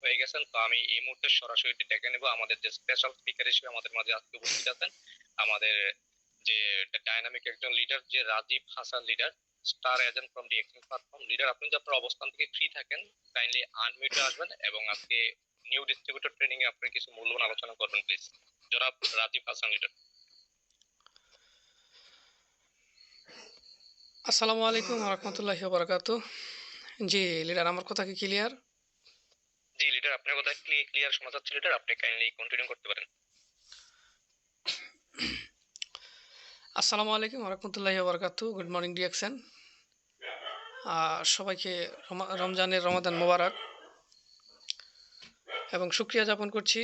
হয়ে গেছেন। তো আমি এই মুহূর্তে সরাসরি ডেকে নেব আমাদের যে স্পেশাল স্পিকার হিসেবে আমাদের মাঝে আজকে উপস্থিত আছেন, আমাদের যে ডাইনামিক একজন লিডার, যে Rajib Hasan leader, star agent from DXN platform. Leader, আপনি যদি আপনার অবস্থান থেকে ফ্রি থাকেন কাইন্ডলি আনমিউটে আসবেন এবং আজকে নিউ ডিস্ট্রিবিউটর ট্রেনিং এ আপনি কিছু মূল্যবান আলোচনা করবেন প্লিজ। জনাব রাজীব হাসান লিডার। আসসালামু আলাইকুম রহমতুল্লাহি ওয়া বারাকাতু। জি লিডার, আমার কথা কি ক্লিয়ার? জি লিডার, আপনার কথা ক্লিয়ার শোনা যাচ্ছে লিডার, আপনি কাইন্ডলি কন্টিনিউ করতে পারেন। আসসালামু আলাইকুম রহমতুল্লাহি ওয়া বারাকাতু। Good morning DXN. সবাইকে রমজান মোবারক এবং শুকরিয়া জ্ঞাপন করছি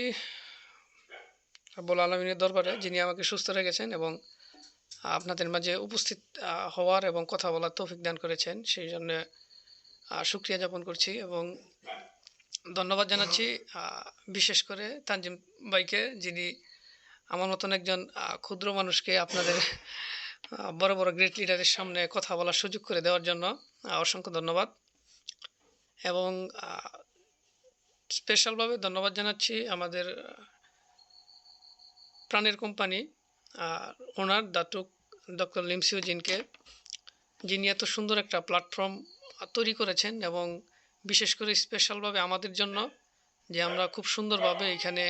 রব্বুল আলামিনের দরবারে, যিনি আমাকে সুস্থ রেখেছেন এবং আপনাদের মাঝে উপস্থিত হওয়ার এবং কথা বলার তৌফিক দান করেছেন। সেই জন্য শুকরিয়া জ্ঞাপন করছি এবং ধন্যবাদ জানাচ্ছি বিশেষ করে তানজিম ভাইকে, যিনি আমার মতন একজন ক্ষুদ্র মানুষকে আপনাদের বড় বড় গ্রেট লিডারের সামনে কথা বলার সুযোগ করে দেওয়ার জন্য অসংখ্য ধন্যবাদ। এবং স্পেশালভাবে ধন্যবাদ জানাচ্ছি আমাদের প্রাণের কোম্পানি ওনার দাতুক ডক্টর লিমসিউ জিনকে, যিনি এত সুন্দর একটা প্ল্যাটফর্ম তৈরি করেছেন এবং বিশেষ করে স্পেশালভাবে আমাদের জন্য, যে আমরা খুব সুন্দরভাবে এখানে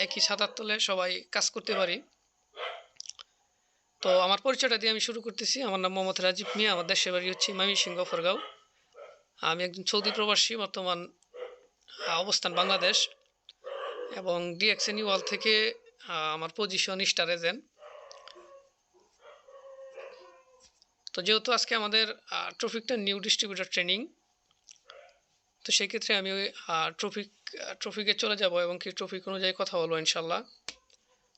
একই ছাতার তলে সবাই কাজ করতে পারি। তো আমার পরিচয়টা দিয়ে আমি শুরু করতেছি। আমার নাম মোহাম্মদ রাজীব মিয়া, আমার দেশের বাড়ি হচ্ছে ময়মনসিংহ ফরগাঁও। আমি একজন সৌদি প্রবাসী, বর্তমান অবস্থান বাংলাদেশ, এবং ডিএক্সএন ওয়াল থেকে আমার পজিশন স্টার এজেন্ট। তো যেহেতু আজকে আমাদের ট্রফিকটা নিউ ডিস্ট্রিবিউটর ট্রেনিং, তো সেই ক্ষেত্রে আমি ওই ট্রফিকে চলে যাব এবং কি ট্রফিক অনুযায়ী কথা বলবো ইনশাল্লাহ।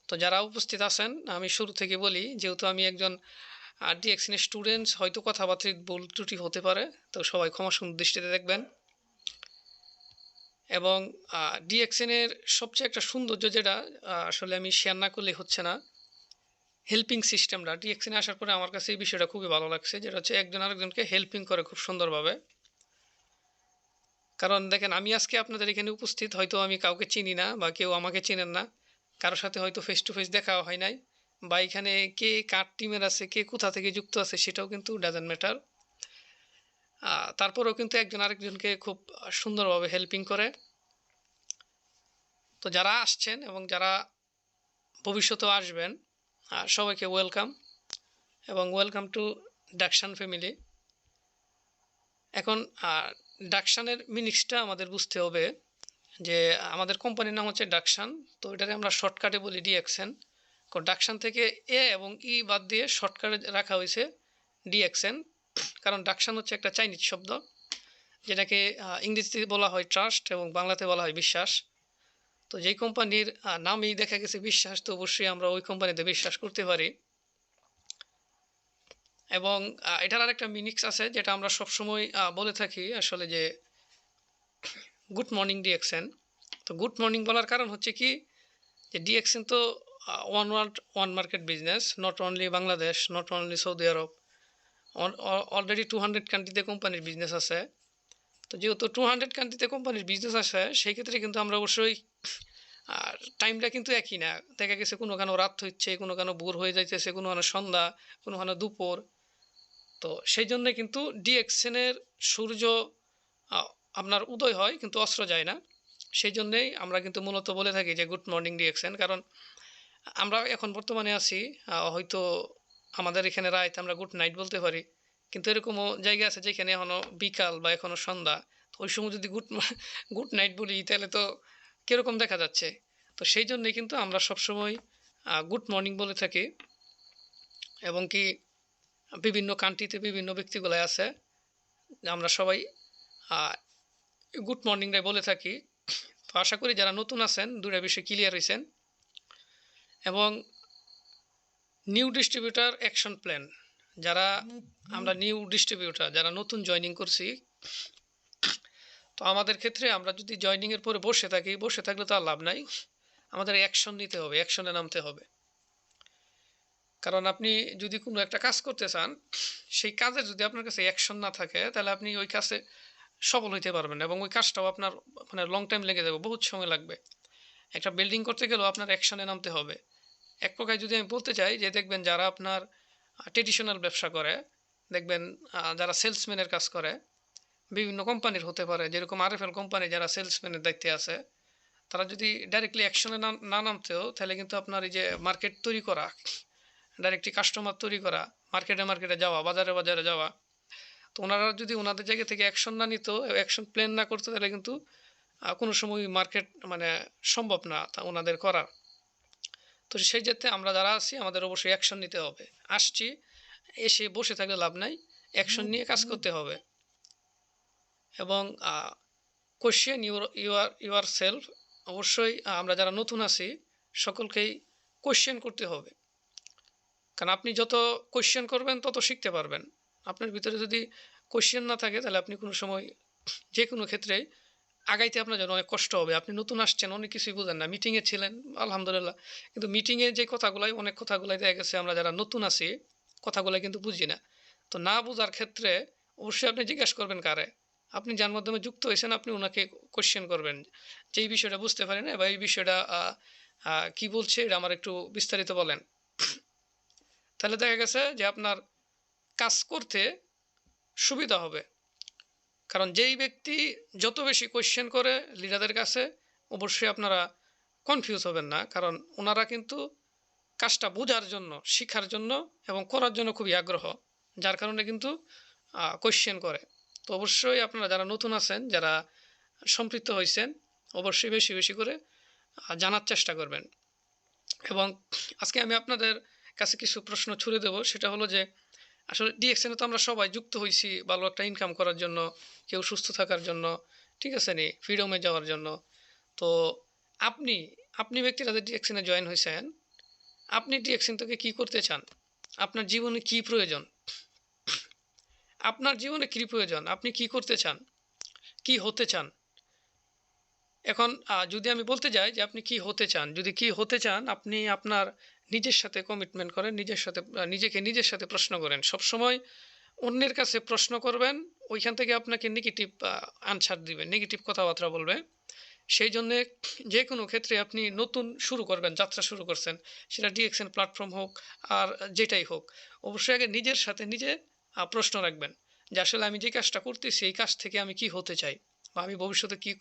তো যারা উপস্থিত আছেন, আমি শুরু থেকে বলি, যেহেতু আমি একজন ডিএক্সএনের স্টুডেন্টস, হয়তো কথাবার্তায় ভুল ত্রুটি হতে পারে, তো সবাই ক্ষমাসুন্দর দৃষ্টিতে দেখবেন। এবং ডিএক্সএনের সবচেয়ে একটা সৌন্দর্য, যেটা আসলে আমি শেয়ার না করলে হচ্ছে না, হেল্পিং সিস্টেমটা ডিএক্সএনে আসার পরে আমার কাছে এই বিষয়টা খুবই ভালো লাগছে, যেটা হচ্ছে একজন আরেকজনকে হেল্পিং করে খুব সুন্দরভাবে। কারণ দেখেন, আমি আজকে আপনাদের এখানে উপস্থিত, হয়তো আমি কাউকে চিনি না বা কেউ আমাকে চেনেন না, কারোর সাথে হয়তো ফেস টু ফেস দেখা হয় নাই, বা এখানে কে কার টিমের আছে, কে কোথা থেকে যুক্ত আছে, সেটাও কিন্তু ডাজেন্ট ম্যাটার। তারপরেও কিন্তু একজন আরেকজনকে খুব সুন্দরভাবে হেল্পিং করে। তো যারা আসছেন এবং যারা ভবিষ্যতেও আসবেন, সবাইকে ওয়েলকাম এবং ওয়েলকাম টু ডাকশান ফ্যামিলি। এখন ডাকশানের মিনিংসটা আমাদের বুঝতে হবে, যে আমাদের কোম্পানির নাম হচ্ছে ডাকশান, তো এটাকে আমরা শর্টকাটে বলি ডিএক্সএন। ডাকশান থেকে এ এবং ই বাদ দিয়ে শর্টকাটে রাখা হয়েছে ডিএক্সএন, কারণ ডাকশান হচ্ছে একটা চাইনিজ শব্দ, যেটাকে ইংরেজিতে বলা হয় ট্রাস্ট এবং বাংলাতে বলা হয় বিশ্বাস। তো যেই কোম্পানির নামই দেখা গেছে বিশ্বাস, তো অবশ্যই আমরা ওই কোম্পানিতে বিশ্বাস করতে পারি। এবং এটার আর একটা মিনিংস আছে, যেটা আমরা সবসময় বলে থাকি আসলে, যে গুড মর্নিং ডিএক্সএন। তো গুড মর্নিং বলার কারণ হচ্ছে কি, যে ডিএক্সএন তো one world one market business, not only Bangladesh, not only Saudi Arab, already 200 কান্ট্রিতে কোম্পানির বিজনেস আছে। তো যেহেতু 200 কান্ট্রিতে কোম্পানির বিজনেস আছে, সেই ক্ষেত্রে কিন্তু আমরা অবশ্যই টাইমটা কিন্তু একই না। দেখা গেছে কোনোখানে রাত হচ্ছে, কোনোখানে ভোর হয়ে যাইতেছে, কোনোখানে সন্ধ্যা, কোনোখানে দুপুর। তো সেই জন্যে কিন্তু ডিএক্সএনের সূর্য আপনার উদয় হয় কিন্তু অস্ত্র যায় না। সেই জন্যেই আমরা কিন্তু মূলত বলে থাকি যে গুড মর্নিং ডিএক্সএন। কারণ আমরা এখন বর্তমানে আছি, হয়তো আমাদের এখানে রাত, আমরা গুড নাইট বলতে পারি, কিন্তু এরকমও জায়গা আছে যেখানে এখনও বিকাল বা এখনও সন্ধ্যা। তো ওই সময় যদি গুড নাইট বলি, তাহলে তো কীরকম দেখা যাচ্ছে। তো সেই জন্যই কিন্তু আমরা সবসময় গুড মর্নিং বলে থাকি। এবং কি বিভিন্ন কান্ট্রিতে বিভিন্ন ব্যক্তিগুলো আছে, আমরা সবাই গুড মর্নিংটাই বলে থাকি। তো আশা করি যারা নতুন আছেন দুটা বিষয় ক্লিয়ার হয়েছেন। এবং নিউ ডিস্ট্রিবিউটার অ্যাকশন প্ল্যান, যারা আমরা নিউ ডিস্ট্রিবিউটার যারা নতুন জয়নিং করছি, তো আমাদের ক্ষেত্রে আমরা যদি জয়নিংয়ের পরে বসে থাকি, বসে থাকলে তো আর লাভ নাই, আমাদের অ্যাকশন নিতে হবে, অ্যাকশনে নামতে হবে। কারণ আপনি যদি কোনো একটা কাজ করতে চান, সেই কাজের যদি আপনার কাছে অ্যাকশন না থাকে, তাহলে আপনি ওই কাজে সফল হইতে পারবেন না এবং ওই কাজটাও আপনার মানে লং টাইম লেগে যাবে, বহুত সময় লাগবে। একটা বিল্ডিং করতে গেলেও আপনার অ্যাকশনে নামতে হবে। এক প্রকার যদি আমি বলতে চাই যে দেখবেন যারা আপনার ট্রেডিশনাল ব্যবসা করে, দেখবেন যারা সেলসম্যানের কাজ করে, বিভিন্ন কোম্পানির হতে পারে, যেরকম আরএফএল কোম্পানি যারা সেলসম্যানের দায়িত্বে আছে, তারা যদি ডাইরেক্টলি অ্যাকশনে না নামতেও, তাহলে কিন্তু আপনার এই যে মার্কেট তৈরি করা, ডাইরেক্টলি কাস্টমার তৈরি করা, মার্কেটে মার্কেটে যাওয়া, বাজারে বাজারে যাওয়া, তো ওনারা যদি ওনাদের জায়গা থেকে অ্যাকশন না নিত, অ্যাকশন প্ল্যান না করতো, তাহলে কিন্তু কোনো সময় মার্কেট মানে সম্ভব না তা ওনাদের করার। তো সেই ক্ষেত্রে আমরা যারা আছি আমাদের অবশ্যই অ্যাকশন নিতে হবে। আসছি, এসে বসে থাকলে লাভ নাই, অ্যাকশন নিয়ে কাজ করতে হবে। এবং কোয়েশ্চেন ইউর সেলফ, অবশ্যই আমরা যারা নতুন আছি সকলকেই কোয়েশ্চেন করতে হবে। কারণ আপনি যত কোয়েশ্চেন করবেন তত শিখতে পারবেন। আপনার ভিতরে যদি কোয়েশ্চেন না থাকে, তাহলে আপনি কোনো সময় যে কোনো ক্ষেত্রে আগাইতে আপনার জন্য অনেক কষ্ট হবে। আপনি নতুন আসছেন, অনেক কিছুই বোঝেন না, মিটিংয়ে ছিলেন আলহামদুলিল্লাহ, কিন্তু মিটিংয়ে যে কথাগুলাই, অনেক কথাগুলাই দেখা গেছে আমরা যারা নতুন আছি কথাগুলাই কিন্তু বুঝি না। তো না বোঝার ক্ষেত্রে অবশ্যই আপনি জিজ্ঞেস করবেন কারে, আপনি যার মাধ্যমে যুক্ত হয়েছেন আপনি ওনাকে কোয়েশ্চেন করবেন যে এই বিষয়টা বুঝতে পারি না, বা এই বিষয়টা কি বলছে এটা আমার একটু বিস্তারিত বলেন। তাহলে দেখা গেছে যে আপনার কাজ করতে সুবিধা হবে। কারণ যেই ব্যক্তি যত বেশি কোয়েশ্চেন করে লিডারদের কাছে, অবশ্যই আপনারা কনফিউজ হবেন না, কারণ ওনারা কিন্তু কাজটা বোঝার জন্য, শিখার জন্য এবং করার জন্য খুবই আগ্রহ, যার কারণে কিন্তু কোয়েশ্চেন করে। তো অবশ্যই আপনারা যারা নতুন আছেন, যারা সম্পৃক্ত হয়েছেন, অবশ্যই বেশি বেশি করে জানার চেষ্টা করবেন। এবং আজকে আমি আপনাদের কাছে কিছু প্রশ্ন ছুড়ে দেব, সেটা হলো যে আসলে ডিএক্সএনে তো আমরা সবাই যুক্ত হয়েছি ভালো একটা ইনকাম করার জন্য, কেউ সুস্থ থাকার জন্য, ঠিক আছে নি, ফ্রিডমে যাওয়ার জন্য। তো আপনি আপনি ব্যক্তিরা যে ডিএক্সএনে জয়েন হয়েছেন, আপনি ডিএক্সএন থেকে কী করতে চান? আপনার জীবনে কি প্রয়োজন? আপনার জীবনে কী প্রয়োজন? আপনি কি করতে চান? কি হতে চান? এখন যদি আমি বলতে যাই যে আপনি কি হতে চান, যদি কি হতে চান, আপনি আপনার নিজের সাথে কমিটমেন্ট করেন, নিজের সাথে নিজেকে নিজের সাথে প্রশ্ন করেন। সবসময় অন্যের কাছে প্রশ্ন করবেন, ওইখান থেকে আপনাকে নেগেটিভ আনসার দিবে, নেগেটিভ কথাবার্তা বলবে। সেই জন্যে যে কোনো ক্ষেত্রে আপনি নতুন শুরু করবেন, যাত্রা শুরু করছেন, সেটা ডিএক্সএন প্ল্যাটফর্ম হোক আর যেটাই হোক, অবশ্যই আগে নিজের সাথে নিজে প্রশ্ন রাখবেন যে আসলে আমি যে কাজটা করতেছি এই কাজ থেকে আমি কি হতে চাই, বা আমি ভবিষ্যতে কি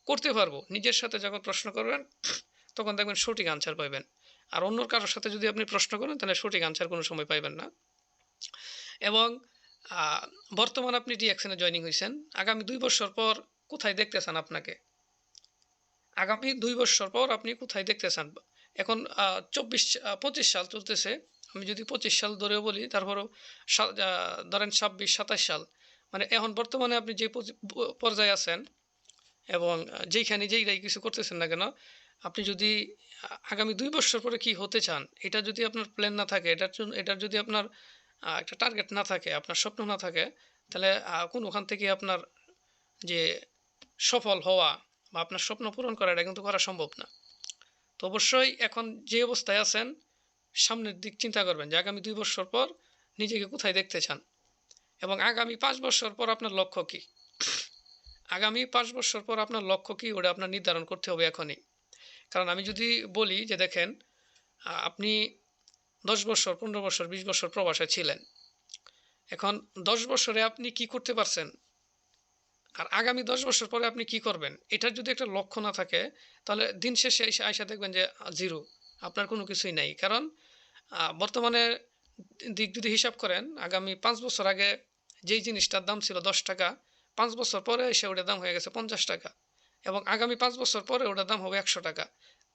করতে পারবো। নিজের সাথে যখন প্রশ্ন করবেন তখন দেখবেন সঠিক আনসার পাইবেন। আর অন্য কারোর সাথে যদি আপনি প্রশ্ন করেন, তাহলে সঠিক আনসার কোনো সময় পাইবেন না। এবং বর্তমান আপনি ডিএক্সএনে জয়েনিং হয়েছেন, আগামী 2 বছর পর কোথায় দেখতে চান আপনাকে? আগামী 2 বছর পর আপনি কোথায় দেখতে চান? এখন 25 সাল চলতেছে। আমি যদি 25 সাল ধরেও বলি, তারপরেও ধরেন 26-27 সাল, মানে এখন বর্তমানে আপনি যে পর্যায়ে আছেন এবং যেইখানে যেইটাই কিছু করতেছেন না কেন, আপনি যদি আগামী 2 বছর পরে কি হতে চান, এটা যদি আপনার প্ল্যান না থাকে, এটার যদি আপনার একটা টার্গেট না থাকে, আপনার স্বপ্ন না থাকে, তাহলে কোনোখান থেকে আপনার যে সফল হওয়া বা আপনার স্বপ্ন পূরণ করা, এটা কিন্তু করা সম্ভব না। তো অবশ্যই এখন যে অবস্থায় আছেন, সামনের দিক চিন্তা করবেন যে আগামী 2 বছর পর নিজেকে কোথায় দেখতে চান, এবং আগামী 5 বছর পর আপনার লক্ষ্য কী। আগামী 5 বছর পর আপনার লক্ষ্য কী, ওটা আপনার নির্ধারণ করতে হবে এখনই। কারণ আমি যদি বলি যে দেখেন, আপনি 10 বছর, 15 বছর, 20 বছর প্রবাসে ছিলেন, এখন 10 বছরে আপনি কি করতে পারছেন, আর আগামী 10 বছর পরে আপনি কি করবেন, এটার যদি একটা লক্ষ্য না থাকে, তাহলে দিন শেষে আইসা দেখবেন যে জিরো, আপনার কোনো কিছুই নাই। কারণ বর্তমানে দিক যদি হিসাব করেন, আগামী 5 বছর আগে যেই জিনিসটার দাম ছিল 10 টাকা, 5 বছর পরে এসে ওটার দাম হয়ে গেছে 50 টাকা, এবং আগামী 5 বছর পরে ওটার দাম হবে 100 টাকা।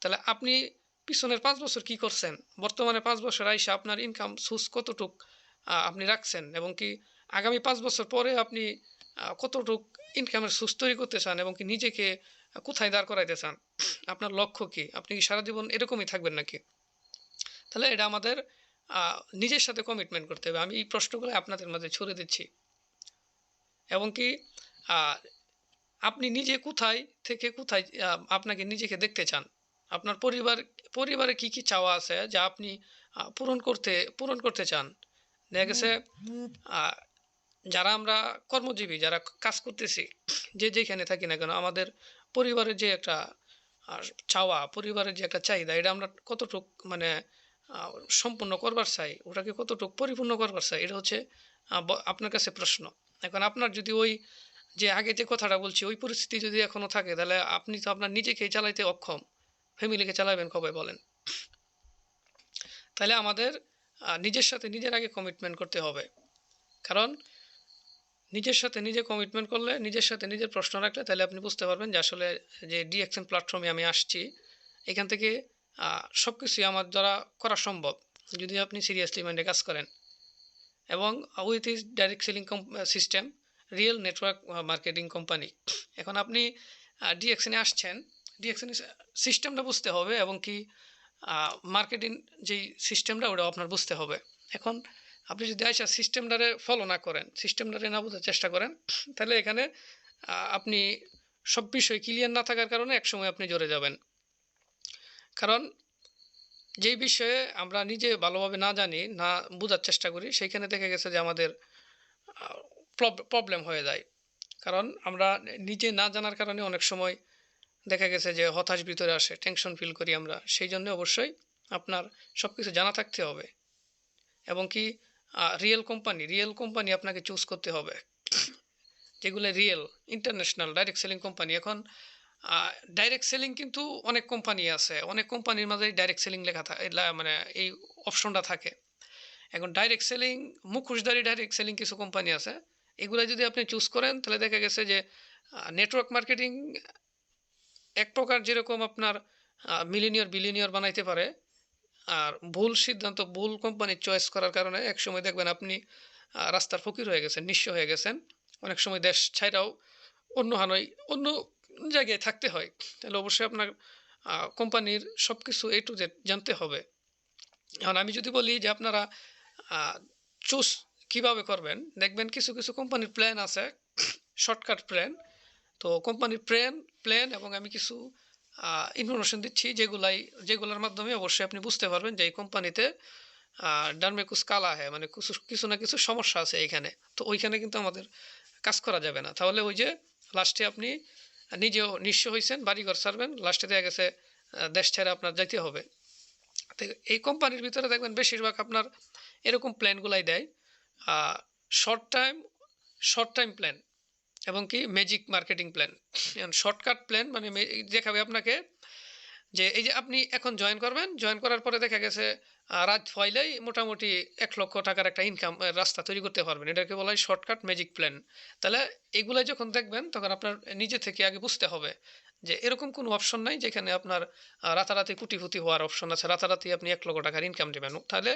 তাহলে আপনি পিছনের 5 বছর কি করছেন, বর্তমানে 5 বছর আইসা আপনার ইনকাম সোর্স কতটুক আপনি রাখছেন, এবং কি আগামী 5 বছর পরে আপনি কতটুক ইনকামের সোর্স তৈরি করতে চান, এবং কি নিজেকে কোথায় দাঁড় করাইতে চান, আপনার লক্ষ্য কি, আপনি কি সারা জীবন এরকমই থাকবেন নাকি? তাহলে এটা আমাদের নিজের সাথে কমিটমেন্ট করতে হবে। আমি এই প্রশ্নগুলো আপনাদের মাঝে ছড়ে দিচ্ছি, এবং কি আপনি নিজে কোথায় থেকে কোথায় আপনাকে নিজেকে দেখতে চান, আপনার পরিবারে কি কি চাওয়া আছে যা আপনি পূরণ করতে চান। দেখা গেছে যারা আমরা কর্মজীবী, যারা কাজ করতেছি, যে যেখানে থাকি না কেন, আমাদের পরিবারের যে একটা আ চাওয়া, পরিবারের যে একটা চাহিদা, এটা আমরা কতটুক মানে আ সম্পূর্ণ করবার চাই, ওটাকে কতটুক পরিপূর্ণ করবার চাই, এটা হচ্ছে আপনার কাছে প্রশ্ন। এখন আপনার যদি ওই যে আগে যে কথাটা বলছি, ওই পরিস্থিতি যদি এখনো থাকে, তাহলে আপনি তো আপনার নিজেকেই চালাইতে অক্ষম। ফ্যামিলিকে চালাবেন কবে বলেন? তাইলে আমাদের নিজের সাথে নিজের আগে কমিটমেন্ট করতে হবে। কারণ নিজের সাথে নিজে কমিটমেন্ট করলে, নিজের সাথে নিজের প্রশ্ন রাখলে, তাহলে আপনি বুঝতে পারবেন যে আসলে যে ডিএক্সএন প্ল্যাটফর্মে আমি আসছি, এখান থেকে সবকিছুই আমার দ্বারা করা সম্ভব, যদি আপনি সিরিয়াসলি মাইন্ডে কাজ করেন। এবং with is direct selling system, real network marketing company. এখন আপনি ডিএক্সএনে আসছেন, ডিএক্সএন সিস্টেমটা বুঝতে হবে, এবং কি মার্কেটিং যেই সিস্টেমটা, ওটাও আপনার বুঝতে হবে। এখন আপনি যদি আইসা সিস্টেমটারে ফলো না করেন, সিস্টেমটারে না বোঝার চেষ্টা করেন, তাহলে এখানে আপনি সব বিষয় ক্লিয়ার না থাকার কারণে একসময় আপনি জড়ে যাবেন। কারণ যেই বিষয়ে আমরা নিজে ভালোভাবে না জানি, না বোঝার চেষ্টা করি, সেইখানে দেখা গেছে যে আমাদের প্রবলেম হয়ে যায়। কারণ আমরা নিজে না জানার কারণে অনেক সময় দেখা গেছে যে হতাশ ভিতরে আসে, টেনশন ফিল করি আমরা। সেই জন্য অবশ্যই আপনার সব কিছু জানা থাকতে হবে, এবং কি রিয়েল কোম্পানি আপনাকে চুজ করতে হবে, যেগুলো real international direct selling company. এখন ডাইরেক্ট সেলিং কিন্তু অনেক কোম্পানি আছে, অনেক কোম্পানির মাঝে ডাইরেক্ট সেলিং লেখা থাকে, মানে এই অপশনটা থাকে। এখন ডাইরেক্ট সেলিং, মুখোশধারী ডাইরেক্ট সেলিং কিছু কোম্পানি আছে, এগুলো যদি আপনি চুজ করেন, তাহলে দেখা গেছে যে নেটওয়ার্ক মার্কেটিং এক প্রকার যেরকম আপনার মিলিনিয়র বিলিনিয়র বানাইতে পারে, আর ভুল সিদ্ধান্ত, ভুল কোম্পানির চয়েস করার কারণে একসময় দেখবেন আপনি রাস্তার ফকির হয়ে গেছেন, নিঃস্ব হয়ে গেছেন। অনেক সময় দেশ ছাইড়াও অন্য জায়গায় থাকতে হয়। তাহলে অবশ্যই আপনার কোম্পানির সব কিছু A to Z জানতে হবে। এখন আমি যদি বলি যে আপনারা চুজ কিভাবে করবেন, দেখবেন কিছু কিছু কোম্পানির প্ল্যান আছে, শর্টকাট প্ল্যান। তো কোম্পানির প্ল্যান এবং আমি কিছু ইনফরমেশন দিচ্ছি, যেগুলোর মাধ্যমে অবশ্যই আপনি বুঝতে পারবেন যে এই কোম্পানিতে ডানমে কুছ কালা হ্যাঁ, মানে কিছু কিছু না কিছু সমস্যা আছে এইখানে। তো ওইখানে কিন্তু আমাদের কাজ করা যাবে না। তাহলে ওই যে লাস্টে আপনি নিজেও নিঃস্ব হয়েছেন, বাড়িঘর ছাড়বেন, লাস্টে দেখা গেছে দেশ ছেড়ে আপনার যাইতে হবে। তো এই কোম্পানির ভিতরে দেখবেন বেশিরভাগ আপনার এরকম প্ল্যানগুলাই দেয়, short time short time plan, এবং কি magic marketing plan. Shortcut plan মানে দেখাবে আপনাকে যে এই যে আপনি এখন জয়েন করবেন, জয়েন করার পরে দেখা গেছে রাত হইলেই মোটামুটি 1,00,000 টাকার একটা ইনকাম রাস্তা তৈরি করতে পারবেন। এটাকে বলা হয় শর্টকাট ম্যাজিক প্ল্যান। তাহলে এগুলো যখন দেখবেন, তখন আপনার নিজে থেকে আগে বুঝতে হবে যে এরকম কোনো অপশন নাই যেখানে আপনার রাতারাতি কোটিপতি হওয়ার অপশন আছে, রাতারাতি আপনি 1,00,000 টাকার ইনকাম দেবেন। তাহলে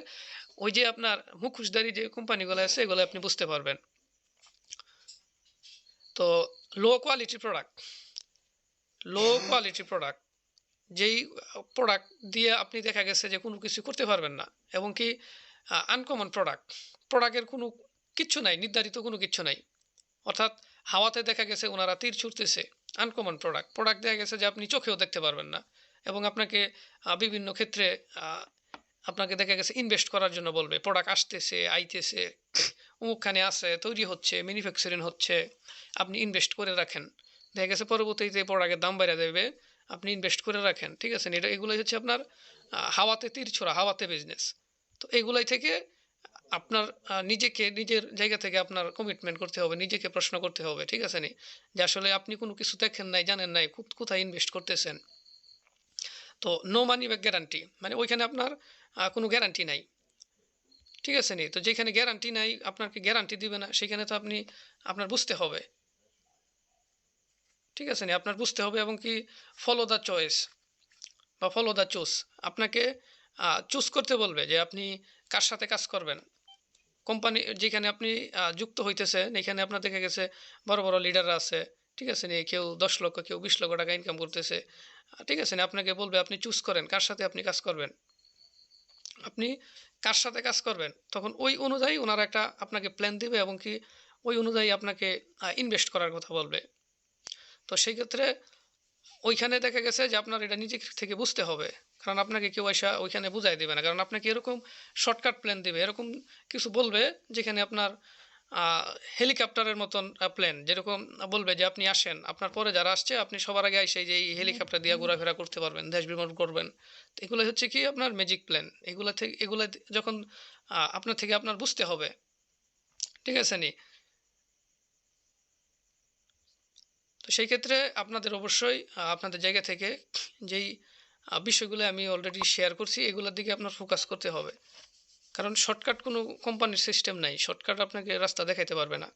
ওই যে আপনার মুখোশধারী যে কোম্পানিগুলো আছে, এগুলো আপনি বুঝতে পারবেন। তো low quality product, low quality product, যেই প্রোডাক্ট দিয়ে আপনি দেখা গেছে যে কোনো কিছু করতে পারবেন না, এবং কি আনকমন প্রোডাক্টের কোনো কিচ্ছু নাই, নির্ধারিত কোনো কিচ্ছু নাই। অর্থাৎ হাওয়াতে দেখা গেছে ওনারা তীর ছুটতেছে। আনকমন প্রোডাক্ট দেখা গেছে যে আপনি চোখেও দেখতে পারবেন না, এবং আপনাকে বিভিন্ন ক্ষেত্রে আপনাকে দেখা গেছে ইনভেস্ট করার জন্য বলবে, প্রোডাক্ট আসতেছে, আইতেছে, অমুকখানে আছে, তৈরি হচ্ছে, ম্যানুফ্যাকচারিং হচ্ছে, আপনি ইনভেস্ট করে রাখেন। দেখা গেছে পরবর্তীতে প্রোডাক্টের দাম বাইরে দেবে, আপনি ইনভেস্ট করে রাখেন। ঠিক আছে, এগুলোই হচ্ছে আপনার হাওয়াতে তীর ছোড়া, হাওয়াতে বিজনেস। তো এগুলাই থেকে আপনার নিজেকে নিজের জায়গা থেকে আপনার কমিটমেন্ট করতে হবে, নিজেকে প্রশ্ন করতে হবে। ঠিক আছে নি, যে আসলে আপনি কোনো কিছু দেখেন নাই, জানেন নাই, কোথায় ইনভেস্ট করতেছেন। তো নো মানি ব্যাক গ্যারান্টি, মানে ওইখানে আপনার কোনো গ্যারান্টি নাই। ঠিক আছে নি, তো যেখানে গ্যারান্টি নাই, আপনাকে গ্যারান্টি দিবে না, সেখানে তো আপনার বুঝতে হবে। ঠিক আছে নি, আপনার বুঝতে হবে, এবং কি ফলো দ্য চয়েস বা ফলো দ্য চুজ। আপনাকে চুজ করতে বলবে যে আপনি কার সাথে কাজ করবেন। কোম্পানি যেখানে আপনি যুক্ত হইতেছেন, এখানে আপনার দেখা গেছে বড় বড় লিডাররা আছে। ঠিক আছে নি, কেউ 10 লক্ষ, কেউ 20 লক্ষ টাকা ইনকাম করতেছে। ঠিক আছে নি, আপনাকে বলবে আপনি চুজ করেন কার সাথে আপনি কাজ করবেন। আপনি কার সাথে কাজ করবেন, তখন ওই অনুযায়ী ওনারা একটা আপনাকে প্ল্যান দিবে, এবং কি ওই অনুযায়ী আপনাকে ইনভেস্ট করার কথা বলবে। তো সেই ক্ষেত্রে ওইখানে দেখা গেছে যে আপনার এটা নিজে থেকে বুঝতে হবে, কারণ আপনাকে কেউ এসে ওইখানে বুঝাই দেবে না, কারণ আপনাকে এরকম শর্টকাট প্ল্যান দেবে, এরকম কিছু বলবে যেখানে আপনার হেলিকপ্টারের মতন প্ল্যান, যেরকম বলবে যে আপনি আসেন, আপনার পরে যারা আসছে আপনি সবার আগে এসে যে এই হেলিকপ্টার দিয়ে ঘোরাফেরা করতে পারবেন, দেশ ভ্রমণ করবেন। তো এগুলো হচ্ছে কি আপনার ম্যাজিক প্ল্যান। এগুলো যখন আপনার থেকে আপনার বুঝতে হবে, ঠিক আছে নি? তো সেই ক্ষেত্রে আপনাদের অবশ্যই আপনাদের জায়গা থেকে যেই বিষয়গুলো আমি অলরেডি শেয়ার করছি এগুলোর দিকে আপনার ফোকাস করতে হবে। কারণ শর্টকাট কোনো কোম্পানির সিস্টেম নাই, শর্টকাট আপনাকে রাস্তা দেখাইতে পারবে না,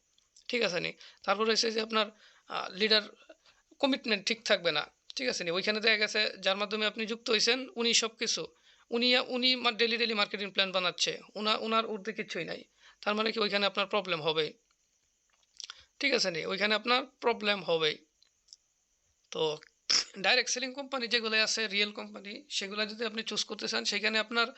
ঠিক আছে নি? তারপরে হচ্ছে যে আপনার লিডার কমিটমেন্ট ঠিক থাকবে না, ঠিক আছে নি? ওইখানে দেখা গেছে যার মাধ্যমে আপনি যুক্ত হয়েছেন উনি সব কিছু, উনি উনি ডেলি ডেলি মার্কেটিং প্ল্যান বানাচ্ছে, ওনার ঊর্ধ্বে কিছুই নাই। তার মানে কি ওইখানে আপনার প্রবলেম হবে, ঠিক আছে নি? ওইখানে আপনার প্রবলেম হবেই। তো ডাইরেক্ট সেলিং কোম্পানি যেগুলো আছে রিয়েল কোম্পানি, সেগুলো যদি আপনি চুজ করতে চান সেখানে আপনার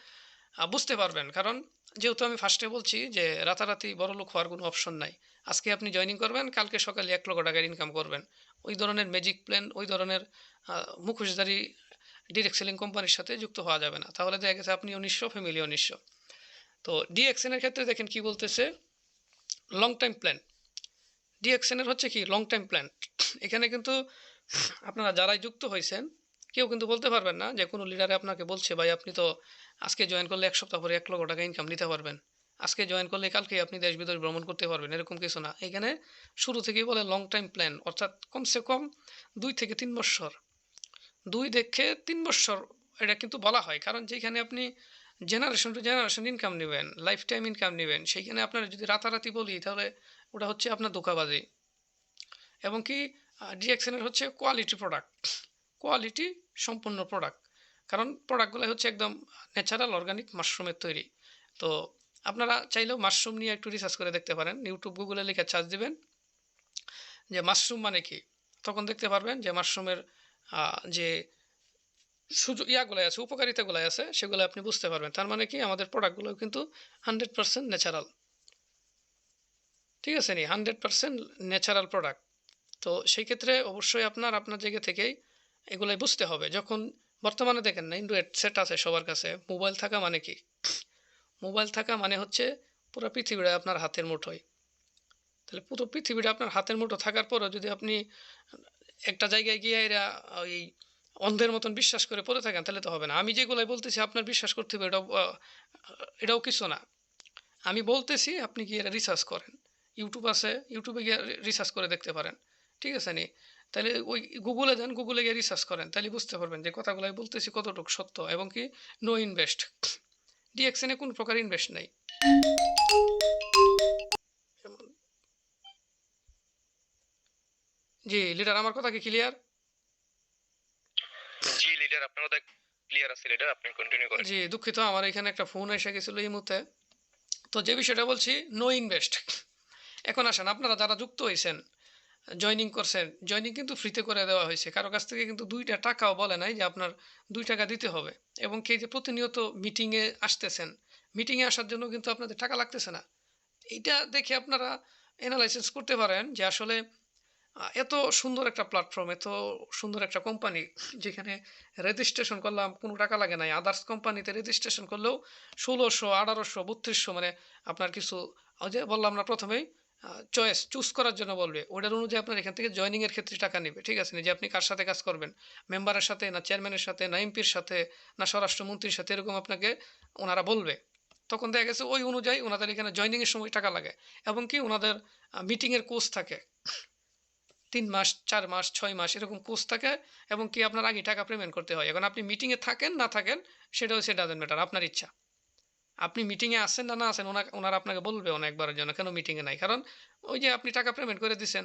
বুঝতে পারবেন। কারণ যেহেতু আমি ফার্স্টে বলছি যে রাতারাতি বড়লোক হওয়ার কোনো অপশন নাই। আজকে আপনি জয়েনিং করবেন, কালকে সকালে 1 লক্ষ টাকার ইনকাম করবেন। ওই ধরনের ম্যাজিক প্ল্যান, ওই ধরনের মুখোশধারী ডিরেক্ট সেলিং কোম্পানির সাথে যুক্ত হওয়া যাবে না। তাহলে দেখা গেছে আপনিও নিঃস্ব, ফ্যামিলিও নিঃস্ব। তো ডিএক্সএনের ক্ষেত্রে দেখেন কি বলতেছে, লং টাইম প্ল্যান। ডিএক্সএনের হচ্ছে কি লং টাইম প্ল্যান। এখানে কিন্তু আপনারা যারাই যুক্ত হয়েছেন কেউ কিন্তু বলতে পারবেন না যে কোনো লিডারে আপনাকে বলছে ভাই আপনি তো আজকে জয়েন করলে 1 সপ্তাহ পরে 1 লক্ষ টাকা ইনকাম নিতে পারবেন, আজকে জয়েন করলে কালকে আপনি দেশ বিদেশ ভ্রমণ করতে পারবেন, এরকম কিছু না। এখানে শুরু থেকেই বলে লং টাইম প্ল্যান, অর্থাৎ কমসে কম 2 থেকে 3 বছর, 2 থেকে 3 বছর এটা কিন্তু বলা হয়। কারণ যেখানে আপনি জেনারেশন টু জেনারেশন ইনকাম নেবেন, লাইফ টাইম ইনকাম নেবেন, সেইখানে আপনার যদি রাতারাতি বলি তাহলে ওটা হচ্ছে আপনার ধোঁকাবাজি। এবং কি ডিএক্সএনের হচ্ছে কোয়ালিটি প্রোডাক্ট, কোয়ালিটি সম্পন্ন প্রোডাক্ট। কারণ প্রোডাক্টগুলো হচ্ছে একদম ন্যাচারাল অর্গানিক মাশরুমের তৈরি। তো আপনারা চাইলেও মাশরুম নিয়ে একটু রিসার্চ করে দেখতে পারেন, ইউটিউব গুগলে লিখে সার্চ দিবেন যে মাশরুম মানে কি, তখন দেখতে পারবেন যে মাশরুমের যে সুযোগ ইয়াগুলো আছে, উপকারিতাগুলো আছে, সেগুলো আপনি বুঝতে পারবেন। তার মানে কি আমাদের প্রোডাক্টগুলো কিন্তু 100% ন্যাচারাল, ঠিক আছে নি? 100% ন্যাচারাল প্রোডাক্ট। তো সেই ক্ষেত্রে অবশ্যই আপনার জায়গা থেকেই এগুলাই বুঝতে হবে। যখন বর্তমানে দেখেন না অ্যান্ড্রয়েড সেট আছে সবার কাছে, মোবাইল থাকা মানে কি? মোবাইল থাকা মানে হচ্ছে পুরো পৃথিবীটা আপনার হাতের মুঠোয়। তাহলে পুরো পৃথিবীটা আপনার হাতের মুঠো থাকার পরেও যদি আপনি একটা জায়গায় গিয়ে এরা ওই অন্ধের মতন বিশ্বাস করে পড়ে থাকেন তাহলে তো হবে না। আমি যেগুলাই বলতেছি আপনার বিশ্বাস করতে হবে, এটাও কিছু না। আমি বলতেছি আপনি গিয়ে এটা রিসার্চ করেন। ইউটিউব আছে, ইউটিউবে গিয়ে রিসার্চ করে দেখতে পারেন, ঠিক আছে নি? তাহলে ওই গুগলে দেন, গুগলে গিয়ে রিসার্চ করেন, তাহলে বুঝতে পারবেন যে কথাগুলো আমি বলতেছি কতটুকু সত্য। এবং কি নো ইনভেস্ট, ডিএক্সএনে কোনো প্রকার ইনভেস্ট নেই। জি লিডার, আমার কথা কি ক্লিয়ার? জি লিডার, আপনার কথা ক্লিয়ার আছে লিডার, আপনি কন্টিনিউ করেন। জি দুঃখিত, আমার এখানে একটা ফোন এসে গেছিলো এই মুহূর্তে। তো যে বিষয়টা বলছি, নো ইনভেস্ট। এখন আসেন আপনারা যারা যুক্ত হয়েছেন, জয়নিং করছেন, জয়নিং কিন্তু ফ্রিতে করে দেওয়া হয়েছে, কারো কাছ থেকে কিন্তু 2 টাকাও বলে নাই যে আপনার 2 টাকা দিতে হবে। এবং কি যে প্রতিনিয়ত মিটিংয়ে আসতেছেন, মিটিংয়ে আসার জন্য কিন্তু আপনাদের টাকা লাগতেছে না। এইটা দেখে আপনারা অ্যানালাইসিস করতে পারেন যে আসলে এত সুন্দর একটা প্ল্যাটফর্ম, এত সুন্দর একটা কোম্পানি, যেখানে রেজিস্ট্রেশন করলাম কোনো টাকা লাগে নাই। আদার্স কোম্পানিতে রেজিস্ট্রেশন করলেও 1600, 1800, 3200, মানে আপনার কিছু ওই যে বললাম না প্রথমেই চুজ করার জন্য বলবে, ওটার অনুযায়ী আপনার এখান থেকে জয়নিংয়ের ক্ষেত্রে টাকা নেবে, ঠিক আছে? যে আপনি কার সাথে কাজ করবেন, মেম্বারের সাথে না চেয়ারম্যানের সাথে না এমপির সাথে না স্বরাষ্ট্রমন্ত্রীর সাথে, এরকম আপনাকে ওনারা বলবে। তখন দেখা গেছে ওই অনুযায়ী ওনাদের এখানে জয়নিংয়ের সময় টাকা লাগে। এবং কি ওনাদের মিটিংয়ের কোর্স থাকে 3 মাস, 4 মাস, 6 মাস এরকম কোর্স থাকে। এবং কি আপনার আগে টাকা পেমেন্ট করতে হয়। এখন আপনি মিটিংয়ে থাকেন না থাকেন সেটা হচ্ছে ডাজেন্ট ম্যাটার, আপনার ইচ্ছা। আপনি মিটিংয়ে আসেন না আসেন, ওনারা আপনাকে বলবে অনেকবারের জন্য কেন মিটিংয়ে নাই। কারণ ওই যে আপনি টাকা পেমেন্ট করে দিছেন,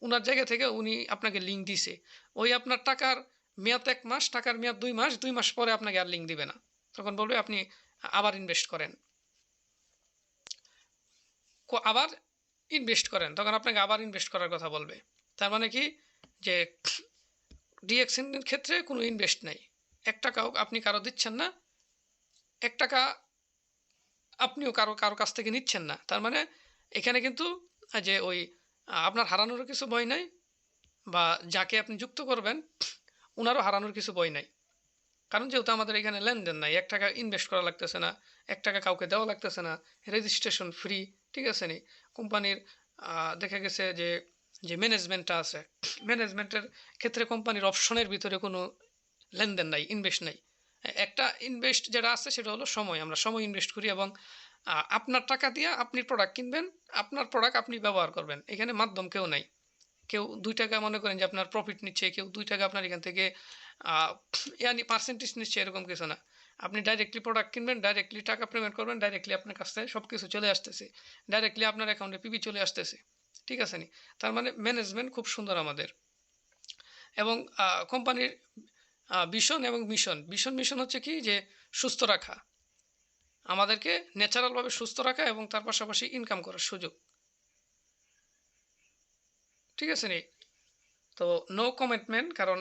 ওনার জায়গা থেকে উনি আপনাকে লিঙ্ক দিছে। ওই আপনার টাকার মেয়াদ 1 মাস, টাকার মেয়াদ 2 মাস, 2 মাস পরে আপনাকে আর লিঙ্ক দিবে না। তখন বলবে আপনি আবার ইনভেস্ট করেন, আবার ইনভেস্ট করেন, তখন আপনাকে আবার ইনভেস্ট করার কথা বলবে। তার মানে কি যে ডিএক্সএনের ক্ষেত্রে কোনো ইনভেস্ট নাই। 1 টাকাও আপনি কারো দিচ্ছেন না, 1 টাকা আপনিও কারো কারো কাছ থেকে নিচ্ছেন না। তার মানে এখানে কিন্তু যে ওই আপনার হারানোরও কিছু ভয় নাই, বা যাকে আপনি যুক্ত করবেন ওনারও হারানোর কিছু ভয় নাই। কারণ যেহেতু আমাদের এখানে লেনদেন নাই, 1 টাকা ইনভেস্ট করা লাগতেছে না, 1 টাকা কাউকে দেওয়া লাগতেছে না, রেজিস্ট্রেশন ফ্রি, ঠিক আছে নি? কোম্পানির দেখা গেছে যে যে ম্যানেজমেন্টটা আছে, ম্যানেজমেন্টের ক্ষেত্রে কোম্পানির অপশনের ভিতরে কোনো লেনদেন নাই, ইনভেস্ট নাই। একটা ইনভেস্ট যেটা আছে সেটা হলো সময়। আমরা সময় ইনভেস্ট করি এবং আপনার টাকা দিয়ে আপনি প্রোডাক্ট কিনবেন, আপনার প্রোডাক্ট আপনি ব্যবহার করবেন। এখানে মাধ্যম কেউ নাই। কেউ ৳২ মনে করেন যে আপনার প্রফিট নিচ্ছে, কেউ ৳২ আপনার এখান থেকে আ ইয়ানি পার্সেন্টেজ নিচ্ছে এরকম কিছু না। আপনি ডাইরেক্টলি প্রোডাক্ট কিনবেন, ডাইরেক্টলি টাকা পেমেন্ট করবেন, ডাইরেক্টলি আপনার কাছে সবকিছু চলে আসতেছে। ডাইরেক্টলি আপনার অ্যাকাউন্টে পিবি চলে আসতেছে। ঠিক আছে নি? তার মানে ম্যানেজমেন্ট খুব সুন্দর আমাদের। এবং কোম্পানির ভিশন এবং মিশন। মিশন হচ্ছে কি যে সুস্থ রাখা। আমাদেরকে ন্যাচারালভাবে সুস্থ রাখা এবং তার পাশাপাশি ইনকাম করার সুযোগ। ঠিক আছে নি? তো নো কমিটমেন্ট, কারণ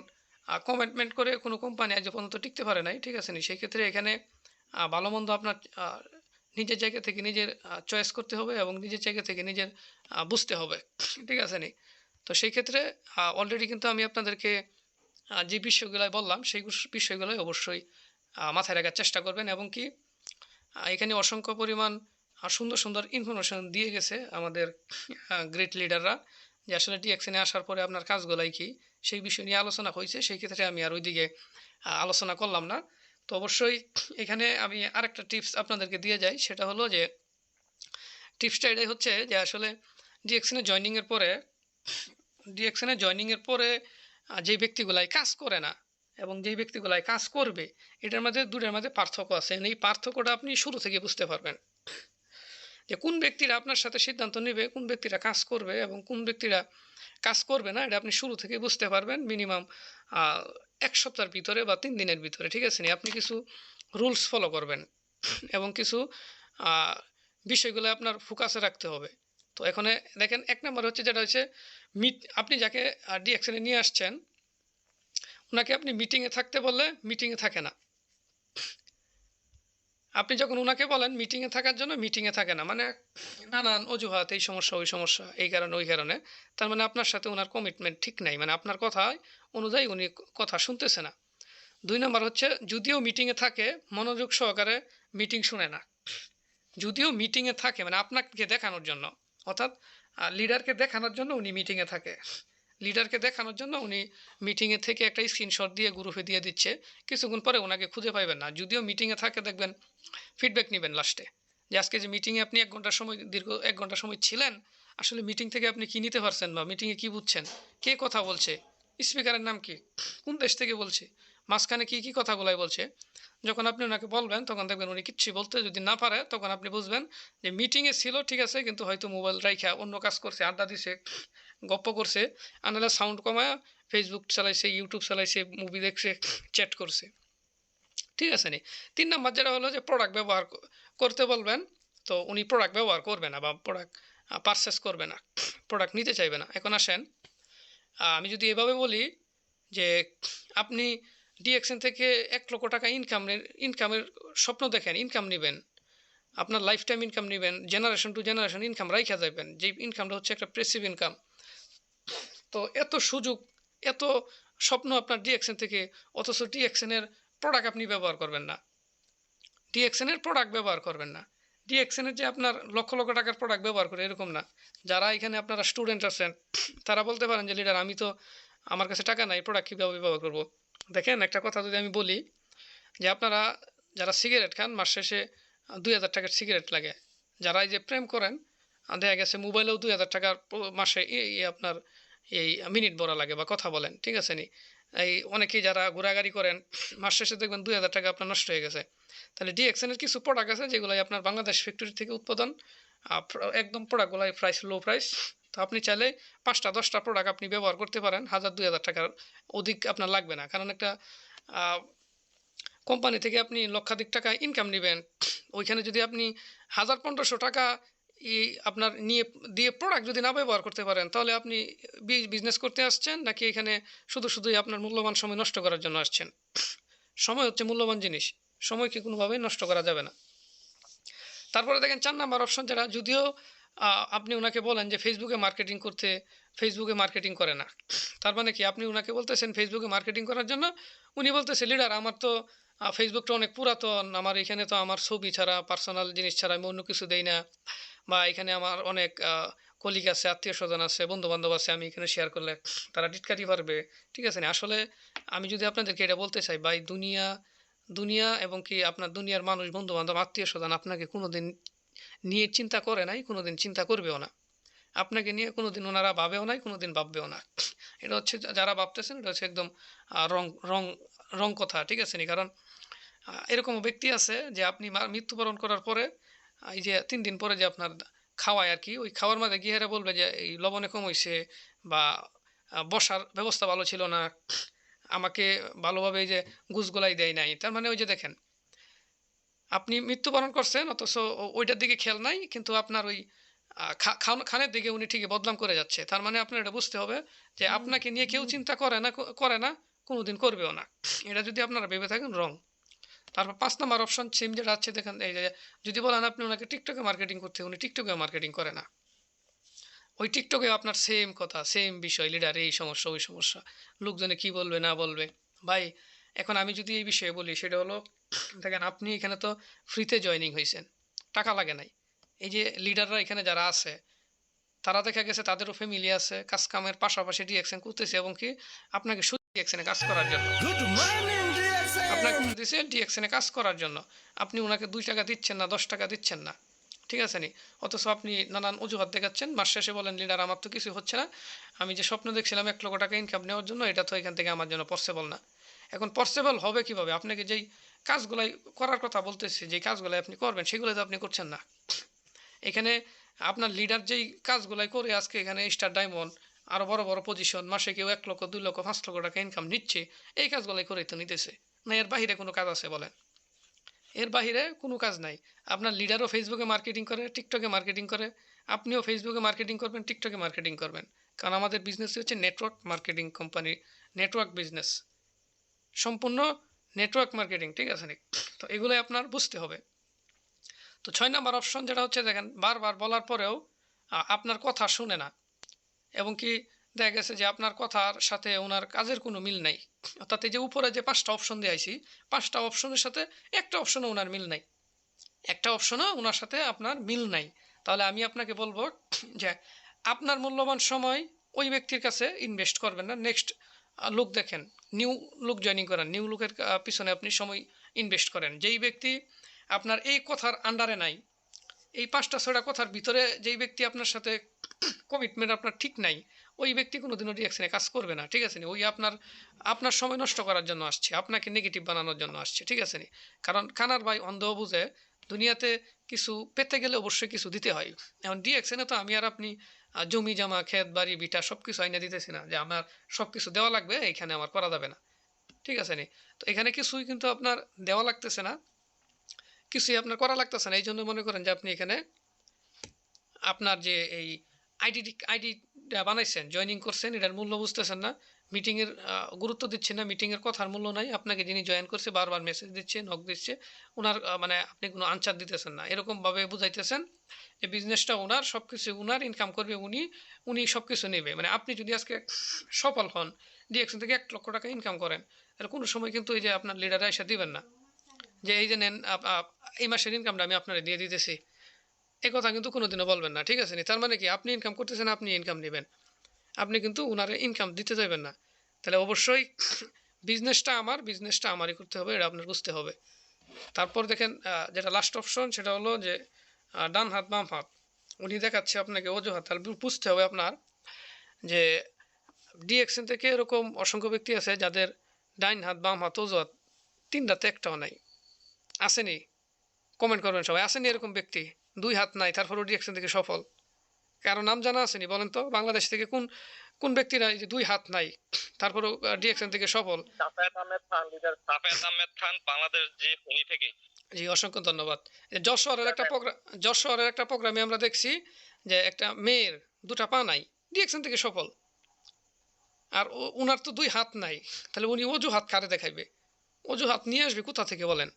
কমিটমেন্ট করে কোনো কোম্পানি আজ পর্যন্ত টিকতে পারে নাই। ঠিক আছে নি? সেই ক্ষেত্রে এখানে ভালো মন্দ আপনার নিজের জায়গা থেকে নিজের চয়েস করতে হবে এবং নিজের জায়গা থেকে নিজের বুঝতে হবে। ঠিক আছে নি? তো সেই ক্ষেত্রে অলরেডি কিন্তু আমি আপনাদেরকে যে বিষয়গুলাই বললাম সেই বিষয়গুলোই অবশ্যই মাথায় রাখার চেষ্টা করবেন এবং কি এখানে অসংখ্য পরিমাণ সুন্দর, সুন্দর ইনফরমেশন দিয়ে গেছে আমাদের গ্রেট লিডাররা, যে আসলে ডিএক্সএনে আসার পরে আপনার কাজগুলাই কি? সেই বিষয় নিয়ে আলোচনা হইছে। সেই ক্ষেত্রে আমি আর ওইদিকে আলোচনা করলাম না। তো অবশ্যই এখানে আমি আরেকটা টিপস আপনাদেরকে দিয়ে যাই। সেটা হলো যে টিপসটা এটাই হচ্ছে যে আসলে ডিএক্সএনে জয়েনিং এর পরে যেই ব্যক্তিগুলাই কাজ করে না এবং যেই ব্যক্তিগুলাই কাজ করবে, এটার মধ্যে দুটোর মধ্যে পার্থক্য আছে। এই পার্থক্যটা আপনি শুরু থেকে বুঝতে পারবেন। যে কোন ব্যক্তিরা আপনার সাথে সিদ্ধান্ত নেবে, কোন ব্যক্তিরা কাজ করবে এবং কোন ব্যক্তিরা কাজ করবে না, এটা আপনি শুরু থেকে বুঝতে পারবেন মিনিমাম ১ সপ্তাহের ভিতরে বা ৩ দিনের ভিতরে। ঠিক আছে নি? আপনি কিছু রুলস ফলো করবেন এবং কিছু আ বিষয়গুলো আপনার ফোকাসে রাখতে হবে। তো এখানে দেখেন ১ নাম্বার হচ্ছে যেটা হচ্ছে আপনি যাকে ডিএক্সএনে নিয়ে আসছেন, উনাকে আপনি মিটিংয়ে থাকতে বললে মিটিংয়ে থাকে না। আপনি যখন উনাকে বলেন মিটিংয়ে থাকার জন্য, মিটিংয়ে থাকে না। মানে নানান অজুহাত, এই সমস্যা, ওই সমস্যা, এই কারণে, ওই কারণে। তার মানে আপনার সাথে উনার কমিটমেন্ট ঠিক নাই। মানে আপনার কথা অনুযায়ী উনি কথা শুনতেছে না। ২ নাম্বার হচ্ছে যদিও মিটিংয়ে থাকে, মনোযোগ সহকারে মিটিং শুনে না। যদিও মিটিংয়ে থাকে মানে আপনাকে দেখানোর জন্য, অর্থাৎ লিডারকে দেখানোর জন্য উনি মিটিংয়ে থাকে। লিডারকে দেখানোর জন্য উনি মিটিংয়ে থেকে একটা স্ক্রিনশট দিয়ে গ্রুপে দিয়ে দিচ্ছে। কিছুক্ষণ পরে ওনাকে খুঁজে পাইবেন না। যদিও মিটিংয়ে থাকে দেখবেন ফিডব্যাক নিবেন লাস্টে। যে আজকে যে মিটিংয়ে আপনি ১ ঘন্টা সময় দীর্ঘ ১ ঘন্টা সময় ছিলেন, আসলে মিটিং থেকে আপনি কি নিতে পারছেন বা মিটিংয়ে কি বুঝছেন? কে কথা বলছে? স্পিকারের নাম কি? কোন দেশ থেকে বলছে? মাঝখানে কি কথাগুলাই বলছে? যখন আপনি ওনাকে বলবেন তখন দেখবেন উনি কিচ্ছুই বলতে যদি না পারে, তখন আপনি বুঝবেন যে মিটিংয়ে ছিল ঠিক আছে, কিন্তু হয়তো মোবাইল রাইখা অন্য কাজ করছে, আড্ডা দিছে, গপ্প করছে। আর নাহলে সাউন্ড কমায়া ফেসবুক চালাইছে, ইউটিউব চালাইছে, মুভি দেখছে, চ্যাট করছে। ঠিক আছে নি? ৩ নাম্বার যেটা হলো যে প্রোডাক্ট ব্যবহার করতে বলবেন, তো উনি প্রোডাক্ট ব্যবহার করবে না বা প্রোডাক্ট পারচেজ করবে না, প্রোডাক্ট নিতে চাইবে না। এখন আসেন, আমি যদি এভাবে বলি যে আপনি ডিএক্সএন থেকে ৳১,০০,০০০ ইনকামের স্বপ্ন দেখেন, ইনকাম নিবেন। আপনার লাইফ টাইম ইনকাম নিবেন, জেনারেশন টু জেনারেশন ইনকাম রাইখা যাবেন। যেই ইনকামটা হচ্ছে একটা প্যাসিভ ইনকাম। তো এত সুযোগ, এত স্বপ্ন আপনার ডিএক্সএন থেকে, অথচ ডিএক্সএন এর প্রোডাক্ট আপনি ব্যবহার করবেন না। ডিএক্সএন এর প্রোডাক্ট ব্যবহার করবেন না। ডিএক্সএন এর যে আপনার লক্ষ, লক্ষ টাকার প্রোডাক্ট ব্যবহার করে এরকম না। যারা এখানে আপনারা স্টুডেন্ট আছেন, তারা বলতে পারেন যে লিডার আমি তো, আমার কাছে টাকা নাই, প্রোডাক্ট কীভাবে ব্যবহার করব? দেখেন একটা কথা যদি আমি বলি যে আপনারা যারা সিগারেট খান মাস শেষে ৳২,০০০ সিগারেট লাগে। যারা এই যে প্রেম করেন, দেখা গেছে মোবাইলেও ৳২,০০০ মাসে আপনার এই মিনিট ভরা লাগে বা কথা বলেন। ঠিক আছে নি? এই অনেকেই যারা ঘোরাঘুরি করেন, মাস শেষে দেখবেন ৳২,০০০ আপনার নষ্ট হয়ে গেছে। তাহলে ডিএক্সএন এর কিছু প্রোডাক্ট আছে যেগুলাই আপনার বাংলাদেশ ফ্যাক্টরি থেকে উৎপাদন। একদম প্রোডাক্টগুলাই প্রাইস লো প্রাইস। তো আপনি চাইলে ৫টা ১০টা প্রোডাক্ট আপনি ব্যবহার করতে পারেন। ৳১,০০০-২,০০০ অধিক আপনার লাগবে না। কারণ একটা আ কোম্পানি থেকে আপনি লক্ষাধিক টাকা ইনকাম নিবেন। ওইখানে যদি আপনি ৳১,০০০-১,৫০০ আপনার দিয়ে প্রোডাক্ট যদি না ব্যবহার করতে পারেন, তাহলে আপনি বিজনেস করতে আসছেন নাকি এখানে শুধুই আপনার মূল্যবান সময় নষ্ট করার জন্য আসছেন? সময় হচ্ছে মূল্যবান জিনিস। সময়কে কোনোভাবেই নষ্ট করা যাবে না। তারপরে দেখেন ৪ নাম্বার অপশন, যারা যদিও আপনি উনাকে বলেন যে ফেসবুকে মার্কেটিং করতে, ফেসবুকে মার্কেটিং করে না। তার মানে কি আপনি উনাকে বলতেছেন ফেসবুকে মার্কেটিং করার জন্য, উনি বলতেছে লিডার আমার তো ফেসবুকটা অনেক পুরাতন, আমার এখানে তো আমার ছবি ছাড়া, পার্সোনাল জিনিস ছাড়া আমি অন্য কিছু দেই না, বা এখানে আমার অনেক কলিগ আছে, আত্মীয়স্বজন আছে, বন্ধু-বান্ধব আছে, আমি এখানে শেয়ার করলে তারা টিটকারি পারবে। ঠিক আছে? না? আসলে আমি যদি আপনাদেরকে এটা বলতে চাই ভাই, দুনিয়া দুনিয়া এবং কি আপনার দুনিয়ার মানুষ, বন্ধু-বান্ধব, আত্মীয়স্বজন আপনাকে কোনোদিন নিয়ে চিন্তা করে নাই, কোনোদিন চিন্তা করবেও না। আপনাকে নিয়ে কোনোদিন ওনারা ভাবেও নাই, কোনোদিন ভাববেও না। এটা হচ্ছে যারা ভাবতেছেন এটা হচ্ছে একদম রং রং রং কথা। ঠিক আছে নি? কারণ এরকমও ব্যক্তি আছে যে আপনি মৃত্যুবরণ করার পরে এই যে ৩ দিন পরে যে আপনার খাওয়ায় আরকি, ওই খাওয়ার মাঝে গিয়ে এরা বলবে যে এই লবণে কম হইছে, বা বসার ব্যবস্থা ভালো ছিল না। আমাকে ভালোভাবে এই যে গুছগুলাই দেয় নাই। তার মানে ওই যে দেখেন, আপনি মৃত্যুবরণ করছেন অথচ ওইটার দিকে খেয়াল নাই। কিন্তু আপনার ওই খানের দিকে উনি ঠিকই বদনাম করে যাচ্ছে। তার মানে আপনার এটা বুঝতে হবে যে আপনাকে নিয়ে কেউ চিন্তা করে না, কোনোদিন করবেও না। এটা যদি আপনারা ভেবে থাকেন রং। তারপর ৫ নাম্বার অপশন সিম যেটা আছে দেখেন, এই যে যদি বলেন আপনি ওনাকে টিকটকে মার্কেটিং করতে, উনি টিকটকে মার্কেটিং করে না। ওই টিকটকে আপনার সেম কথা, সেম বিষয়, লিডার এই সমস্যা, ওই সমস্যা। লোকজনে কি বলবে না বলবে। ভাই এখন আমি যদি এই বিষয়ে বলি সেটা হলো, দেখেন আপনি এখানে তো ফ্রিতে জয়েনিং হইছেন। টাকা লাগে নাই। এই যে লিডাররা এখানে যারা আছে তারা দেখা গেছে তাদেরও ফ্যামিলি আছে, কাজ কামের পাশাপাশি ডিএক্সএন করতেছে, এবং কি আপনাকে শুধু ডিএক্সএনে কাজ করার জন্য। Good morning, আপনাকে DXN! দিছে ডিএক্সএনে কাজ করার জন্য। আপনি উনাকে ২ টাকা দিচ্ছেন না, ১০ টাকা দিচ্ছেন না। ঠিক আছে নি? অথচ আপনি নানান অজুহাত দেখাচ্ছেন। মাস শেষে বলেন লিডার আমার তো কিছু হচ্ছে না। আমি যে স্বপ্ন দেখছিলাম ৳১,০০,০০০ ইনকাম নেওয়ার জন্য, এটা তো এখান থেকে আমার জন্য পসিবল না। এখন পসিবল হবে কিভাবে? আপনাকে যেই কাজগুলাই করার কথা বলতেছি, যেই কাজগুলাই আপনি করবেন সেগুলো তো আপনি করছেন না। এখানে আপনার লিডার যেই কাজগুলাই করে আজকে এখানে স্টার ডায়মন্ড, আরো বড় বড় পজিশন, মাসে কেউ ১,০০,০০০, ২,০০,০০০, ৫,০০,০০০ টাকা ইনকাম নিচ্ছে, এই কাজগুলাই করেই তো নিতেছে। না এর বাহিরে কোনো কাজ আছে বলেন? এর বাহিরে কোনো কাজ নাই। আপনার লিডারও ফেসবুকে মার্কেটিং করে, টিকটকে মার্কেটিং করে। আপনিও ফেসবুকে মার্কেটিং করবেন, টিকটকে মার্কেটিং করবেন। কারণ আমাদের বিজনেস হচ্ছে network marketing company, network business. সম্পূর্ণ নেটওয়ার্ক মার্কেটিং। ঠিক আছে নি? তো এগুলোই আপনার বুঝতে হবে। তো ৬ নাম্বার অপশন যেটা হচ্ছে দেখেন, বারবার বলার পরেও আপনার কথা শুনে না, এবং কি দেখা গেছে যে আপনার কথার সাথে ওনার কাজের কোনো মিল নাই। অর্থাৎ এই যে উপরে যে ৫টা অপশন দেয়াইছি, ৫টা অপশনের সাথে একটা অপশনও ওনার মিল নাই। একটা অপশনও ওনার সাথে আপনার মিল নাই। তাহলে আমি আপনাকে বলব যে আপনার মূল্যবান সময় ওই ব্যক্তির কাছে ইনভেস্ট করবেন না। নেক্সট লোক দেখেন, নিউ লোক জয়েনিং করেন, নিউ লোকের পিছনে আপনি সময় ইনভেস্ট করেন। যেই ব্যক্তি আপনার এই কথার আন্ডারে নাই, এই ৫টা ৬টা কথার ভিতরে যেই ব্যক্তি আপনার সাথে কমিটমেন্ট আপনার ঠিক নাই, ওই ব্যক্তি কোনোদিনও রিঅ্যাকশনে কাজ করবে না। ঠিক আছে নি? ওই আপনার আপনার সময় নষ্ট করার জন্য আসছে, আপনাকে নেগেটিভ বানানোর জন্য আসছে। ঠিক আছে নি? কারণ কানার ভাই অন্ধও বুঝে, দুনিয়াতে কিছু পেতে গেলে অবশ্যই কিছু দিতে হয়। এখন ডিএক্সএনে তো আমি আর আপনি জমি জমা, ক্ষেত বাড়ি ভিটা সব কিছু আইনা দিতেছি না যে আমার সব কিছু দেওয়া লাগবে, এখানে আমার করা যাবে না। ঠিক আছে নি? তো এখানে কিছুই কিন্তু আপনার দেওয়া লাগতেছে না, কিছুই আপনার করা লাগতেছে না। এই জন্য মনে করেন যে আপনি এখানে আপনার যে এই আইডিটা বানাইছেন, জয়েনিং করছেন, এটার মূল্য বুঝতেছেন না। মিটিংয়ের গুরুত্ব দিচ্ছেন না, মিটিংয়ের কথার মূল্য নাই। আপনাকে যিনি জয়েন করছে বারবার মেসেজ দিচ্ছে, নক দিচ্ছে। উনার মানে আপনি কোনো আনসার দিতেছেন না। এরকমভাবে বুঝাইতেছেন যে বিজনেসটা উনার, সব কিছু উনার, ইনকাম করবে উনি, উনি সব কিছু নেবে। মানে আপনি যদি আজকে সফল হন, ডিএক্সএন থেকে ৳১,০০,০০০ ইনকাম করেন, তাহলে কোনো সময় কিন্তু এই যে আপনার লিডাররা এসে দিবেন না যে এই যে নেন, এই মাসের ইনকামটা আমি আপনারে দিয়ে দিতেছি। এ কথা কিন্তু কোনোদিনও বলবেন না। ঠিক আছে নি? তার মানে কি আপনি ইনকাম করতেছেন, আপনি ইনকাম নিবেন। আপনি কিন্তু উনারে ইনকাম দিতে যাবেন না। তাহলে অবশ্যই বিজনেসটা আমার, বিজনেসটা আমারই করতে হবে, এটা আপনার বুঝতে হবে। তারপর দেখেন যেটা লাস্ট অপশন সেটা হলো যে ডান হাত বাম হাত। উনি দেখাচ্ছে আপনাকে অজুহাত। তাহলে বুঝতে হবে আপনার যে ডিএক্সএন থেকে এরকম অসংখ্য ব্যক্তি আছে যাদের ডাইন হাত বাম হাত অজুহাত, ৩টাতে একটাও নাই। আসেনি? কমেন্ট করবেন সবাই। আসেনি এরকম ব্যক্তি? ২ হাত নাই তারপরও ডিএক্সএন থেকে সফল। কারো নাম জানা আছে নি বলেন তো? বাংলাদেশ থেকে কোন ব্যক্তিরা এই যে ২ হাত নাই তারপরেও ডিএক্সএন থেকে সফল? সাফায়াত আহমেদ খান, লিডার সাফায়াত আহমেদ খান, বাংলাদেশ যে ফেনী থেকে। জি, অসংখ্য ধন্যবাদ। যশোরের একটা প্রোগ্রামে আমরা দেখছি যে একটা মেয়ের ২টা পা নাই, ডিএক্সএন থেকে সফল। আর উনার তো ২ হাত নাই। তাহলে উনি অজুহাত কারে দেখাইবে? অজুহাত নিয়ে আসবে কোথা থেকে বলেন?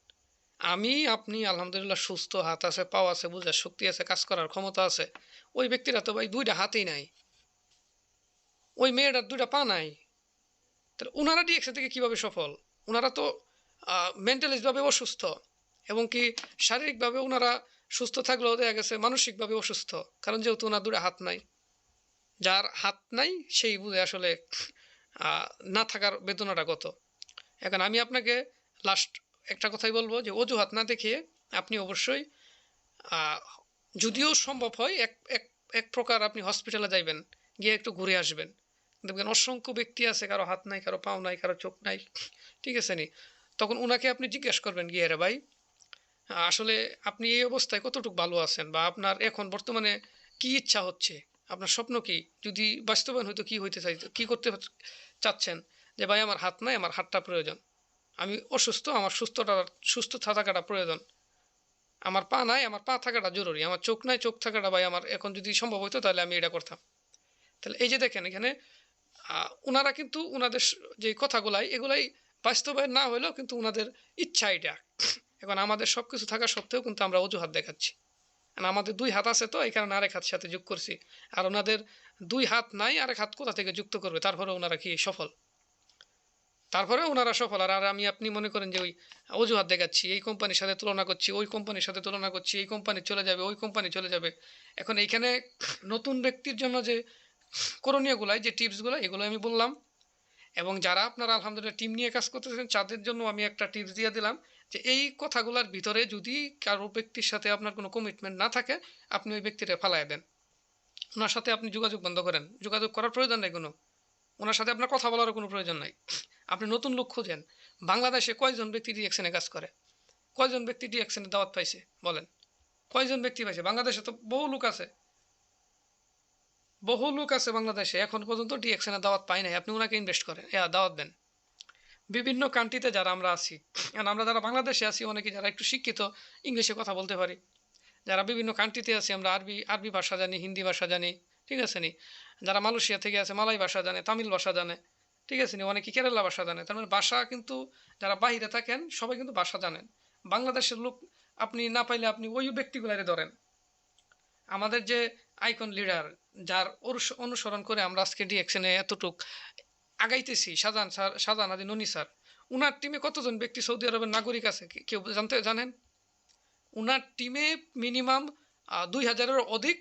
আপনি আলহামদুলিল্লাহ সুস্থ, হাত আছে, পাও আছে, বুঝার শক্তি আছে, কাজ করার ক্ষমতা আছে। ওই ব্যক্তিরা তো ভাই ২ টা হাতই নাই। ওই মেয়েটার ২ টা পা নাই। তাহলে উনারা ডিএক্সএ থেকে কিভাবে সফল? উনারা তো মেন্টালিস্ট ভাবে অসুস্থ এবং কি শারীরিকভাবে উনারা সুস্থ থাকলেও দেখা গেছে মানসিকভাবে অসুস্থ। কারণ যেহেতু উনার ২ টা হাত নাই। যার হাত নাই সেই বুঝে আসলে না থাকার বেদনাটা কত। এখন আমি আপনাকে লাস্ট একটা কথাই বলবো যে অজুহাত না দেখিয়ে আপনি অবশ্যই আহ, যদিও সম্ভব হয় এক এক এক প্রকার আপনি হসপিটালে যাইবেন, গিয়ে একটু ঘুরে আসবেন। দেখবেন অসংখ্য ব্যক্তি আছে, কারো হাত নাই, কারো পাও নাই, কারো চোখ নাই, ঠিক আছে নি? তখন ওনাকে আপনি জিজ্ঞেস করবেন গিয়ে, রে ভাই আসলে আপনি এই অবস্থায় কতটুকু ভালো আছেন, বা আপনার এখন বর্তমানে কি ইচ্ছা হচ্ছে, আপনার স্বপ্ন কি, যদি বাস্তবায়ন হয়তো কি হইতে চাই, কি করতে চাচ্ছেন? যে ভাই আমার হাত নাই, আমার হাতটা প্রয়োজন, আমি অসুস্থ, আমার সুস্থ থাকাটা প্রয়োজন, আমার পা নাই, আমার পা থাকাটা জরুরি, আমার চোখ নাই, চোখ থাকাটা ভাই আমার এখন যদি সম্ভব হতো তাহলে আমি এটা করতাম। তাহলে এই যে দেখেন এখানে ওনারা কিন্তু ওনাদের যে কথাগুলাই এগুলাই বাস্তবায়ন না হলেও কিন্তু ওনাদের ইচ্ছা এটা। এখন আমাদের সব কিছু থাকা সত্ত্বেও কিন্তু আমরা অজুহাত দেখাচ্ছি। আর আমাদের ২ হাত আছে তো এই কারণে আরেক হাত সাথে যোগ করছি। আর ওনাদের ২ হাত নাই, আরেক হাত কোথা থেকে যুক্ত করবে? তারপরে ওনারা কি সফল? তারপরে ওনারা সফল। আর আমি আপনি মনে করেন যে ওই অজুহাত দেখাচ্ছি, এই কোম্পানির সাথে তুলনা করছি, ওই কোম্পানির সাথে তুলনা করছি, এই কোম্পানি চলে যাবে, ওই কোম্পানি চলে যাবে। এখন এইখানে নতুন ব্যক্তির জন্য যে করণীয়গুলাই, যে টিপসগুলো, এগুলো আমি বললাম। এবং যারা আপনারা আলহামদুলিল্লাহ টিম নিয়ে কাজ করতেছেন তাদের জন্য আমি একটা টিপস দিয়ে দিলাম যে এই কথাগুলোর ভিতরে যদি কারো ব্যক্তির সাথে আপনার কোনো কমিটমেন্ট না থাকে, আপনি ওই ব্যক্তিটা ফালায় দেন। ওনার সাথে আপনি যোগাযোগ বন্ধ করেন, যোগাযোগ করার প্রয়োজন নেই কোনো, ওনার সাথে আপনার কথা বলারও কোনো প্রয়োজন নাই। আপনি নতুন লোক খোঁজেন। বাংলাদেশে কয়জন ব্যক্তি ডিএকশনে কাজ করে? কয়জন ব্যক্তি ডিএকশনে দাওয়াত পাইছে বলেন? কয়জন ব্যক্তি পাইছে? বাংলাদেশে তো বহু লোক আছে, বহু লোক আছে বাংলাদেশে, এখন পর্যন্ত ডিএকশনে দাওয়াত পায় নাই। আপনি ওনাকে ইনভেস্ট করেন, দাওয়াত দেন। বিভিন্ন কান্ট্রিতে যারা আমরা আছি, কারণ আমরা যারা বাংলাদেশে আছি অনেকে যারা একটু শিক্ষিত, ইংলিশে কথা বলতে পারি, যারা বিভিন্ন কান্ট্রিতে আছি আমরা আরবি আরবি ভাষা জানি, হিন্দি ভাষা জানি, ঠিক আছে নি? যারা মালয়েশিয়া থেকে আছে মালয় ভাষা জানে, তামিল ভাষা জানে, ঠিক আছে নি? অনেকে কেরালা ভাষা জানে। তার মানে ভাষা কিন্তু যারা বাহিরে থাকেন সবাই কিন্তু ভাষা জানেন। বাংলাদেশের লোক আপনি না পাইলে আপনি ওই ব্যক্তিগুলারে ধরেন। আমাদের যে আইকন লিডার, যার অনুসরণ করে আমরা আজকে ডিএকশনে এতটুক আগাইতেছি, শাহজাহান আলী ননি স্যার, উনার টিমে কতজন ব্যক্তি সৌদি আরবের নাগরিক আছে কেউ জানেন? উনার টিমে মিনিমাম ২,০০০-এর অধিক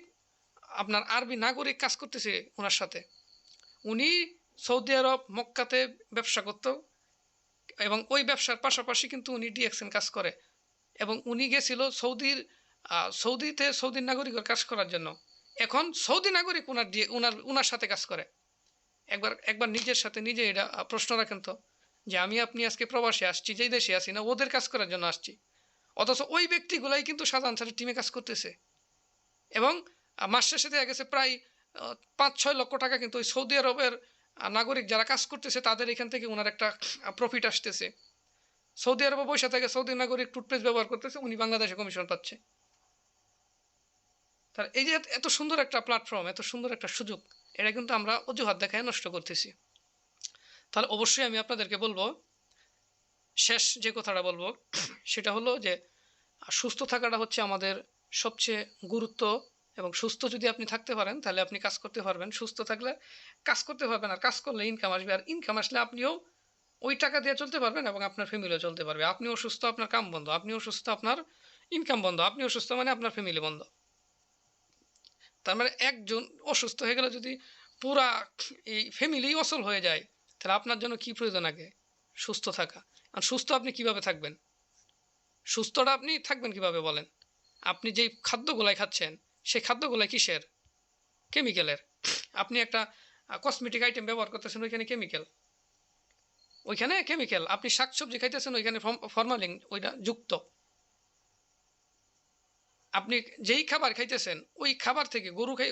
আপনার আরবি নাগরিক কাজ করতেছে ওনার সাথে। উনি সৌদি আরব মক্কাতে ব্যবসা করত এবং ওই ব্যবসার পাশাপাশি কিন্তু উনি ডিএক্সএন কাজ করে। এবং উনি গেছিল সৌদিতে সৌদির নাগরিকের কাজ করার জন্য। এখন সৌদি নাগরিক উনার সাথে কাজ করে। একবার একবার নিজের সাথে নিজে এটা প্রশ্ন রাখেন তো, যে আমি আপনি আজকে প্রবাসে আসছি, যেই দেশে আসি না, ওদের কাজ করার জন্য আসছি, অথচ ওই ব্যক্তিগুলাই কিন্তু শাহজাহান স্যারের টিমে কাজ করতেছে। এবং মাস শেষে দেখা গেছে প্রায় ৫-৬ লক্ষ টাকা কিন্তু ওই সৌদি আরবের নাগরিক যারা কাজ করতেছে তাদের এখান থেকে ওনার একটা প্রফিট আসতেছে। সৌদি আরবে বসে থেকে সৌদি নাগরিক টুথপেস্ট ব্যবহার করতেছে, উনি বাংলাদেশে কমিশন পাচ্ছে। তার এই যে এত সুন্দর একটা প্ল্যাটফর্ম, এত সুন্দর একটা সুযোগ, এটা কিন্তু আমরা অজুহাত দেখায় নষ্ট করতেছি। তাহলে অবশ্যই আমি আপনাদেরকে বলবো, শেষ যে কথাটা বলবো সেটা হলো যে সুস্থ থাকাটা হচ্ছে আমাদের সবচেয়ে গুরুত্ব। এবং সুস্থ যদি আপনি থাকতে পারেন তাহলে আপনি কাজ করতে পারবেন, সুস্থ থাকলে কাজ করতে পারবেন, আর কাজ করলে ইনকাম আসবে, আর ইনকাম আসলে আপনিও ওই টাকা দিয়ে চলতে পারবেন এবং আপনার ফ্যামিলিও চলতে পারবে। আপনি অসুস্থ, আপনার কাম বন্ধ, আপনি অসুস্থ, আপনার ইনকাম বন্ধ, আপনি অসুস্থ মানে আপনার ফ্যামিলি বন্ধ। তার মানে একজন অসুস্থ হয়ে গেলে যদি পুরা এই ফ্যামিলি অচল হয়ে যায়, তাহলে আপনার জন্য কি প্রয়োজন? আগে সুস্থ থাকা। আর সুস্থ আপনি কিভাবে থাকবেন? সুস্থটা আপনি থাকবেন কিভাবে বলেন? আপনি যেই খাদ্যগুলাই খাচ্ছেন সেই খাদ্যগুলাই কিসের? কেমিক্যালের। আপনি একটা কসমেটিক আইটেম ব্যবহার করতেছেন, ওইখানে কেমিক্যাল, ওইখানে কেমিক্যাল। আপনি শাকসবজি খাইতেছেন, ওইখানে ফরমালিন ওইটা যুক্ত। আপনি যেই খাবার খাইতেছেন ওই খাবার থেকে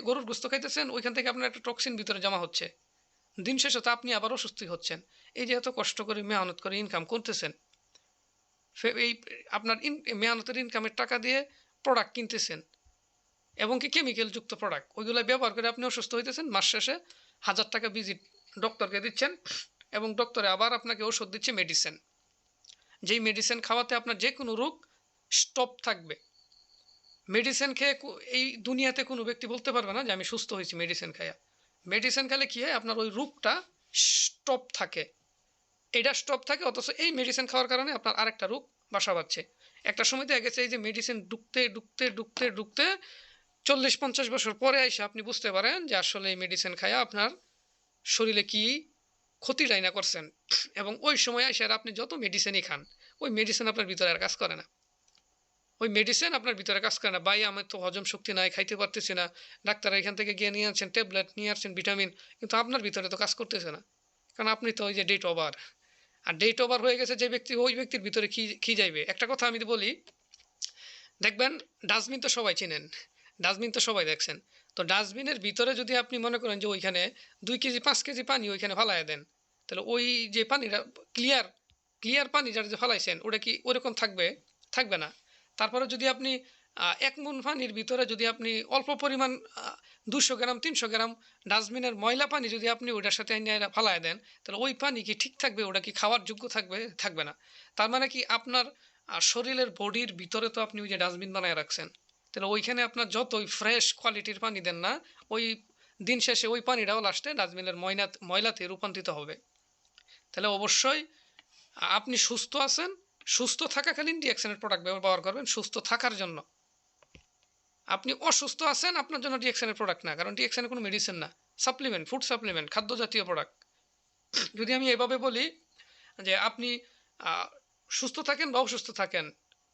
গরুর গোস্ত খাইতেছেন, ওইখান থেকে আপনার একটা টক্সিন ভিতরে জমা হচ্ছে। দিন শেষে তো আপনি আবার অসুস্থ হচ্ছেন। এই যে এত কষ্ট করে মেহনত করে ইনকাম করতেছেন, এই আপনার মেহনতের ইনকামের টাকা দিয়ে প্রোডাক্ট কিনতেছেন এবং কি কেমিক্যাল যুক্ত প্রোডাক্ট, ওইগুলো ব্যবহার করে আপনি অসুস্থ হইতেছেন। মাস শেষে ১,০০০ টাকা ভিজিট ডক্টরকে দিচ্ছেন এবং ডক্টরে আবার আপনাকে ওষুধ দিচ্ছে, মেডিসিন, যেই মেডিসিন খাওয়াতে আপনার যে কোনো রোগ স্টপ থাকবে। মেডিসিন খেয়ে এই দুনিয়াতে কোনো ব্যক্তি বলতে পারবে না যে আমি সুস্থ হয়েছি মেডিসিন খাইয়া। মেডিসিন খেলে কি হয়, আপনার ওই রোগটা স্টপ থাকে। এটা স্টপ থাকে, অথচ এই মেডিসিন খাওয়ার কারণে আপনার আরেকটা রোগ বাসা বাঁধছে। একটা সময় দেখা গেছে এই যে মেডিসিন ঢুকতে ঢুকতে ঢুকতে ঢুকতে 40-50 বছর পরে এসে আপনি বুঝতে পারেন যে আসলে এই মেডিসিন খাইয়া আপনার শরীরে কি ক্ষতিটাই না করছেন। এবং ওই সময় এসে আর আপনি যত মেডিসিনই খান, ওই মেডিসিন আপনার ভিতরে আর কাজ করে না। ওই মেডিসিন আপনার ভিতরে কাজ করে না। ভাই আমার তো হজম শক্তি নাই, খাইতে পারতেছি না, ডাক্তার এখান থেকে গিয়ে নিয়ে আনছেন ট্যাবলেট, নিয়ে আসছেন ভিটামিন, কিন্তু আপনার ভিতরে তো কাজ করতেছে না। কারণ আপনি তো ওই যে ডেট ওভার, আর ডেট ওভার হয়ে গেছে যে ব্যক্তি, ওই ব্যক্তির ভিতরে কি কি যাইবে। একটা কথা আমি বলি, দেখবেন ডাস্টবিন তো সবাই চিনেন, ডাস্টবিন তো সবাই দেখছেন। তো ডাস্টবিনের ভিতরে যদি আপনি মনে করেন যে ওইখানে 2 কেজি 5 কেজি পানি ওইখানে ফালাইয়া দেন, তাহলে ওই যে পানিটা ক্লিয়ার ক্লিয়ার পানি যারা যে ফালাইছেন ওটা কি ওরকম থাকবে? থাকবে না। তারপরে যদি আপনি 1 মুন পানির ভিতরে যদি আপনি অল্প পরিমাণ 200 গ্রাম 300 গ্রাম ডাস্টবিনের ময়লা পানি যদি আপনি ওটার সাথে ফালাইয়া দেন, তাহলে ওই পানি কি ঠিক থাকবে? ওটা কি খাওয়ার যোগ্য থাকবে? থাকবে না। তার মানে কি আপনার শরীরের বডির ভিতরে তো আপনি ওই যে ডাস্টবিন বানায় রাখছেন, তাহলে ওইখানে আপনার যতই ফ্রেশ কোয়ালিটির পানি দেন না, ওই দিন শেষে ওই পানিটাও লাস্টে ডাস্টবিনের ময়লাতে রূপান্তরিত হবে। তাহলে অবশ্যই আপনি সুস্থ আছেন, সুস্থ থাকাকালীন ডিএক্সএনের প্রোডাক্ট ব্যবহার করবেন সুস্থ থাকার জন্য। আপনি অসুস্থ আছেন, আপনার জন্য ডিএক্সএনের প্রোডাক্ট না, কারণ ডিএক্সএনের কোনো মেডিসিন না, সাপ্লিমেন্ট, ফুড সাপ্লিমেন্ট, খাদ্য জাতীয় প্রোডাক্ট। যদি আমি এভাবে বলি যে আপনি সুস্থ থাকেন বা অসুস্থ থাকেন,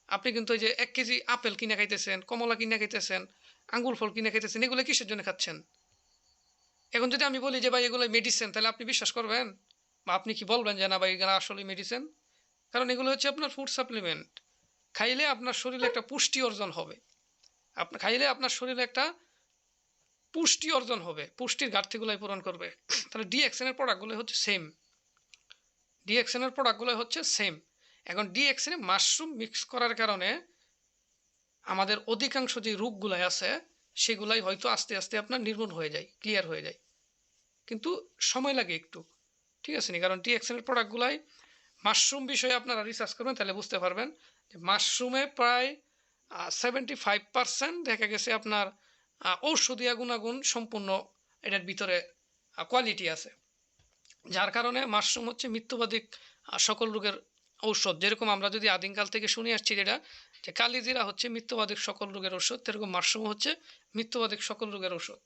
আপনি কিন্তু ওই যে 1 কেজি আপেল কিনে খাইতেছেন, কমলা কিনে খাইতেছেন, আঙ্গুর ফল কিনে খাইতেছেন, এগুলো কিসের জন্য খাচ্ছেন? এখন যদি আমি বলি যে ভাই এগুলো মেডিসিন, তাহলে আপনি বিশ্বাস করবেন? বা আপনি কি বলবেন যে না ভাই এগুলো আসলে মেডিসিন? কারণ এগুলো হচ্ছে আপনার ফুড সাপ্লিমেন্ট। খাইলে আপনার শরীরে একটা পুষ্টি অর্জন হবে। আপনার খাইলে আপনার শরীরে একটা পুষ্টি অর্জন হবে, পুষ্টির ঘাটতিগুলাই পূরণ করবে। তাহলে ডিএক্সএনের প্রোডাক্টগুলো হচ্ছে সেম, ডিএক্সএনের প্রোডাক্টগুলো হচ্ছে সেম। এখন ডিএক্সএনে মাশরুম মিক্স করার কারণে আমাদের অধিকাংশ যে রোগগুলাই আছে সেগুলাই হয়তো আস্তে আস্তে আপনার নির্মূল হয়ে যায়, ক্লিয়ার হয়ে যায়, কিন্তু সময় লাগে একটু। ঠিক আছে নি? কারণ ডিএক্সএনের প্রোডাক্টগুলাই মাশরুম বিষয়ে আপনারা রিসার্চ করবেন, তাহলে বুঝতে পারবেন যে মাশরুমে প্রায় 75% দেখা গেছে আপনার ঔষধীয় গুণাগুণ সম্পূর্ণ এটার ভিতরে কোয়ালিটি আছে। যার কারণে মাশরুম হচ্ছে মৃত্যুবাদিক সকল রোগের ঔষধ। যেরকম আমরা যদি আদিমকাল থেকে শুনে আসছি যেটা, যে কালিজিরা হচ্ছে মৃত্যুবাদিক সকল রোগের ঔষধ, সেরকম মাশরুম হচ্ছে মৃত্যুবাদিক সকল রোগের ঔষধ।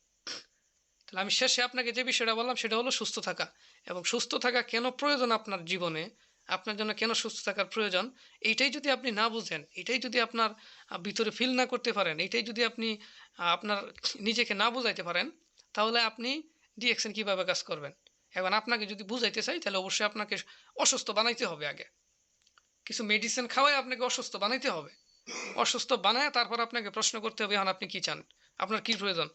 তাহলে আমি শেষে আপনাকে যে বিষয়টা বললাম সেটা হলো সুস্থ থাকা। এবং সুস্থ থাকা কেন প্রয়োজন আপনার জীবনে, আপনার জন্য কেন সুস্থ থাকার প্রয়োজন, এইটাই যদি আপনি না বুঝেন, এটাই যদি আপনার ভিতরে ফিল না করতে পারেন, এইটাই যদি আপনি আপনার নিজেকে না বুঝাইতে পারেন, তাহলে আপনি ডিএক্সএন কীভাবে কাজ করবেন? এখন আপনাকে যদি বুঝাইতে চাই, তাহলে অবশ্যই আপনাকে অসুস্থ বানাইতে হবে আগে। কিছু মেডিসিন খাওয়াই আপনাকে অসুস্থ বানাইতে হবে। অসুস্থ বানায় তারপর আপনাকে প্রশ্ন করতে হবে এখন আপনি কি চান, আপনার কি প্রয়োজন,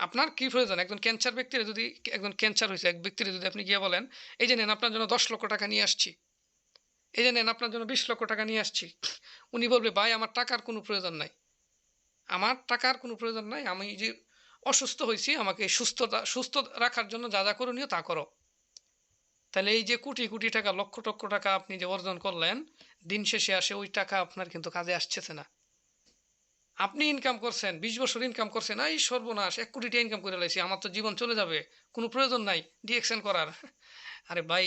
আপনার কি প্রয়োজন। একজন ক্যান্সার ব্যক্তির যদি, একজন ক্যান্সার হয়েছে এক ব্যক্তির যদি আপনি গিয়ে বলেন এই যে নেন আপনার জন্য 10 লক্ষ টাকা নিয়ে আসছি, এই যে নেন আপনার জন্য 20 লক্ষ টাকা নিয়ে আসছি, উনি বলবে ভাই আমার টাকার কোনো প্রয়োজন নাই, আমার টাকার কোনো প্রয়োজন নাই, আমি যে অসুস্থ হয়েছি আমাকে সুস্থ রাখার জন্য যা যা করণীয় তা করো। তাহলে এই যে কোটি কোটি টাকা, লক্ষ লক্ষ টাকা আপনি যে অর্জন করলেন, দিন শেষে আসে ওই টাকা আপনার কিন্তু কাজে আসছে না। আপনি ইনকাম করছেন 20 বছর ইনকাম করছেন, এই সর্বনাশ 1 কোটি টাকা ইনকাম করে লাইছি, আমার তো জীবন চলে যাবে, কোনো প্রয়োজন নাই ডিএক্সএন করার। আরে ভাই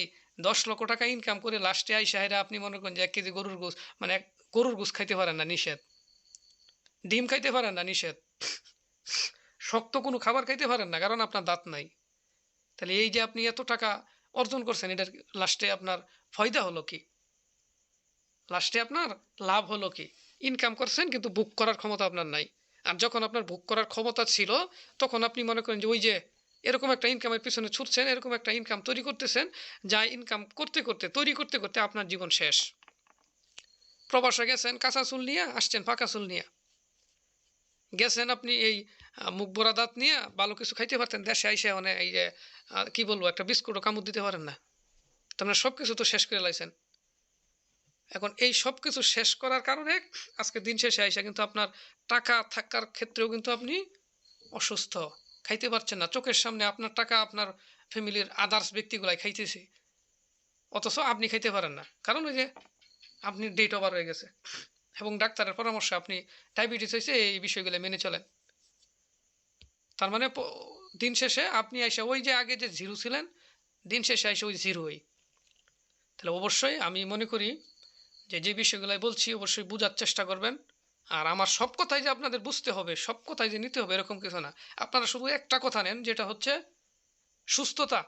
10 লক্ষ টাকা ইনকাম করে লাস্টে আইসা হেরা আপনি মনে করেন যে 1 কেজি গরুর গোস, মানে গরুর গোস খাইতে পারেন না নিষেধ, ডিম খাইতে পারেন না নিষেধ, শক্ত কোনো খাবার খাইতে পারেন না কারণ আপনার দাঁত নাই। তাহলে এই যে আপনি এত টাকা অর্জন করছেন, এটার লাস্টে আপনার ফায়দা হলো কি? লাস্টে আপনার লাভ হলো কি? ইনকাম করছেন কিন্তু বুক করার ক্ষমতা আপনার নাই। আর যখন আপনার বুক করার ক্ষমতা ছিল, তখন আপনি মনে করেন যে ওই যে এরকম একটা ইনকামের পিছনে ছুটছেন, এরকম একটা ইনকাম তৈরি করতেছেন, যা ইনকাম করতে করতে তৈরি করতে করতে আপনার জীবন শেষ। প্রবাসে গেছেন কাঁচা চুল নিয়ে, আসছেন পাকা চুল নিয়ে। গেছেন আপনি এই মুখ ভরা দাঁত নিয়ে, ভালো কিছু খাইতে পারতেন, দেশে আইসে মানে এই যে কি বলবো, একটা বিস্কুটও কামড় দিতে পারেন না। তার সব কিছু তো শেষ করে লাইছেন। এখন এই সব কিছু শেষ করার কারণে আজকে দিন শেষে আইসা কিন্তু আপনার টাকা থাকার ক্ষেত্রেও কিন্তু আপনি অসুস্থ, খাইতে পারছেন না। চোখের সামনে আপনার টাকা আপনার ফ্যামিলির আদার্স ব্যক্তিগুলাই খাইতেছে, অথচ আপনি খাইতে পারেন না, কারণ ওই যে আপনি ডেট ওভার হয়ে গেছে। এবং ডাক্তারের পরামর্শে আপনি ডায়াবেটিস হয়েছে এই বিষয়গুলো মেনে চলেন। তার মানে দিন শেষে আপনি এসে ওই যে আগে যে জিরো ছিলেন, দিন শেষে এসে ওই জিরোই। তাহলে অবশ্যই আমি মনে করি যে বিষয়গুলাই বলছি অবশ্যই বোঝার চেষ্টা করবেন। আর আমার সব কথাই যে আপনাদের বুঝতে হবে, সব কথাই যে নিতে হবে এরকম কিছু না। আপনারা শুধু একটা কথা নেন, যেটা হচ্ছে সুস্থতা।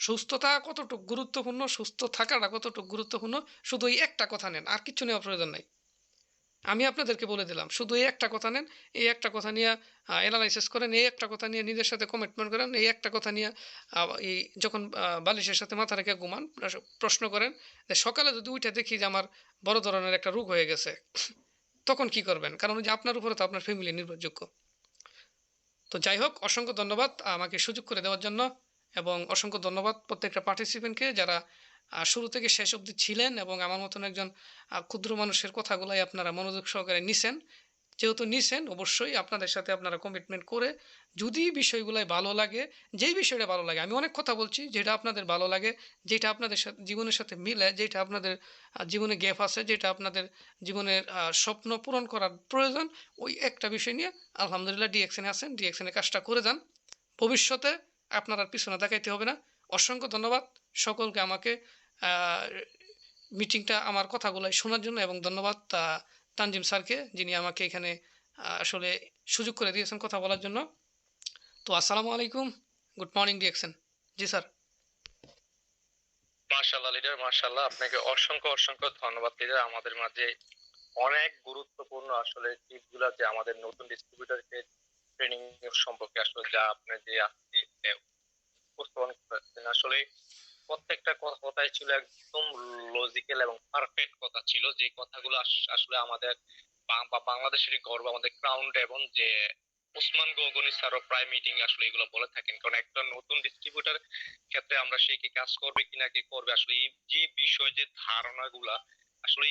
সুস্থতা কতটুকু গুরুত্বপূর্ণ, সুস্থ থাকাটা কতটুকু গুরুত্বপূর্ণ, শুধু এই একটা কথা নেন, আর কিচ্ছু নেওয়ার প্রয়োজন নাই। আমি আপনাদেরকে বলে দিলাম, শুধু এই একটা কথা নেন, এই একটা কথা নিয়ে অ্যানালাইসিস করেন, এই একটা কথা নিয়ে নিজের সাথে কমিটমেন্ট করেন, এই একটা কথা নিয়ে এই যখন বালিশের সাথে মাথা রেখে ঘুমান, প্রশ্ন করেন যে সকালে যদি উঠে দেখি যে আমার বড় ধরনের একটা রোগ হয়ে গেছে, তখন কি করবেন? কারণ ওই যে আপনার উপরে তো আপনার ফ্যামিলি নির্ভরযোগ্য। তো যাই হোক, অসংখ্য ধন্যবাদ আমাকে সুযোগ করে দেওয়ার জন্য, এবং অসংখ্য ধন্যবাদ প্রত্যেকটা পার্টিসিপেন্টকে যারা শুরু থেকে শেষ অবধি ছিলেন, এবং আমার মতন একজন ক্ষুদ্র মানুষের কথাগুলাই আপনারা মনোযোগ সহকারে নিছেন। যেহেতু নিছেন, অবশ্যই আপনাদের সাথে আপনারা কমিটমেন্ট করে যদি বিষয়গুলাই ভালো লাগে, যেই বিষয়টা ভালো লাগে, আমি অনেক কথা বলছি, যেটা আপনাদের ভালো লাগে, যেটা আপনাদের সাথে জীবনের সাথে মিলে, যেটা আপনাদের জীবনে গ্যাপ আছে, যেটা আপনাদের জীবনের স্বপ্ন পূরণ করার প্রয়োজন, ওই একটা বিষয় নিয়ে আলহামদুলিল্লাহ ডিএক্সএনে আছেন, ডিএক্সএনে কাজটা করে যান। ভবিষ্যতে আপনার আর পিছনে তাকাইতে হবে না। অসংখ্য ধন্যবাদ সকলকে আমাকে মিটিংটা, আমার কথাগুলাই শোনার জন্য, এবং ধন্যবাদ তানজিম স্যারকে, যিনি আমাকে এখানে আসলে সুযোগ করে দিয়েছেন কথা বলার জন্য। তো আসসালামু আলাইকুম, গুড মর্নিং ডিএক্সএন। জি স্যার। মাশাআল্লাহ লিডার, মাশাআল্লাহ, আপনাকে অসংখ্য অসংখ্য ধন্যবাদ লিডার। আমাদের মাঝে অনেক গুরুত্বপূর্ণ আসলে টিপগুলা যে আমাদের নতুন ডিস্ট্রিবিউটরকে ট্রেনিং সম্পর্কে আসলে যা আপনি যে আজকে উপস্থাপন করেছেন, আসলে প্রত্যেকটা কথাই ছিল একদম লজিক্যাল এবং পারফেক্ট কথা ছিল, যে কথাগুলো আসলে আমাদের বাংলাদেশেরই গর্ব, আমাদের ক্রাউন এবং যে ওসমান গগনি স্যারও প্রায় মিটিং আসলে এগুলো বলে থাকেন। কারণ একটা নতুন ডিস্ট্রিবিউটর ক্ষেত্রে আমরা সে কি কাজ করবে কিনা, কি করবে, আসলে এই যে বিষয়, যে ধারণাগুলা, আসলে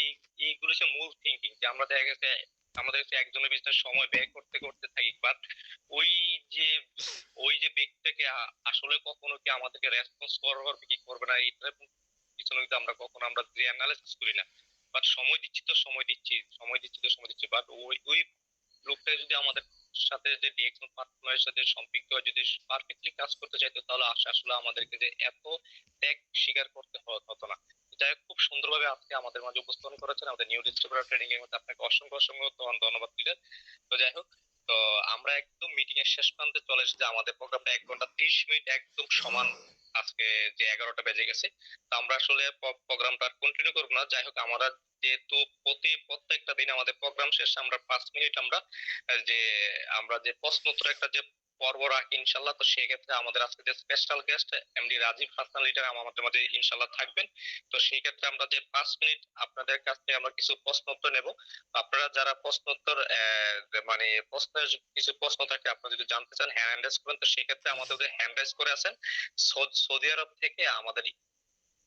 এইগুলো হচ্ছে মূল থিঙ্কিং, যে আমরা দেখা গেছে আমাদের কাছে একজনের পিছনে সময় ব্যয় করতে করতে থাকি, বাট ওই যে ব্যক্তিটাকে আসলে কখনো কি আমাদেরকে রেসপন্স করবে কি করবে না, এটার পিছনে কিন্তু আমরা কখনো যে অ্যানালাইসিস করি না। বাট সময় দিচ্ছি তো সময় দিচ্ছি, সময় দিচ্ছি তো সময় দিচ্ছি, বাট ওই লোকটা যদি আমাদের সাথে, যে ডিএক্সএল পার্টনারের সাথে সম্পৃক্ত হয়ে যদি পারফেক্টলি কাজ করতে চাইতো, তাহলে আসলে আমাদেরকে যে এত ত্যাগ স্বীকার করতে হতো না। যাই হোক, খুব সুন্দরভাবে আজকে আমাদের মাঝে উপস্থাপন করেছেন আমাদের নিউ ডিস্ট্রিবিউটর ট্রেনিং এর মধ্যে। আপনাকে অসংখ্য অসংখ্য ধন্যবাদ দিলেন। তো যাই হোক, তো আমরা একদম মিটিং এর শেষ প্রান্তে চলে এসেছি। আমাদের প্রোগ্রামটা 1 ঘন্টা 30 মিনিট একদম সমান, আজকে যে 11টা বেজে গেছে। তো আমরা আসলে প্রোগ্রামটা কন্টিনিউ করবো না। যাই হোক, আমরা যেহেতু প্রত্যেকটা দিন আমাদের প্রোগ্রাম শেষে আমরা 5 মিনিট যে যে প্রশ্নোত্তর একটা যে পর্ব রাখি ইনশাল্লাহ, তো সেক্ষেত্রে আমাদের আজকে যে special guest MD Rajib Hasan leader আমাদের মাঝে ইনশাল্লাহ থাকবেন। তো সেই ক্ষেত্রে আমরা যে 5 মিনিট আপনাদের কাছ থেকে আমরা কিছু প্রশ্নোত্তর নেব। আপনারা যারা প্রশ্নোত্তর মানে প্রশ্নের কিছু প্রশ্ন থাকে, আপনারা যদি জানতে চান হ্যান্ড রাইজ করেন। তো সেক্ষেত্রে আমাদের হ্যান্ড রাইজ করে আছেন সৌদি আরব থেকে আমাদের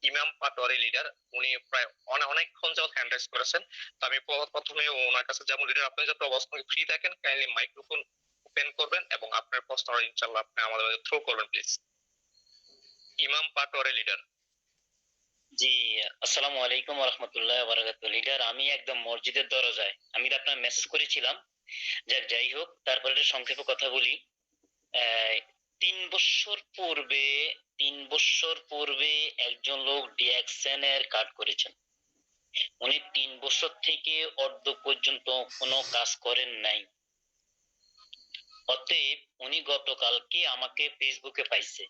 ইমাম পাটোয়ারি লিডার, উনি প্রায় অনেকক্ষণ যাবত হ্যান্ড রাইজ করেছেন। তো আমি প্রথমে ওনার কাছে যেমন, লিডার আপনি যাতে অবস্থায় ফ্রি থাকেন, কাইন্ডলি মাইক্রোফোন ওপেন করবেন এবং আপনার প্রশ্ন ইনশাআল্লাহ আপনি আমাদের মাঝে থ্রো করবেন প্লিজ। ইমাম পাটোয়ারি লিডার। জি, আসসালামু আলাইকুম ওয়া রাহমাতুল্লাহি ওয়া বারাকাতুহু। লিডার, আমি একদম মসজিদের দরজায়। আমি আপনার মেসেজ করেছিলাম। যাই হোক, তারপরে একটা সংক্ষেপে কথা বলি। 3 বছর পূর্বে 3 বছর পূর্বে একজন লোক ডিএক্সএন এর কার্ড করেছেন। উনি 3 বছর থেকে অর্ধ পর্যন্ত কোনো কাজ করেন নাই। অতএব উনি গতকালকে আমাকে ফেসবুকে পাইছে।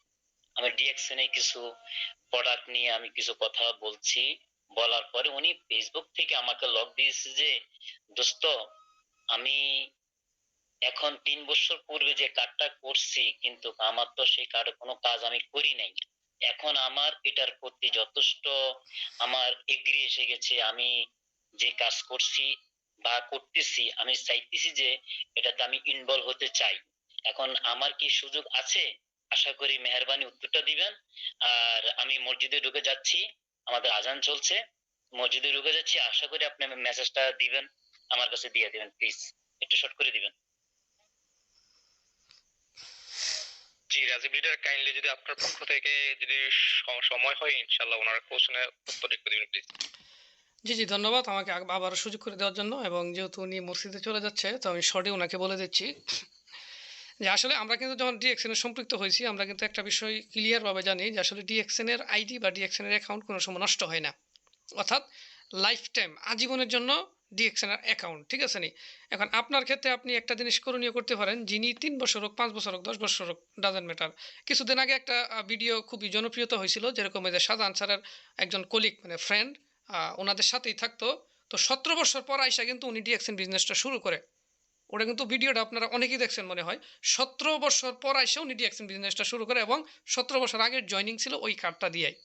আমি ডিএক্সএন এ কিছু প্রোডাক্ট নিয়ে আমি কিছু কথা বলছি। বলার পরে উনি ফেসবুক থেকে আমাকে লক দিয়েছে যে, দোস্ত, আমি এখন 3 বছর পূর্বে যে কাজটা করছি, কিন্তু আমার তো সেই কার্ডে কোনো কাজ আমি করি নাই। এখন আমার এটার প্রতি যথেষ্ট আমার এগ্রি এসে গেছে। আমি যে কাজ করছি বা করতেছি, আমি চাইতেছি যে এটাতে আমি ইনভলভ হতে চাই। এখন আমার কি সুযোগ আছে? আশা করি মেহেরবানি উত্তরটা দিবেন। আর আমি মসজিদে ঢুকে যাচ্ছি, আমাদের আজান চলছে, মসজিদে ঢুকে যাচ্ছি। আশা করি আপনি মেসেজটা দিবেন, আমার কাছে দিয়ে দিবেন প্লিজ, একটু শর্ট করে দিবেন। জি রাজীব লিডার, কাইন্ডলি যদি আপনার পক্ষ থেকে যদি সময় হয় ইনশাআল্লাহ ওনার কোশ্চেনের উত্তর একটু দিবেন প্লিজ। জি, জি, ধন্যবাদ আমাকে আবারও সুযোগ করে দেওয়ার জন্য। এবং যেহেতু উনি মসজিদে চলে যাচ্ছে, তো আমি শর্টে উনাকে বলে দিচ্ছি যে আসলে আমরা কিন্তু যখন ডিএক্সএন এ সম্পৃক্ত হয়েছি, আমরা কিন্তু একটা বিষয় ক্লিয়ার ভাবে জানি যে আসলে ডিএক্সএন এর আইডি বা ডিএক্সএন এর অ্যাকাউন্ট কোনো সময় নষ্ট হয় না। অর্থাৎ লাইফ টাইম, আজীবনের জন্য ডিএক্সএন এর অ্যাকাউন্ট, ঠিক আছে নি? এখন আপনার ক্ষেত্রে আপনি একটা জিনিস করণীয় করতে পারেন, যিনি ৩ বছর হোক, ৫ বছর হোক, ১০ বছর হোক, ডাজন্ট ম্যাটার। কিছুদিন আগে একটা ভিডিও খুবই জনপ্রিয়তা হয়েছিল, যেরকম এই যে শাহজাহান স্যারের একজন কলিগ মানে ফ্রেন্ড ওনাদের সাথেই থাকতো। তো ১৭ বছর পর আইসা কিন্তু উনি ডিএক্সএন বিজনেসটা শুরু করে। ওটা কিন্তু ভিডিওটা আপনারা অনেকেই দেখছেন মনে হয়। ১৭ বছর পর আইসা উনি ডিএক্সএন বিজনেসটা শুরু করে এবং ১৭ বছর আগের জয়েনিং ছিল ওই কার্ডটা দিয়েই।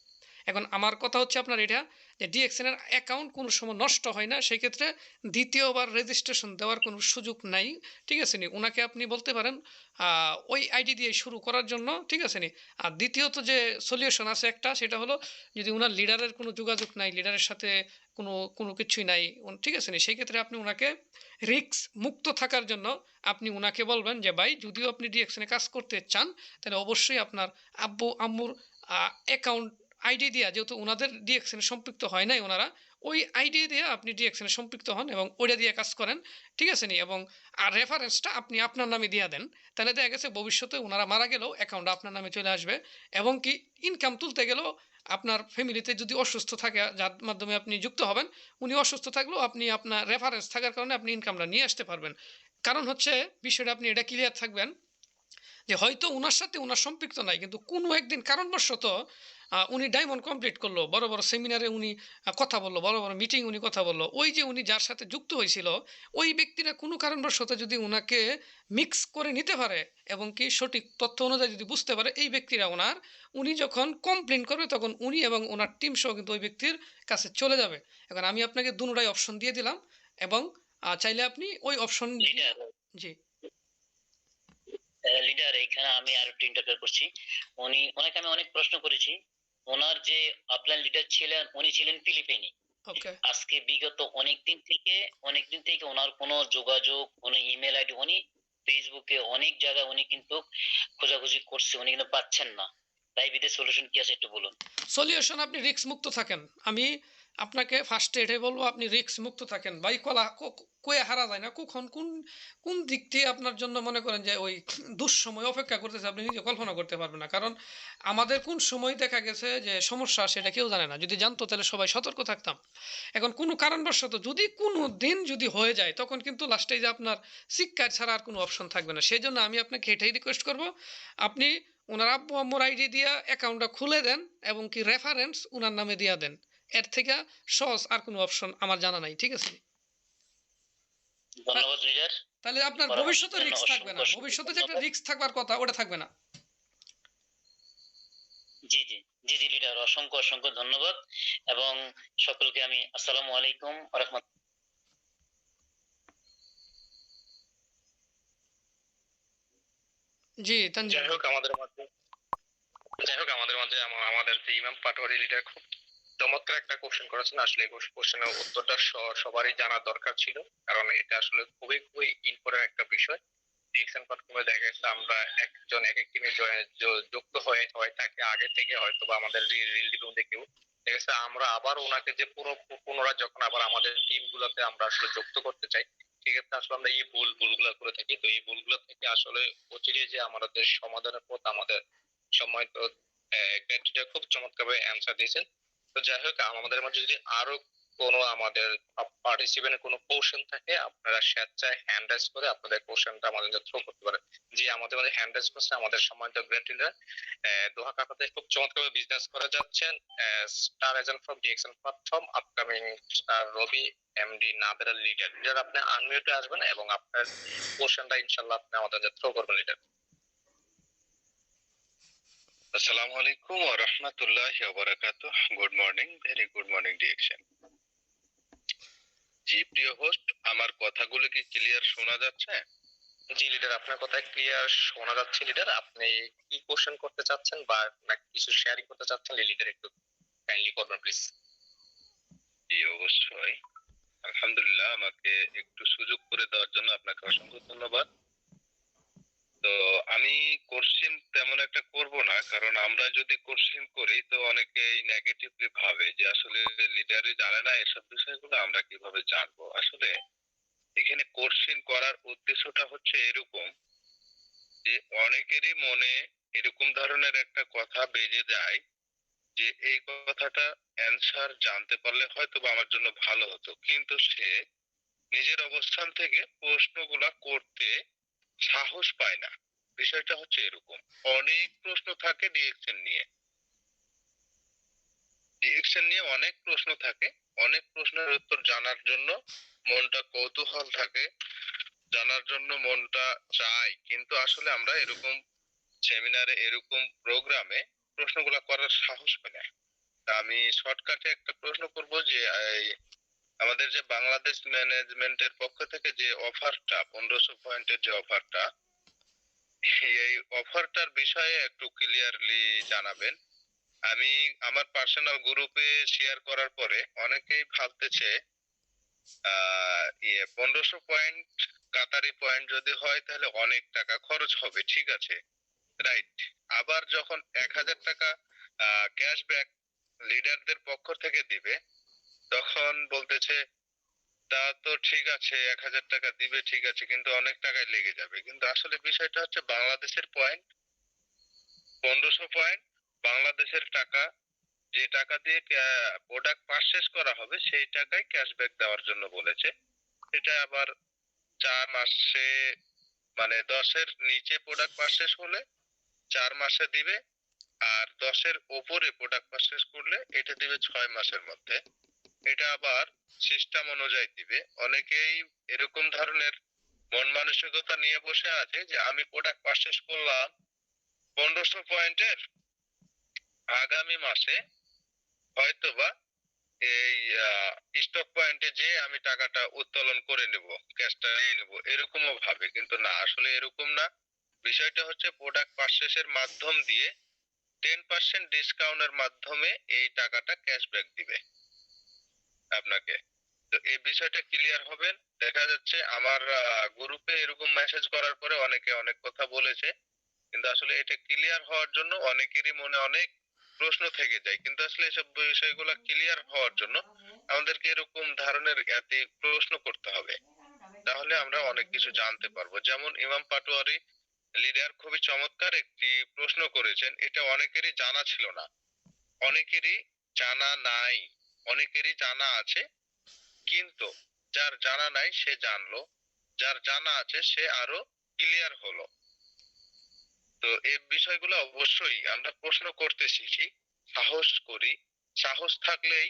এখন আমার কথা হচ্ছে আপনার এটা যে ডিএক্সএন এর অ্যাকাউন্ট কোনো সময় নষ্ট হয় না, সেই ক্ষেত্রে দ্বিতীয়বার রেজিস্ট্রেশন দেওয়ার কোনো সুযোগ নাই, ঠিক আছে নি? উনাকে আপনি বলতে পারেন ওই আইডি দিয়ে শুরু করার জন্য, ঠিক আছে নি? আর দ্বিতীয়ত যে সলিউশন আছে একটা, সেটা হলো যদি উনার লিডারের কোনো যোগাযোগ নাই, লিডারের সাথে কোনো কোনো কিছুই নাই, ঠিক আছে নি? সেই ক্ষেত্রে আপনি উনাকে রিস্ক মুক্ত থাকার জন্য আপনি উনাকে বলবেন যে ভাই, যদিও আপনি ডিএক্সএন এ কাজ করতে চান, তাহলে অবশ্যই আপনার আব্বু আম্মুর অ্যাকাউন্ট আইডি দিয়া, যেহেতু ওনাদের ডিএক্সএন সম্পৃক্ত হয় নাই ওনারা, ওই আইডি দিয়ে আপনি ডিএক্সএন সম্পৃক্ত হন এবং ওইটা দিয়ে কাজ করেন, ঠিক আছে নি? এবং আর রেফারেন্সটা আপনি আপনার নামে দিয়ে দেন। তাহলে দেখা গেছে ভবিষ্যতে ওনারা মারা গেলেও অ্যাকাউন্ট আপনার নামে চলে আসবে। এবং কি ইনকাম তুলতে গেলেও আপনার ফ্যামিলিতে যদি অসুস্থ থাকে, যার মাধ্যমে আপনি যুক্ত হবেন, উনি অসুস্থ থাকলেও আপনি আপনার রেফারেন্স থাকার কারণে আপনি ইনকামটা নিয়ে আসতে পারবেন। কারণ হচ্ছে বিষয়টা আপনি এটা ক্লিয়ার থাকবেন যে হয়তো উনার সাথে উনার সম্পৃক্ত নাই, কিন্তু কোনো একদিন কারণবশত উনি ডায়মন্ড কমপ্লিট করলো, বড় বড় সেমিনারে উনি কথা বললো, বড় বড় মিটিং উনি কথা বললো, ওই যে উনি যার সাথে যুক্ত হয়েছিল ওই ব্যক্তিরা কোনো কারণবশত যদি উনাকে মিক্স করে নিতে পারে এবং কি সঠিক তথ্য অনুযায়ী যদি বুঝতে পারে এই ব্যক্তিরা ওনার, উনি যখন কমপ্লেন করবে তখন উনি এবং ওনার টিম সহ কিন্তু ওই ব্যক্তির কাছে চলে যাবে। এখন আমি আপনাকে দুটোটাই অপশন দিয়ে দিলাম এবং চাইলে আপনি ওই অপশন দিয়ে। লিডার জি, লিডার এখানে আমি আর একটু ইন্টারফেয়ার করছি। ওনাকে আমি অনেক প্রশ্ন করেছি। ওনার যে আপলাইন লিডার ছিলেন, উনি ছিলেন ফিলিপিনি। ওকে। আজকে বিগত অনেকদিন থেকে ওনার কোনো যোগাযোগ, কোনো ইমেল আইডি, উনি ফেসবুকে অনেক জায়গায় উনি কিন্তু খোঁজাখুঁজি করছে, উনি কিন্তু পাচ্ছেন না। তাই বিদের সলিউশন কি আছে একটু বলুন। সলিউশন, আপনি রিস্ক মুক্ত থাকেন। আমি আপনাকে ফার্স্টে এটাই বলবো, আপনি রিস্ক মুক্ত থাকেন ভাই। কয়ে হারা যায় না কখন কোন কোন দিক দিয়ে আপনার জন্য মনে করেন যে ওই দুঃসময় অপেক্ষা করতেছে, আপনি নিজে কল্পনা করতে পারবেন না। কারণ আমাদের কোন সময় দেখা গেছে যে সমস্যা, সেটা কেউ জানে না। যদি জানতো তাহলে সবাই সতর্ক থাকতাম। এখন কোনো কারণবশত যদি কোনো দিন যদি হয়ে যায়, তখন কিন্তু লাস্টে যে আপনার শিক্ষার ছাড়া আর কোনো অপশন থাকবে না। সেই জন্য আমি আপনাকে এটাই রিকোয়েস্ট করব, আপনি ওনার আব্বু আম্মুর আইডি দিয়া অ্যাকাউন্টটা খুলে দেন এবং কি রেফারেন্স উনার নামে দিয়া দেন। এর থেকে সহজ আর কোনো অপশন আমার জানা নাই, ঠিক আছে? ধন্যবাদ লিডার। তাহলে আপনার পরামর্শের ভবিষ্যতে জন্য রিস্ক থাকবে অসংখ্য না, অসংখ্য ভবিষ্যতে যে একটা ধন্যবাদ। রিস্ক থাকবার কথা ওটা থাকবে না। জি জি, জি জি লিডার, অসংখ্য অসংখ্য ধন্যবাদ। এবং সকলকে আমি আসসালামু আলাইকুম ওয়া রাহমাতুল্লাহ। জি, তানজিম যাই ভাই। হোক আমাদের মাঝে আমাদের যে ইমাম পাটোয়ারি লিডার খুব চমৎকার একটা কোশ্চেন করেছেন। আসলে এই কোশ্চেনের উত্তরটা সবারই জানা দরকার ছিল, কারণ এটা আসলে খুবই খুবই ইম্পর্টেন্ট একটা বিষয়। ডিএক্সএন প্ল্যাটফর্মে দেখা গেছে আমরা একজন এক এক টিমে যুক্ত হয়ে হয় থাকে আগে থেকে, হয়তো বা আমাদের রিল টিমে কেউ দেখা গেছে, আমরা আবার ওনাকে যে পুনরায় যখন আবার আমাদের টিম গুলোতে আমরা আসলে যুক্ত করতে চাই, সেক্ষেত্রে আসলে আমরা এই ভুলগুলো করে থাকি। তো এই ভুলগুলো থেকে আসলে অচিরে যে আমাদের সমাধানের পথ, আমাদের সম্মানিত ক্যান্ডিডেট খুব চমৎকারভাবে অ্যান্সার দিয়েছেন। তো যাই হোক, আমাদের মধ্যে যদি আরো কোনো আমাদের পার্টিসিপেন্টের কোনো কোশ্চেন থাকে, আপনারা স্বেচ্ছায় হ্যান্ড রাইজ করে আপনাদের কোশ্চেনটা আমাদের থ্রো করতে পারেন। জি, আমাদের মধ্যে হ্যান্ড রাইজ করছে আমাদের সম্মানিত গ্রেট লিডার, দোহা কাটাতে খুব চমৎকারভাবে বিজনেস করে যাচ্ছেন, star agent from DXN platform, upcoming star Robi, MD Nader leader. Leader আপনি আনমিউটে আসবেন এবং আপনার কোশ্চেনটা ইনশাআল্লাহ আপনি আমাদের থ্রো করবেন লিডার। আসসালামু আলাইকুম ওয়া রাহমাতুল্লাহি ওয়া বারাকাতুহু। Good morning, very good morning direction. জি প্রিয় হোস্ট, আমার কথাগুলো কি ক্লিয়ার শোনা যাচ্ছে? জি লিডার, আপনার কথা ক্লিয়ার শোনা যাচ্ছে লিডার। আপনি কি কোশ্চেন করতে চাচ্ছেন বা কিছু শেয়ারিং করতে চাচ্ছেন লিডার, একটু কাইন্ডলি করবেন প্লিজ। জি অবশ্যই। আলহামদুলিল্লাহ, আমাকে একটু সুযোগ করে দেওয়ার জন্য আপনাকে অসংখ্য ধন্যবাদ। তো তো আমি কোশ্চেন তেমন একটা করব না, কারণ আমরা যদি কোশ্চেন করি তো অনেকেই নেগেটিভলি ভাবে যে আসলে লিডারই জানে না এসব বিষয়গুলো, আমরা কিভাবে জানবো। আসলে এখানে কোশ্চেন করার উদ্দেশ্যটা হচ্ছে এরকম যে অনেকেরই মনে এরকম ধরনের একটা কথা বেজে যায় যে এই কথাটা অ্যান্সার জানতে পারলে হয়তো বা আমার জন্য ভালো হতো, কিন্তু সে নিজের অবস্থান থেকে প্রশ্নগুলা করতে সাহস পায় না। বিষয়টা হচ্ছে এরকম, অনেক প্রশ্ন থাকে ডিএকশন নিয়ে অনেক প্রশ্ন থাকে, অনেক প্রশ্নের উত্তর জানার জন্য মনটা কৌতূহল থাকে, জানার জন্য মনটা চায়, কিন্তু আসলে আমরা এরকম সেমিনারে এরকম প্রোগ্রামে প্রশ্নগুলা করার সাহস পাই না। তা আমি শর্টকাটে একটা প্রশ্ন করব যে আমাদের যে বাংলাদেশ ম্যানেজমেন্টের পক্ষ থেকে যে অফারটা 1500 পয়েন্টের যে অফারটা, এই অফারটার বিষয়ে একটু ক্লিয়ারলি জানাবেন। আমি আমার পার্সোনাল গ্রুপে শেয়ার করার পরে অনেকেই ভাবতেছে 1500 পয়েন্ট কাতারি পয়েন্ট যদি হয় তাহলে অনেক টাকা খরচ হবে, ঠিক আছে, রাইট। আবার যখন 1000 টাকা ক্যাশব্যাক লিডারদের পক্ষ থেকে দিবে, তখন বলতেছে তা তো ঠিক আছে, 1000 টাকা দিবে ঠিক আছে, কিন্তু অনেক টাকায় লেগে যাবে। কিন্তু আসলে বিষয়টা হচ্ছে বাংলাদেশের পয়েন্ট 1500 পয়েন্ট, বাংলাদেশের টাকা, যে টাকা দিয়ে প্রোডাক্ট পারচেস করা হবে সেই টাকায় ক্যাশব্যাক দেওয়ার জন্য বলেছে। এটা আবার 4 মাসে, মানে 10-এর নিচে প্রোডাক্ট পারচেস হলে 4 মাসে দিবে, আর 10-এর উপরে প্রোডাক্ট পারচেস করলে এটা দিবে 6 মাসের মধ্যে। এটা আবার সিস্টেম অনুযায়ী দিবে। অনেকেই এরকম ধরনের মন মানসিকতা নিয়ে বসে আছে যে আমি প্রোডাক্ট পারচেস করলাম 1500 পয়েন্টের, আগামী মাসে হয়তোবা এই স্টক পয়েন্টে যে আমি টাকাটা উত্তোলন করে নেব, ক্যাশটা নিয়ে নেব, এরকমও ভাবে, কিন্তু না, আসলে এরকম না। বিষয়টা হচ্ছে প্রোডাক্ট পারচেসের মাধ্যম দিয়ে 10% ডিসকাউন্টের মাধ্যমে এই টাকাটা ক্যাশব্যাক দিবে আপনাকে। তো এই বিষয়টা ক্লিয়ার হবেন। দেখা যাচ্ছে আমার গ্রুপে এরকম মেসেজ করার পরে অনেকে অনেক কথা বলেছে, কিন্তু আসলে এটা ক্লিয়ার হওয়ার জন্য অনেকেরই মনে অনেক প্রশ্ন থেকে যায়, কিন্তু আসলে এসব বিষয়গুলো ক্লিয়ার হওয়ার জন্য আমাদেরকে এরকম ধরনের প্রশ্ন করতে হবে, তাহলে আমরা অনেক কিছু জানতে পারবো। যেমন ইমাম পাটোয়ারি লিডার খুবই চমৎকার একটি প্রশ্ন করেছেন, এটা অনেকেরই জানা ছিল না, অনেকেরই জানা নাই, অনেকেরই জানা আছে, কিন্তু যার জানা নাই সে জানলো, যার জানা আছে সে আরো ক্লিয়ার হলো। তো এই বিষয়গুলো অবশ্যই আমরা প্রশ্ন করতে শিখি, সাহস করি, সাহস থাকলেই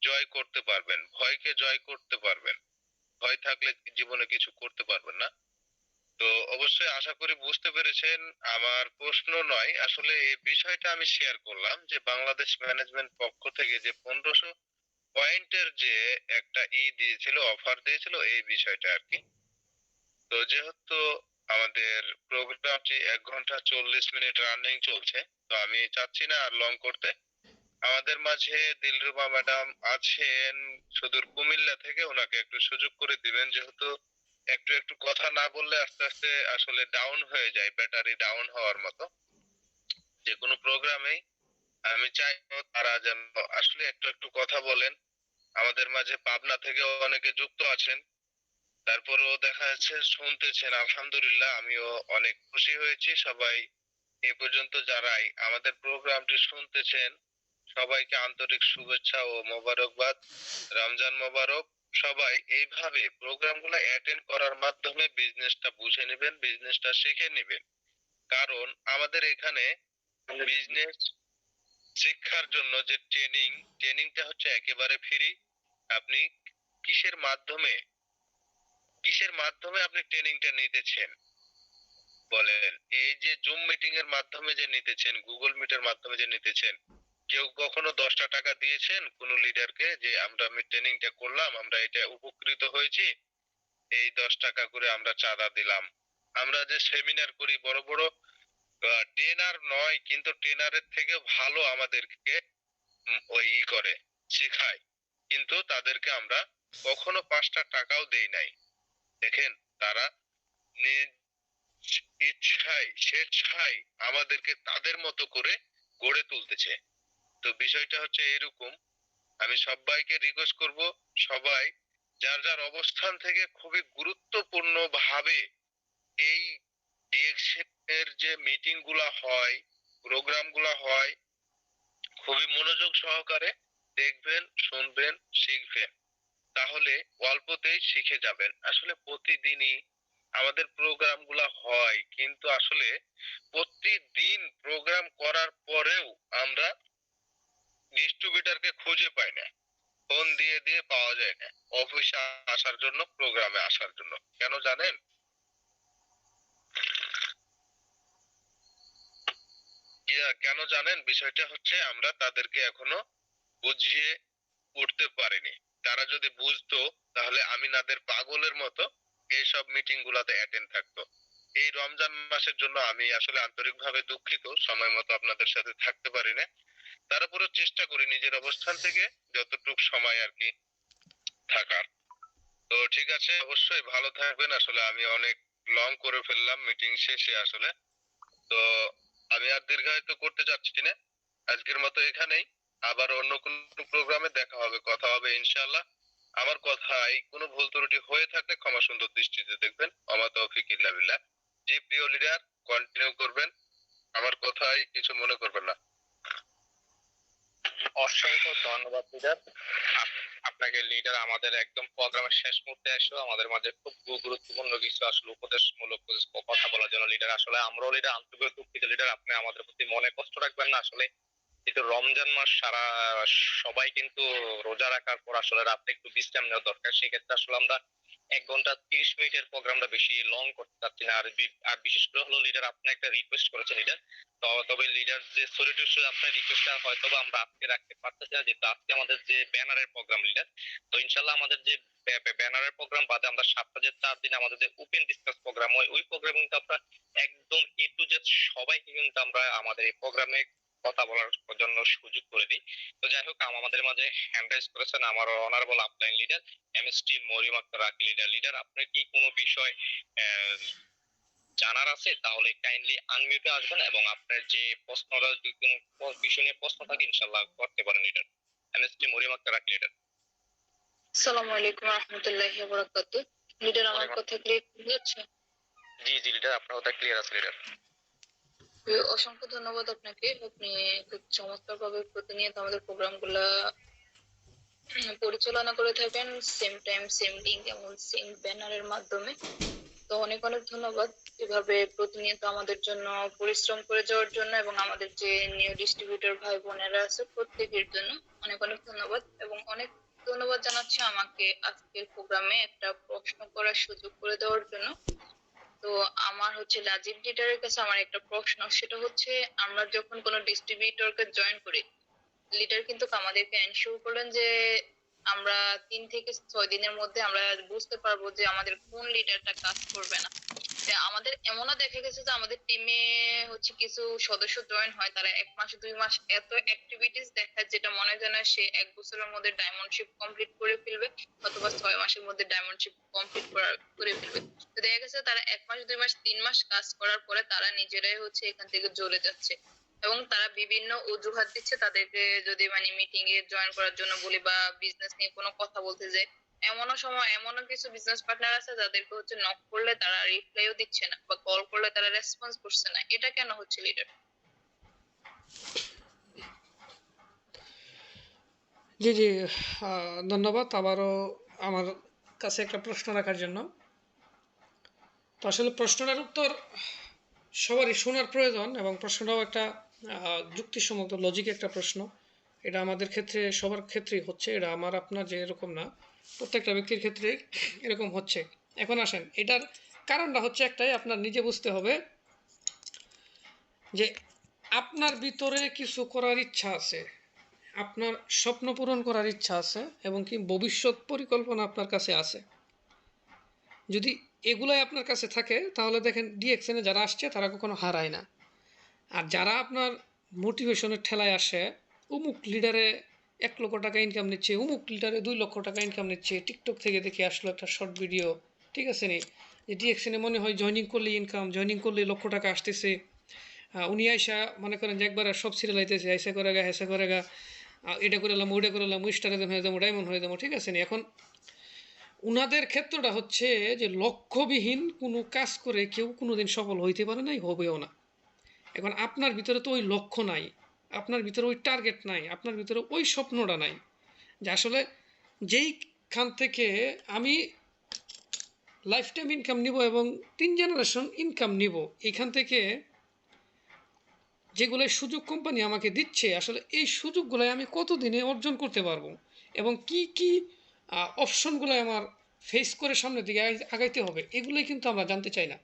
জয় করতে পারবেন, ভয়কে জয় করতে পারবেন, ভয় থাকলে জীবনে কিছু করতে পারবেন না। তো অবশ্যই আশা করি বুঝতে পেরেছেন। আমার প্রশ্ন নয়, আসলে এই বিষয়টা আমি শেয়ার করলাম যে বাংলাদেশ ম্যানেজমেন্ট পক্ষ থেকে যে 1500 পয়েন্টের যে একটা দিয়েছিল, অফার দিয়েছিল, এই বিষয়টা আর কি। তো যেহেতু আমাদের প্রোগ্রামটি 1 ঘন্টা 40 মিনিট রানিং চলছে, তো আমি চাচ্ছি না আর লং করতে। আমাদের মাঝে দিলরুবা ম্যাডাম আছেন সুদূর কুমিল্লা থেকে, ওনাকে একটু সুযোগ করে দিবেন, যেহেতু একটু একটু কথা না বললে আস্তে আস্তে আসলে ডাউন হয়ে যায়, ব্যাটারি ডাউন হওয়ার মতো। যে কোনো প্রোগ্রামেই আমি চাইবো তারা যেন আসলে একটু একটু কথা বলেন। আমাদের মাঝে পাবনা থেকে অনেকে যুক্ত আছেন, তারপরেও দেখা যাচ্ছে শুনতেছেন, আলহামদুলিল্লাহ, আমিও অনেক খুশি হয়েছি। সবাই এ পর্যন্ত যারাই আমাদের প্রোগ্রামটি শুনতেছেন, সবাইকে আন্তরিক শুভেচ্ছা ও মোবারকবাদ, রমজান মোবারক। সবাই এইভাবে প্রোগ্রামগুলো অ্যাটেন্ড করার মাধ্যমে বিজনেসটা বুঝে নেবেন, বিজনেসটা শিখে নেবেন, কারণ আমাদের এখানে বিজনেস শিক্ষার জন্য যে ট্রেনিংটা হচ্ছে একেবারে ফ্রি। আপনি কিসের মাধ্যমে কিসের মাধ্যমে আপনি ট্রেনিংটা নিতেছেন বলেন? এই যে জুম মিটিং এর মাধ্যমে যে নিতেছেন, গুগল মিটের মাধ্যমে যে নিতেছেন, কেউ কখনো 10টা টাকা দিয়েছেন কোন লিডারকে যে আমি ট্রেনিংটা করলাম, আমরা এটা উপকৃত হয়েছি, এই 10 টাকা করে আমরা চাঁদা দিলাম। আমরা যে সেমিনার করি, বড় বড় ট্রেনার নয়, কিন্তু ট্রেনারের থেকে ভালো আমাদেরকে ওই করে শেখায়, কিন্তু তাদেরকে আমরা কখনো 5টা টাকাও দেই নাই। দেখেন, তারা ইচ্ছায় স্বেচ্ছায় আমাদেরকে তাদের মতো করে গড়ে তুলতেছে। তো বিষয়টা হচ্ছে এরকম, আমি সবাইকে রিকোয়েস্ট করব, সবাই যার যার অবস্থান থেকে খুবই গুরুত্বপূর্ণ ভাবে এই ডিএক্সএন এর যে মিটিং গুলা হয়, প্রোগ্রাম গুলা হয়, খুবই মনোযোগ সহকারে দেখবেন, শুনবেন, শিখবেন। তাহলে অল্পতেই শিখে যাবেন। আসলে প্রতিদিনই আমাদের প্রোগ্রাম গুলা হয়, কিন্তু আসলে প্রতিদিন প্রোগ্রাম করার পরেও আমরা ডিস্ট্রিবিউটরকে খুঁজে পাই না, ফোন দিয়ে দিয়ে পাওয়া যায় না অফিসে আসার জন্য, প্রোগ্রামে আসার জন্য। কেন জানেন? কেন জানেন? বিষয়টা হচ্ছে আমরা তাদেরকে এখনো বুঝিয়ে উঠতে পারিনি। তারা যদি বুঝতো তাহলে আমিনাদের পাগলের মতো এইসব মিটিং গুলাতে অ্যাটেন্ড থাকতো। এই রমজান মাসের জন্য আমি আসলে আন্তরিকভাবে দুঃখিত, সময় মতো আপনাদের সাথে থাকতে পারি না। তারপরেও চেষ্টা করি নিজের অবস্থান থেকে যতটুকু সময় আর কি থাকার। তো ঠিক আছে, অবশ্যই ভালো থাকবেন। আসলে আমি অনেক লং করে ফেললাম মিটিং শেষে আসলে। তো আমি আর দীর্ঘায়িত করতে চাচ্ছি না, আজকের মতো এখানেই। আবার অন্য কোনো প্রোগ্রামে দেখা হবে, কথা হবে ইনশাআল্লাহ। আমার কথায় কোনো ভুল ত্রুটি হয়ে থাকলে ক্ষমা সুন্দর দৃষ্টিতে দেখবেন। ওমা তৌফিক ইল্লা বিল্লাহ। জি প্রিয় লিডার, কন্টিনিউ করবেন, আমার কথায় কিছু মনে করবেন না। অসংখ্য ধন্যবাদ লিডার। আপনাকে লিডার আমাদের একদম প্রোগ্রামের শেষ মুহূর্তে এসেও আমাদের মাঝে খুব গুরুত্বপূর্ণ কিছু আসলে উপদেশমূলক কথা বলার জন্য লিডার। আসলে আমরাও লিডার আন্তরিক দুঃখিত লিডার, আপনি আমাদের প্রতি মনে কষ্ট রাখবেন না। আসলে কিন্তু রমজান মাস সারা সবাই কিন্তু রোজা রাখার পর আসলে রাতে একটু বিশ্রাম নেওয়া দরকার। সেক্ষেত্রে আসলে আমরা 1 ঘন্টা 30 মিনিটের প্রোগ্রামটা বেশি লং করতে চাচ্ছি না। আর বিশেষ করে হলো লিডার, আপনি একটা রিকোয়েস্ট করেছেন লিডার। তবে লিডার যে সলিউশন আপনার রিকোয়েস্টটা হয়তো বা আমরা আজকে রাখতে পারতেছি না, যেহেতু আজকে আমাদের যে ব্যানারের প্রোগ্রাম লিডার। তো ইনশাল্লাহ আমাদের যে ব্যানারের প্রোগ্রাম বাদে আমরা সপ্তাহে 4 দিন আমাদের যে ওপেন ডিসকাস প্রোগ্রাম হয়, ওই প্রোগ্রামে কিন্তু আমরা একদম এ টু জেড সবাইকে কিন্তু আমরা আমাদের এই প্রোগ্রামে কথা বলার জন্য সুযোগ করে দিই। তো যাই হোক, আমাদের মাঝে হ্যান্ড রাইজ করেছেন আমার honourable upline leader MST Mariam Akter Raki leader. Leader, আপনার কি কোনো বিষয় জানার আছে? তাহলে কাইন্ডলি আনমিউটে আসবেন এবং আপনার যে প্রশ্নটা, যদি কোনো বিষয় নিয়ে প্রশ্ন থাকে ইনশাআল্লাহ করতে পারেন leader. MST Mariam Akter Raki leader. আসসালামু আলাইকুম রহমতুল্লাহি ওয়া বারাকাতুহু। লিডার, আমার কথা ক্লিয়ার হচ্ছে? জি জি লিডার, আপনার কথা ক্লিয়ার আছে লিডার। অসংখ্য ধন্যবাদ আপনাকে। আপনি খুব চমৎকার ভাবে প্রতিনিয়ত আমাদের প্রোগ্রামগুলা পরিচালনা করে থাকেন, সেম টাইম সেম লিঙ্ক এবং সেম ব্যানারের মাধ্যমে। তো অনেক অনেক ধন্যবাদ এভাবে প্রতিনিয়ত আমাদের জন্য পরিশ্রম করে যাওয়ার জন্য, এবং আমাদের যে নিউ ডিস্ট্রিবিউটর ভাই বোনেরা আছে প্রত্যেকের জন্য অনেক অনেক ধন্যবাদ। এবং অনেক ধন্যবাদ জানাচ্ছি আমাকে আজকের প্রোগ্রামে একটা প্রশ্ন করার সুযোগ করে দেওয়ার জন্য। তো আমার হচ্ছে রাজীব লিডারের কাছে আমার একটা প্রশ্ন, সেটা হচ্ছে আমরা যখন কোনো ডিস্ট্রিবিউটরকে জয়েন করি, লিডার কিন্তু আমাদেরকে এনশিওর করলেন যে আমরা 3 থেকে 6 দিনের মধ্যে আমরা বুঝতে পারবো যে আমাদের কোন লিডারটা কাজ করবে না। আমাদের এমনও দেখা গেছে যে আমাদের টিমে হচ্ছে কিছু সদস্য জয়েন হয়, তারা 1 মাস 2 মাস এত অ্যাক্টিভিটিস দেখায় যেটা মনে হয় না সে 1 বছরের মধ্যে ডায়মন্ডশিপ কমপ্লিট করে ফেলবে, অথবা 6 মাসের মধ্যে ডায়মন্ডশিপ কমপ্লিট করে ফেলবে। তো দেখা গেছে তারা 1 মাস 2 মাস 3 মাস কাজ করার পরে তারা নিজেরাই হচ্ছে এখান থেকে জ্বলে যাচ্ছে, এবং তারা বিভিন্ন অজুহাত দিচ্ছে তাদেরকে যদি মিটিং এ জয়েন করার জন্য বলি বা বিজনেস নিয়ে কোনো কথা বলতে যাই। এমনও কিছু বিজনেস পার্টনার আছে যাদেরকে হচ্ছে নক করলে তারা রিপ্লাইও দিচ্ছে না, বা কল করলে তারা রেসপন্স করছে না। এটা কেন হচ্ছে লিডার? জি জি, ধন্যবাদ আবারও আমার কাছে একটা প্রশ্ন রাখার জন্য। তো আসলে প্রশ্নটার উত্তর সবারই শোনার প্রয়োজন, এবং প্রশ্নটাও একটা যুক্তিসম্মত লজিক একটা প্রশ্ন। এটা আমাদের ক্ষেত্রে সবার ক্ষেত্রেই হচ্ছে, এটা আমার আপনার যে এরকম না, প্রত্যেকটা ব্যক্তির ক্ষেত্রে এরকম হচ্ছে। এখন আসেন, এটার কারণটা হচ্ছে একটাই, আপনার নিজে বুঝতে হবে যে আপনার ভিতরে কিছু করার ইচ্ছা আছে, আপনার স্বপ্ন পূরণ করার ইচ্ছা আছে, এবং কি ভবিষ্যৎ পরিকল্পনা আপনার কাছে আছে। যদি এগুলাই আপনার কাছে থাকে তাহলে দেখেন ডিএক্সএনে যারা আসছে তারা কখনো হারায় না। আর যারা আপনার মোটিভেশনের ঠেলায় আসে, অমুক লিডারে 1 লক্ষ টাকা ইনকাম নিচ্ছে, অমুক লিডারে 2 লক্ষ টাকা ইনকাম নিচ্ছে, টিকটক থেকে দেখে আসলো একটা শর্ট ভিডিও, ঠিক আছে নি, যে ডিএক্সএনে মনে হয় জয়নিং করলে ইনকাম, জয়নিং করলে লক্ষ টাকা আসতেছে। উনি আইসা মনে করেন যে একবার সব সিরিয়াল আইতেছে, আইসা করে গা হেসা করে গা, এটা করলাম ওইটা করলাম, স্টার হয়ে যাবো, ডায়মন্ড হয়ে যাবো, ঠিক আছে নি। এখন উনাদের ক্ষেত্রটা হচ্ছে যে লক্ষ্যবিহীন কোনো কাজ করে কেউ কোনোদিন সফল হইতে পারে নাই, হবেও না। এখন আপনার ভিতরে তো ওই লক্ষ্য নাই, আপনার ভিতরে ওই টার্গেট নাই, আপনার ভিতরে ওই স্বপ্নটা নাই যে আসলে যেইখান থেকে আমি লাইফ টাইম ইনকাম নিব এবং 3 জেনারেশন ইনকাম নিব, এখান থেকে যেগুলো সুযোগ কোম্পানি আমাকে দিচ্ছে, আসলে এই সুযোগগুলো আমি কতদিনে অর্জন করতে পারবো এবং কি কি অপশনগুলো আমার ফেস করে সামনের দিকে আগাইতে হবে, এগুলোই কিন্তু আমরা জানতে চাই না।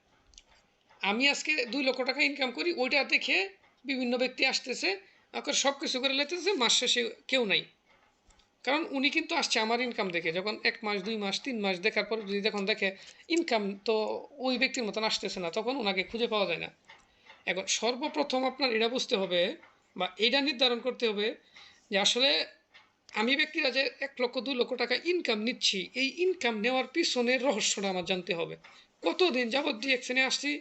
আমি আজকে 2 লক্ষ টাকা ইনকাম করি, ওইটা দেখে বিভিন্ন ব্যক্তি আসতেছে, সব কিছু করে লেতেছে, মাস শেষে কেউ নাই। কারণ উনি কিন্তু আসছে আমার ইনকাম দেখে, যখন 1 মাস 2 মাস 3 মাস দেখার পর যদি যখন দেখে ইনকাম তো ওই ব্যক্তির মতন আসতেছে না, তখন ওনাকে খুঁজে পাওয়া যায় না। এখন সর্বপ্রথম আপনার এটা বুঝতে হবে বা এটা নির্ধারণ করতে হবে যে আসলে আমি ব্যক্তিরা যে 1 লক্ষ 2 লক্ষ টাকা ইনকাম নিচ্ছি, এই ইনকাম নেওয়ার পিছনের রহস্যটা আমার জানতে হবে। কতদিন যাবৎ ডিএক্সএনে আসছি,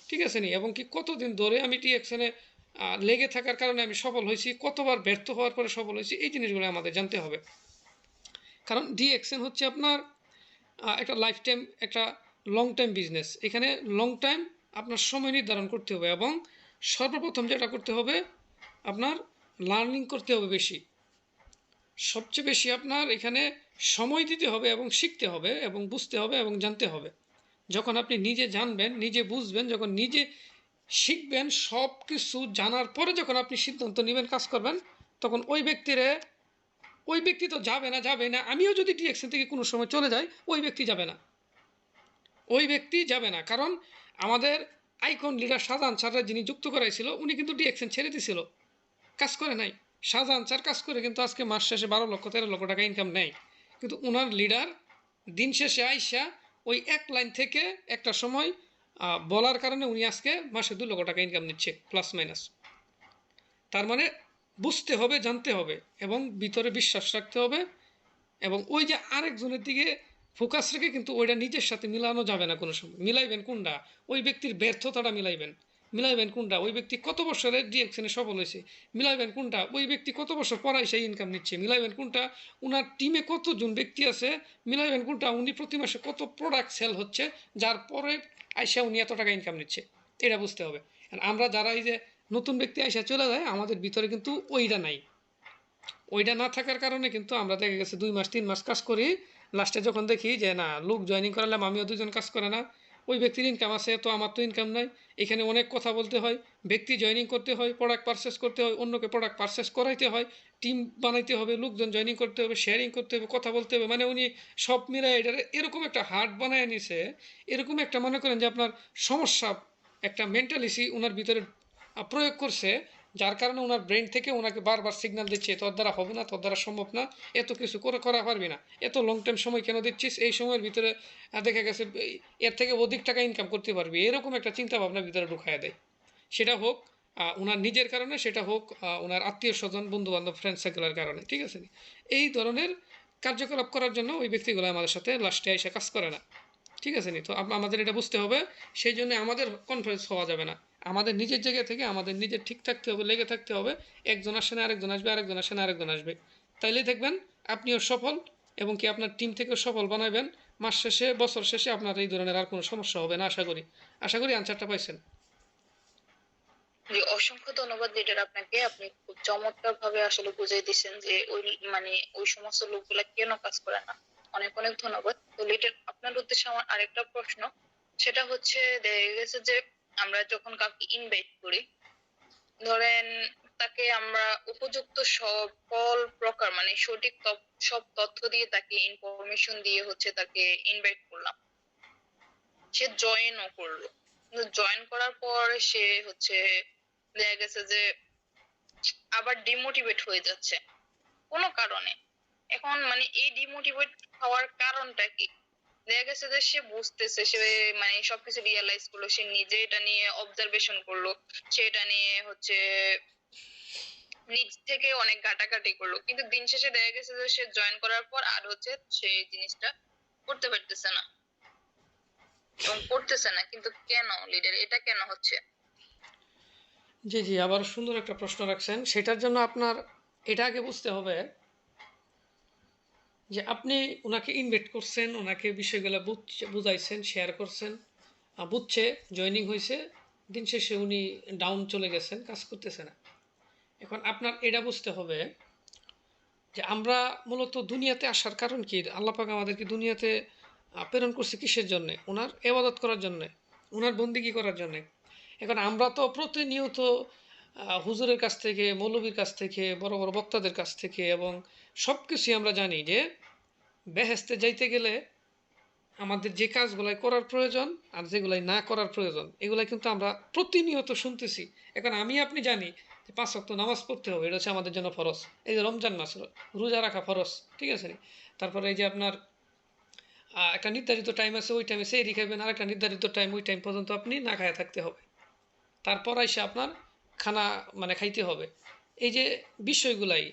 ঠিক আছে নি, এবং কি কতদিন ধরে আমি ডিএক্সএনে লেগে থাকার কারণে আমি সফল হয়েছি, কতবার ব্যর্থ হওয়ার পরে সফল হয়েছি, এই জিনিসগুলো আমাদের জানতে হবে। কারণ ডিএক্সএন হচ্ছে আপনার একটা লাইফ টাইম, একটা লং টাইম বিজনেস। এখানে লং টাইম আপনার সময় নির্ধারণ করতে হবে এবং সর্বপ্রথম যেটা করতে হবে আপনার লার্নিং করতে হবে বেশি, সবচেয়ে বেশি আপনার এখানে সময় দিতে হবে এবং শিখতে হবে এবং বুঝতে হবে এবং জানতে হবে। যখন আপনি নিজে জানবেন, নিজে বুঝবেন, যখন নিজে শিখবেন, সব কিছু জানার পরে যখন আপনি সিদ্ধান্ত নেবেন, কাজ করবেন, তখন ওই ব্যক্তি তো যাবে না, যাবে না। আমিও যদি ডিএক্সএন থেকে কোনো সময় চলে যাই, ওই ব্যক্তি যাবে না, ওই ব্যক্তি যাবে না। কারণ আমাদের আইকন লিডার শাহজাহান স্যাররা যিনি যুক্ত করাইছিল, উনি কিন্তু ডিএক্সএন ছেড়ে দিছিল, কাজ করে নাই। শাহজাহান স্যার কাজ করে কিন্তু আজকে মাস শেষে 12 লক্ষ 13 লক্ষ টাকা ইনকাম নেয়, কিন্তু ওনার লিডার দিন শেষে আইসা ওই এক লাইন থেকে একটা সময় বলার কারণে উনি আজকে মাসে 2 লক্ষ টাকা ইনকাম নিচ্ছে প্লাস মাইনাস। তার মানে বুঝতে হবে, জানতে হবে এবং ভিতরে বিশ্বাস রাখতে হবে, এবং ওই যে আরেকজনের দিকে ফোকাস রেখে কিন্তু ওইটা নিজের সাথে মিলানো যাবে না কোনো সময়। মিলাইবেন কোনটা, ওই ব্যক্তির ব্যর্থতাটা মিলাইবেন কোনটা, ওই ব্যক্তি কত বছরের ডিএক্সএনে সফল হয়েছে, মিলাইবেন কোনটা, ওই ব্যক্তি কত বছর পড়ায় সেই ইনকাম নিচ্ছে, মিলাইবেন কোনটা, ওনার টিমে কতজন ব্যক্তি আছে, মিলাইবেন কোনটা, উনি প্রতি মাসে কত প্রোডাক্ট সেল হচ্ছে, যার পরে আইসা উনি এত টাকা ইনকাম নিচ্ছে, এটা বুঝতে হবে। আমরা যারা এই যে নতুন ব্যক্তি আইসা চলে যায়, আমাদের ভিতরে কিন্তু ওইটা নাই। ওইটা না থাকার কারণে কিন্তু আমরা দেখা গেছে 2 মাস 3 মাস কাজ করি, লাস্টে যখন দেখি যে না, লোক জয়েনিং করালাম, আমিও 2 জন কাজ করে না, ওই ব্যক্তির ইনকাম আছে তো আমার তো ইনকাম নাই। এখানে অনেক কথা বলতে হয়, ব্যক্তি জয়েনিং করতে হয়, প্রোডাক্ট পারচেস করতে হয়, অন্যকে প্রোডাক্ট পারচেস করাইতে হয়, টিম বানাইতে হবে, লোকজন জয়েনিং করতে হবে, শেয়ারিং করতে হবে, কথা বলতে হবে। মানে উনি সব মিলায় এটা এরকম একটা হার্ট বানায় নিছে, এরকম একটা মনে করেন যে আপনার সমস্যা, একটা মেন্টালিটি ওনার ভিতরে প্রয়োগ করছে, যার কারণে ওনার ব্রেন থেকে ওনাকে বারবার সিগন্যাল দিচ্ছে তোর দ্বারা হবে না, তোর দ্বারা সম্ভব না, এত কিছু করা পারবি না, এত লং টাইম সময় কেন দিচ্ছিস, এই সময়ের ভিতরে দেখা গেছে এর থেকে অধিক টাকা ইনকাম করতে পারবি, এরকম একটা চিন্তা ভাবনার ভিতরে ঢুকাইয়া দেয়। সেটা হোক ওনার নিজের কারণে, সেটা হোক ওনার আত্মীয় স্বজন বন্ধু বান্ধব ফ্রেন্ড সার্কেলের কারণে, ঠিক আছে। এই ধরনের কার্যকলাপ করার জন্য ওই ব্যক্তিগুলো আমাদের সাথে লাস্টে এসে কাজ করে না, ঠিক আছে নি। তো আমাদের এটা বুঝতে হবে, সেই জন্য আমাদের কনফারেন্স হওয়া যাবে না, আমাদের নিজের জায়গা থেকে আমাদের নিজের ঠিক থাকতে হবে, লেগে থাকতে হবে। একজন আসে না আরেকজন আসবে, আরেকজন আসে না আরেকজন আসবে, তাইলেই দেখবেন আপনিও সফল এবং কি আপনার টিম থেকেও সফল বানাবেন। মাস শেষে বছর শেষে আপনার এই ধরনের আর কোনো সমস্যা হবে না, আশা করি আনসারটা পাইছেন। জি, অসংখ্য ধন্যবাদ লিডার আপনাকে। আপনি খুব চমৎকার ভাবে আসলে বুঝিয়ে দিচ্ছেন যে ওই সমস্ত লোকগুলা কেন কাজ করে না। অনেক অনেক ধন্যবাদ। তো লিডার, আপনার উদ্দেশ্যে আমার আরেকটা প্রশ্ন, সেটা হচ্ছে দেখা গেছে যে আমরা যখন কাউকে ইনভাইট করি, ধরেন তাকে আমরা উপযুক্ত সকল প্রকার মানে সঠিক সব তথ্য দিয়ে তাকে ইনফরমেশন দিয়ে হচ্ছে তাকে ইনভাইট করলাম, সে জয়েনও করলো, কিন্তু জয়েন করার পর সে হচ্ছে দেখা গেছে যে আবার ডিমোটিভেট হয়ে যাচ্ছে কোনো কারণে। এখন মানে এই ডিমোটিভেট হওয়ার কারণটা কি? দেখা গেছে যে সে বুঝতেছে, সে মানে সবকিছু রিয়েলাইজ করলো, সে নিজে এটা নিয়ে অবজারভেশন করলো, সে এটা নিয়ে হচ্ছে নিজ থেকে অনেক ঘাটাঘাটি করলো, কিন্তু দিন শেষে দেখা গেছে যে সে জয়েন করার পর আর হচ্ছে সে জিনিসটা করতে পারতেছে না। এবং করতেছে না, কিন্তু কেন লিডার, এটা কেন হচ্ছে? জি জি, আবার সুন্দর একটা প্রশ্ন রাখছেন। সেটার জন্য আপনার এটা আগে বুঝতে হবে যে আপনি ওনাকে ইনভাইট করছেন, ওনাকে বিষয়গুলো বুঝাইছেন, শেয়ার করছেন, বুঝছে, জয়েনিং হয়েছে, দিন শেষে উনি ডাউন চলে গেছেন, কাজ করতেছে না। এখন আপনার এটা বুঝতে হবে যে আমরা মূলত দুনিয়াতে আসার কারণ কি, আল্লাহ পাক আমাদেরকে দুনিয়াতে প্রেরণ করছে কিসের জন্যে? ওনার ইবাদত করার জন্যে, ওনার বন্দিগি করার জন্যে। এখন আমরা তো প্রতিনিয়ত হুজুরের কাছ থেকে, মৌলবীর কাছ থেকে, বড় বড় বক্তাদের কাছ থেকে এবং সব কিছুই আমরা জানি যে বেহেস্তে যাইতে গেলে আমাদের যে কাজগুলাই করার প্রয়োজন আর যেগুলাই না করার প্রয়োজন, এগুলাই কিন্তু আমরা প্রতিনিয়ত শুনতেছি। এখন আমি আপনি জানি যে 5 ওয়াক্ত নামাজ পড়তে হবে, এটা হচ্ছে আমাদের জন্য ফরজ। এই যে রমজান মাস, রোজা রাখা ফরজ, ঠিক আছে? তারপরে এই যে আপনার একটা নির্ধারিত টাইম আছে, ওই টাইমে সেহরি খাবেন, আর একটা নির্ধারিত টাইম, ওই টাইম পর্যন্ত আপনি না খায়া থাকতে হবে। তারপর এসে আপনার খানা মানে খাইতে হবে। এই যে বিষয়গুলাই,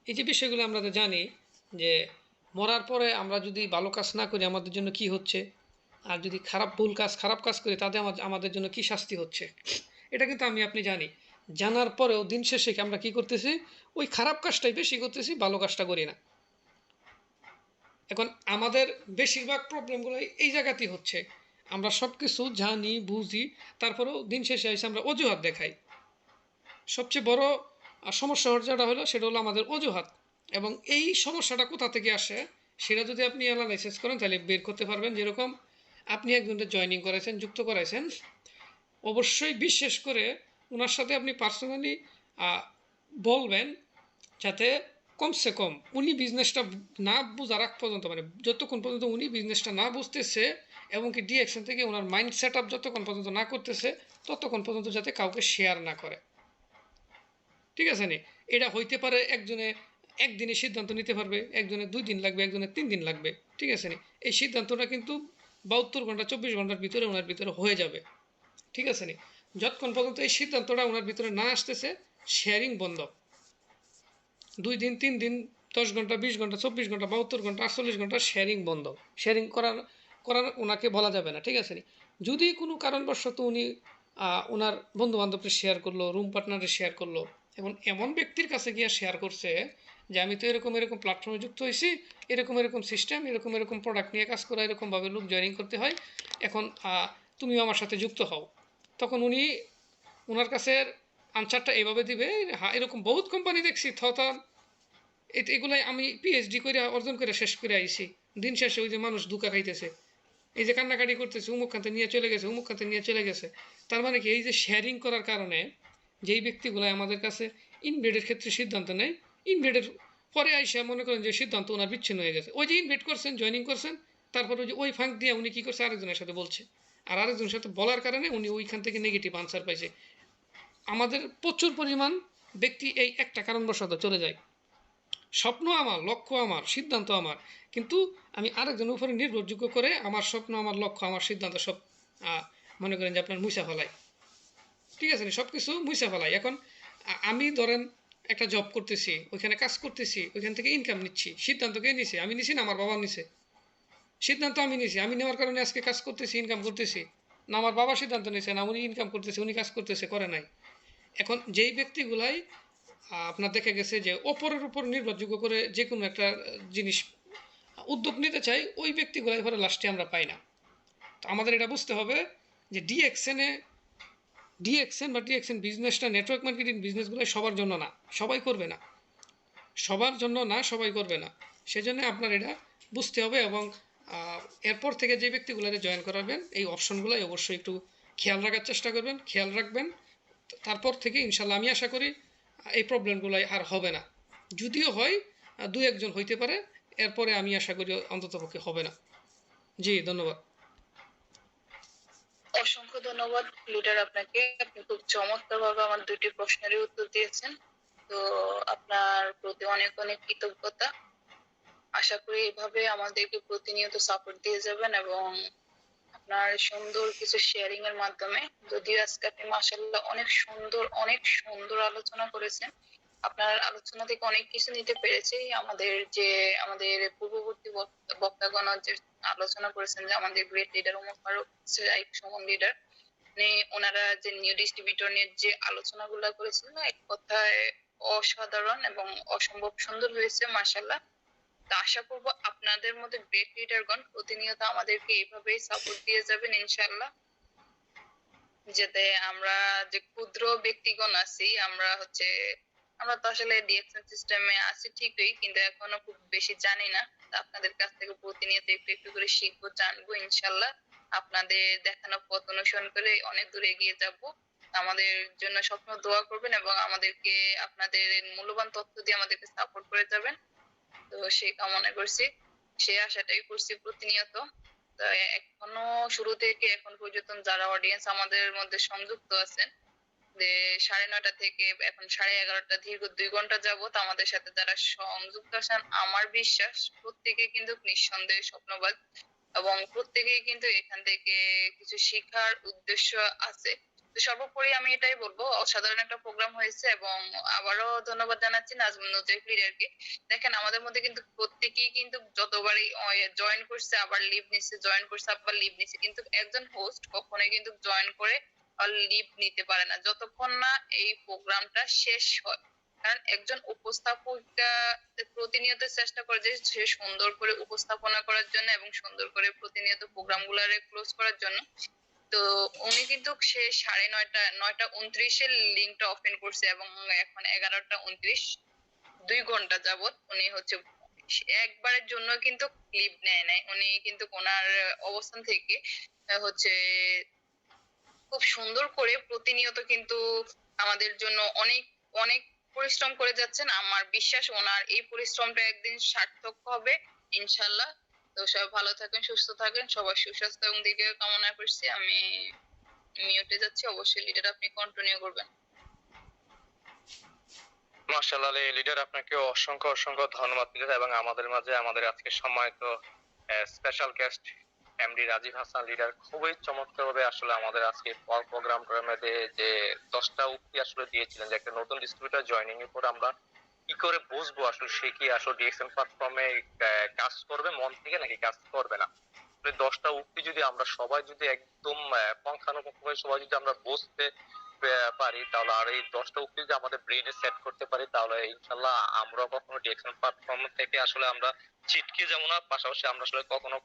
এই যে বিষয়গুলো আমরা তো জানি যে মরার পরে আমরা যদি ভালো কাজ না করি আমাদের জন্য কি হচ্ছে, আর যদি খারাপ কাজ করি তাতে আমাদের জন্য কি শাস্তি হচ্ছে, এটা কিন্তু আমি আপনি জানি। জানার পরেও দিন শেষে আমরা কি করতেছি, ওই খারাপ কাজটাই বেশি করতেছি, ভালো কাজটা করি না। এখন আমাদের বেশিরভাগ প্রবলেমগুলো এই জায়গাতেই হচ্ছে, আমরা সব কিছু জানি বুঝি, তারপরেও দিন শেষে এসে আমরা অজুহাত দেখাই। সবচেয়ে বড় সমস্যা যেটা হলো সেটা হলো আমাদের অজুহাত। এবং এই সমস্যাটা কোথা থেকে আসে সেটা যদি আপনি অ্যানালাইসিস করেন তাহলে বের করতে পারবেন। যেরকম আপনি একজনকে জয়েনিং করাইছেন, যুক্ত করাইছেন, অবশ্যই বিশেষ করে ওনার সাথে আপনি পার্সোনালি বলবেন, যাতে কমসে কম উনি বিজনেসটা না বোঝার আগ পর্যন্ত, মানে যতক্ষণ পর্যন্ত উনি বিজনেসটা না বুঝতেছে এবং কি ডিএকশন থেকে ওনার মাইন্ড সেট আপ যতক্ষণ পর্যন্ত না করতেছে ততক্ষণ পর্যন্ত যাতে কাউকে শেয়ার না করে, ঠিক আছে নি? এটা হইতে পারে একজনে একদিনে সিদ্ধান্ত নিতে পারবে, একজনের 2 দিন লাগবে, একজনের 3 দিন লাগবে, ঠিক আছে নি? এই সিদ্ধান্তটা কিন্তু 72 ঘন্টা 24 ঘন্টার ভিতরে ওনার ভিতরে হয়ে যাবে, ঠিক আছে নি? যতক্ষণ পর্যন্ত এই সিদ্ধান্তটা ওনার ভিতরে না আসতেছে শেয়ারিং বন্ধ। 2 দিন 3 দিন 10 ঘন্টা 20 ঘন্টা 24 ঘন্টা 72 ঘন্টা 48 ঘন্টা শেয়ারিং বন্ধ। শেয়ারিং করার ওনাকে বলা যাবে না, ঠিক আছে নি? যদি কোনো কারণবশত উনি ওনার বন্ধু বান্ধবকে শেয়ার করলো, রুম পার্টনারে শেয়ার করলো, এবং এমন ব্যক্তির কাছে গিয়ে শেয়ার করছে যে আমি তো এরকম এরকম প্ল্যাটফর্মে যুক্ত হয়েছি, এরকম এরকম সিস্টেম, এরকম এরকম প্রোডাক্ট নিয়ে কাজ করা, এরকমভাবে লোক জয়েনিং করতে হয়, এখন তুমিও আমার সাথে যুক্ত হও। তখন উনি ওনার কাছে আনসারটা এইভাবে দিবে, হ্যাঁ এরকম বহুত কোম্পানি দেখছি থতা, এগুলাই আমি পিএইচডি করে অর্জন করে শেষ করে আইছি, দিন শেষে ওই যে মানুষ ধোঁকা খাইতেছে, এই যে কান্নাকাটি করতেছে, উমুক খাতে নিয়ে চলে গেছে, উমুক খাতে নিয়ে চলে গেছে। তার মানে কি, এই যে শেয়ারিং করার কারণে যেই ব্যক্তিগুলো আমাদের কাছে ইনভেটের ক্ষেত্রে সিদ্ধান্ত নেয়, ইনভেটের পরে আইসা মনে করেন যে সিদ্ধান্ত ওনার বিচ্ছিন্ন হয়ে গেছে, ওই যে ইনভেট করছেন, জয়েনিং করছেন, তারপর ওই যে ওই ফাঁক দিয়ে উনি কী করছে, আরেকজনের সাথে বলছে, আর আরেকজনের সাথে বলার কারণে উনি ওইখান থেকে নেগেটিভ আনসার পাইছে। আমাদের প্রচুর পরিমাণ ব্যক্তি এই একটা কারণবশত চলে যায়, স্বপ্ন আমার, লক্ষ্য আমার, সিদ্ধান্ত আমার, কিন্তু আমি আরেকজনের উপরে নির্ভরযোগ্য করে আমার স্বপ্ন, আমার লক্ষ্য, আমার সিদ্ধান্ত সব মনে করেন যে আপনার মুছা ফেলাই, ঠিক আছে? সব কিছু মুছা ফেলাই। এখন আমি ধরেন একটা জব করতেছি, ওইখানে কাজ করতেছি, ওইখান থেকে ইনকাম নিচ্ছি, সিদ্ধান্ত কে নিছে? আমি নিছি না আমার বাবা নিছে? সিদ্ধান্ত আমি নিছি, আমি নেওয়ার কারণে আজকে কাজ করতেছি, ইনকাম করতেছি, না আমার বাবা সিদ্ধান্ত নিছে, না উনি ইনকাম করতেছে, উনি কাজ করতেছে, করে নাই। এখন যেই ব্যক্তিগুলাই আপনার দেখা গেছে যে অপরের উপর নির্ভরযোগ্য করে যে কোনো একটা জিনিস উদ্যোগ নিতে চাই, ওই ব্যক্তিগুলাই এবারে লাস্টে আমরা পাই না। তো আমাদের এটা বুঝতে হবে যে ডিএক্সএন বা ডিএক্সএন বিজনেসটা, নেটওয়ার্ক মার্কেটিং বিজনেসগুলো সবার জন্য না, সবাই করবে না, সবার জন্য না, সবাই করবে না। সেজন্য আপনার এটা বুঝতে হবে এবং এরপর থেকে যে ব্যক্তিগুলোকে জয়েন করাবেন এই অপশনগুলোই অবশ্যই একটু খেয়াল রাখার চেষ্টা করবেন, খেয়াল রাখবেন। তারপর থেকে ইনশাল্লাহ আমি আশা করি এই প্রবলেমগুলোই আর হবে না। যদিও হয় 2-1 জন হইতে পারে, এরপরে আমি আশা করি অন্ততপক্ষে হবে না। জি ধন্যবাদ। অসংখ্য ধন্যবাদ লিডার আপনাকে, আপনি খুব চমৎকারভাবে আমার 2টি প্রশ্নেরই উত্তর দিয়েছেন। তো আপনার প্রতি অনেক অনেক কৃতজ্ঞতা। আশা করি এভাবে আমাদেরকে প্রতিনিয়ত সাপোর্ট দিয়ে যাবেন এবং আপনার সুন্দর কিছু শেয়ারিং এর মাধ্যমে, যদিও আজকে আপনি মাশাআল্লাহ অনেক সুন্দর আলোচনা করেছেন, আপনার আলোচনা থেকে অনেক কিছু নিতে পেরেছি। আমাদের পূর্ববর্তী বক্তাগণ যে আলোচনা করেছেন যে আমাদের great leader Omar Faruk Sumon leader, ওনারা যে নিউ ডিস্ট্রিবিউটর নিয়ে যে আলোচনাগুলো করেছিলেন এক কথায় অসাধারণ এবং অসম্ভব সুন্দর হয়েছে মাশাআল্লাহ। তো আশা করব আপনাদের মধ্যে গ্রেট লিডারগণ প্রতিনিয়ত আমাদেরকে এইভাবেই সাপোর্ট দিয়ে যাবেন ইনশাআল্লাহ, যাতে আমরা যে ক্ষুদ্র ব্যক্তিগণ আছি আমরা তো আসলে ডিএকশন সিস্টেমে আছি ঠিকই, কিন্তু এখনো খুব বেশি জানি না। তো আপনাদের কাছ থেকে প্রতিনিয়ত একটু একটু করে শিখবো, জানবো ইনশাআল্লাহ। আপনাদের দেখানো পথ অনুসরণ করে অনেক দূর এগিয়ে যাব। আমাদের জন্য স্বপ্ন দোয়া করবেন এবং আমাদেরকে আপনাদের মূল্যবান তথ্য দিয়ে আমাদেরকে সাপোর্ট করে যাবেন। তো সেই কামনা করছি, সেই আশাটাই করছি প্রতিনিয়ত। তো এখনো শুরু থেকে এখন পর্যন্ত যারা অডিয়েন্স আমাদের মধ্যে সংযুক্ত আছেন, যে 9:30 থেকে এখন 11:30 দীর্ঘ 2 ঘন্টা যাবত আমাদের সাথে যারা সংযুক্ত আছেন, আমার বিশ্বাস প্রত্যেকে কিন্তু নিঃসন্দেহে স্বপ্নবাজ এবং প্রত্যেকেই কিন্তু এখান থেকে কিছু শেখার উদ্দেশ্য আছে। তো সর্বোপরি আমি এটাই বলবো, অসাধারণ একটা প্রোগ্রাম হয়েছে এবং আবারও ধন্যবাদ জানাচ্ছি নাজমুল নজরুল লিডারকে। দেখেন আমাদের মধ্যে কিন্তু প্রত্যেকেই কিন্তু যতবারই জয়েন করছে আবার লিভ নিচ্ছে, জয়েন করছে আবার লিভ নিচ্ছে, কিন্তু একজন হোস্ট কখনোই কিন্তু জয়েন করে আর লিভ নিতে পারে না যতক্ষণ না এই প্রোগ্রামটা শেষ হয়। কারণ একজন উপস্থাপিকা প্রতিনিয়ত চেষ্টা করে যে সে সুন্দর করে উপস্থাপনা করার জন্য এবং সুন্দর করে প্রতিনিয়ত প্রোগ্রাম গুলারে ক্লোজ করার জন্য। তো উনি কিন্তু সে 9:29 লিঙ্কটা ওপেন করছে এবং এখন 11:29, 2 ঘন্টা যাবত উনি একবারের জন্য কিন্তু ক্লিপ নেয় নাই। উনি কিন্তু ওনার অবস্থান থেকে হচ্ছে খুব সুন্দর করে প্রতিনিয়ত কিন্তু আমাদের জন্য অনেক অনেক পরিশ্রম করে যাচ্ছেন। আমার বিশ্বাস ওনার এই পরিশ্রমটা একদিন সার্থক হবে ইনশাআল্লাহ। তো সবাই ভালো থাকেন, সুস্থ থাকেন, সবার সুস্বাস্থ্য এবং দিকে কামনা করছি। আমি মিউটে যাচ্ছি, অবশ্যই লিডার আপনি কন্টিনিউ করবেন। মাশাআল্লাহ লিডার, আপনাকে অসংখ্য অসংখ্য ধন্যবাদ লিডার, এবং আমাদের মাঝে আমাদের আজকে সম্মানিত special guest MD Rajib Hasan leader খুবই চমৎকারভাবে আসলে আমাদের আজকে প্রোগ্রামটার মধ্যে যে 10টা উক্তি আসলে দিয়েছিলেন, যে একটা নতুন ডিস্ট্রিবিউটর জয়েনিং এর পর আমরা কি করে বুঝবো আসলে সে কি আসলে ডিএক্সএন প্ল্যাটফর্মে কাজ করবে মন থেকে নাকি কাজ করবে না। 10টা উক্তি যদি আমরা সবাই যদি একদম পুঙ্খানুপুঙ্খভাবে সবাই যদি আমরা বুঝতে পারি, তাহলে আর এই 10টা উক্তি যদি আমাদের ব্রেনে সেট করতে পারি, তাহলে ইনশাল্লাহ আমরা কখনো ডিএক্সএন প্ল্যাটফর্ম থেকে আসলে আমরা ছিটকে যাবো না, পাশাপাশি আমরা আসলে কখনো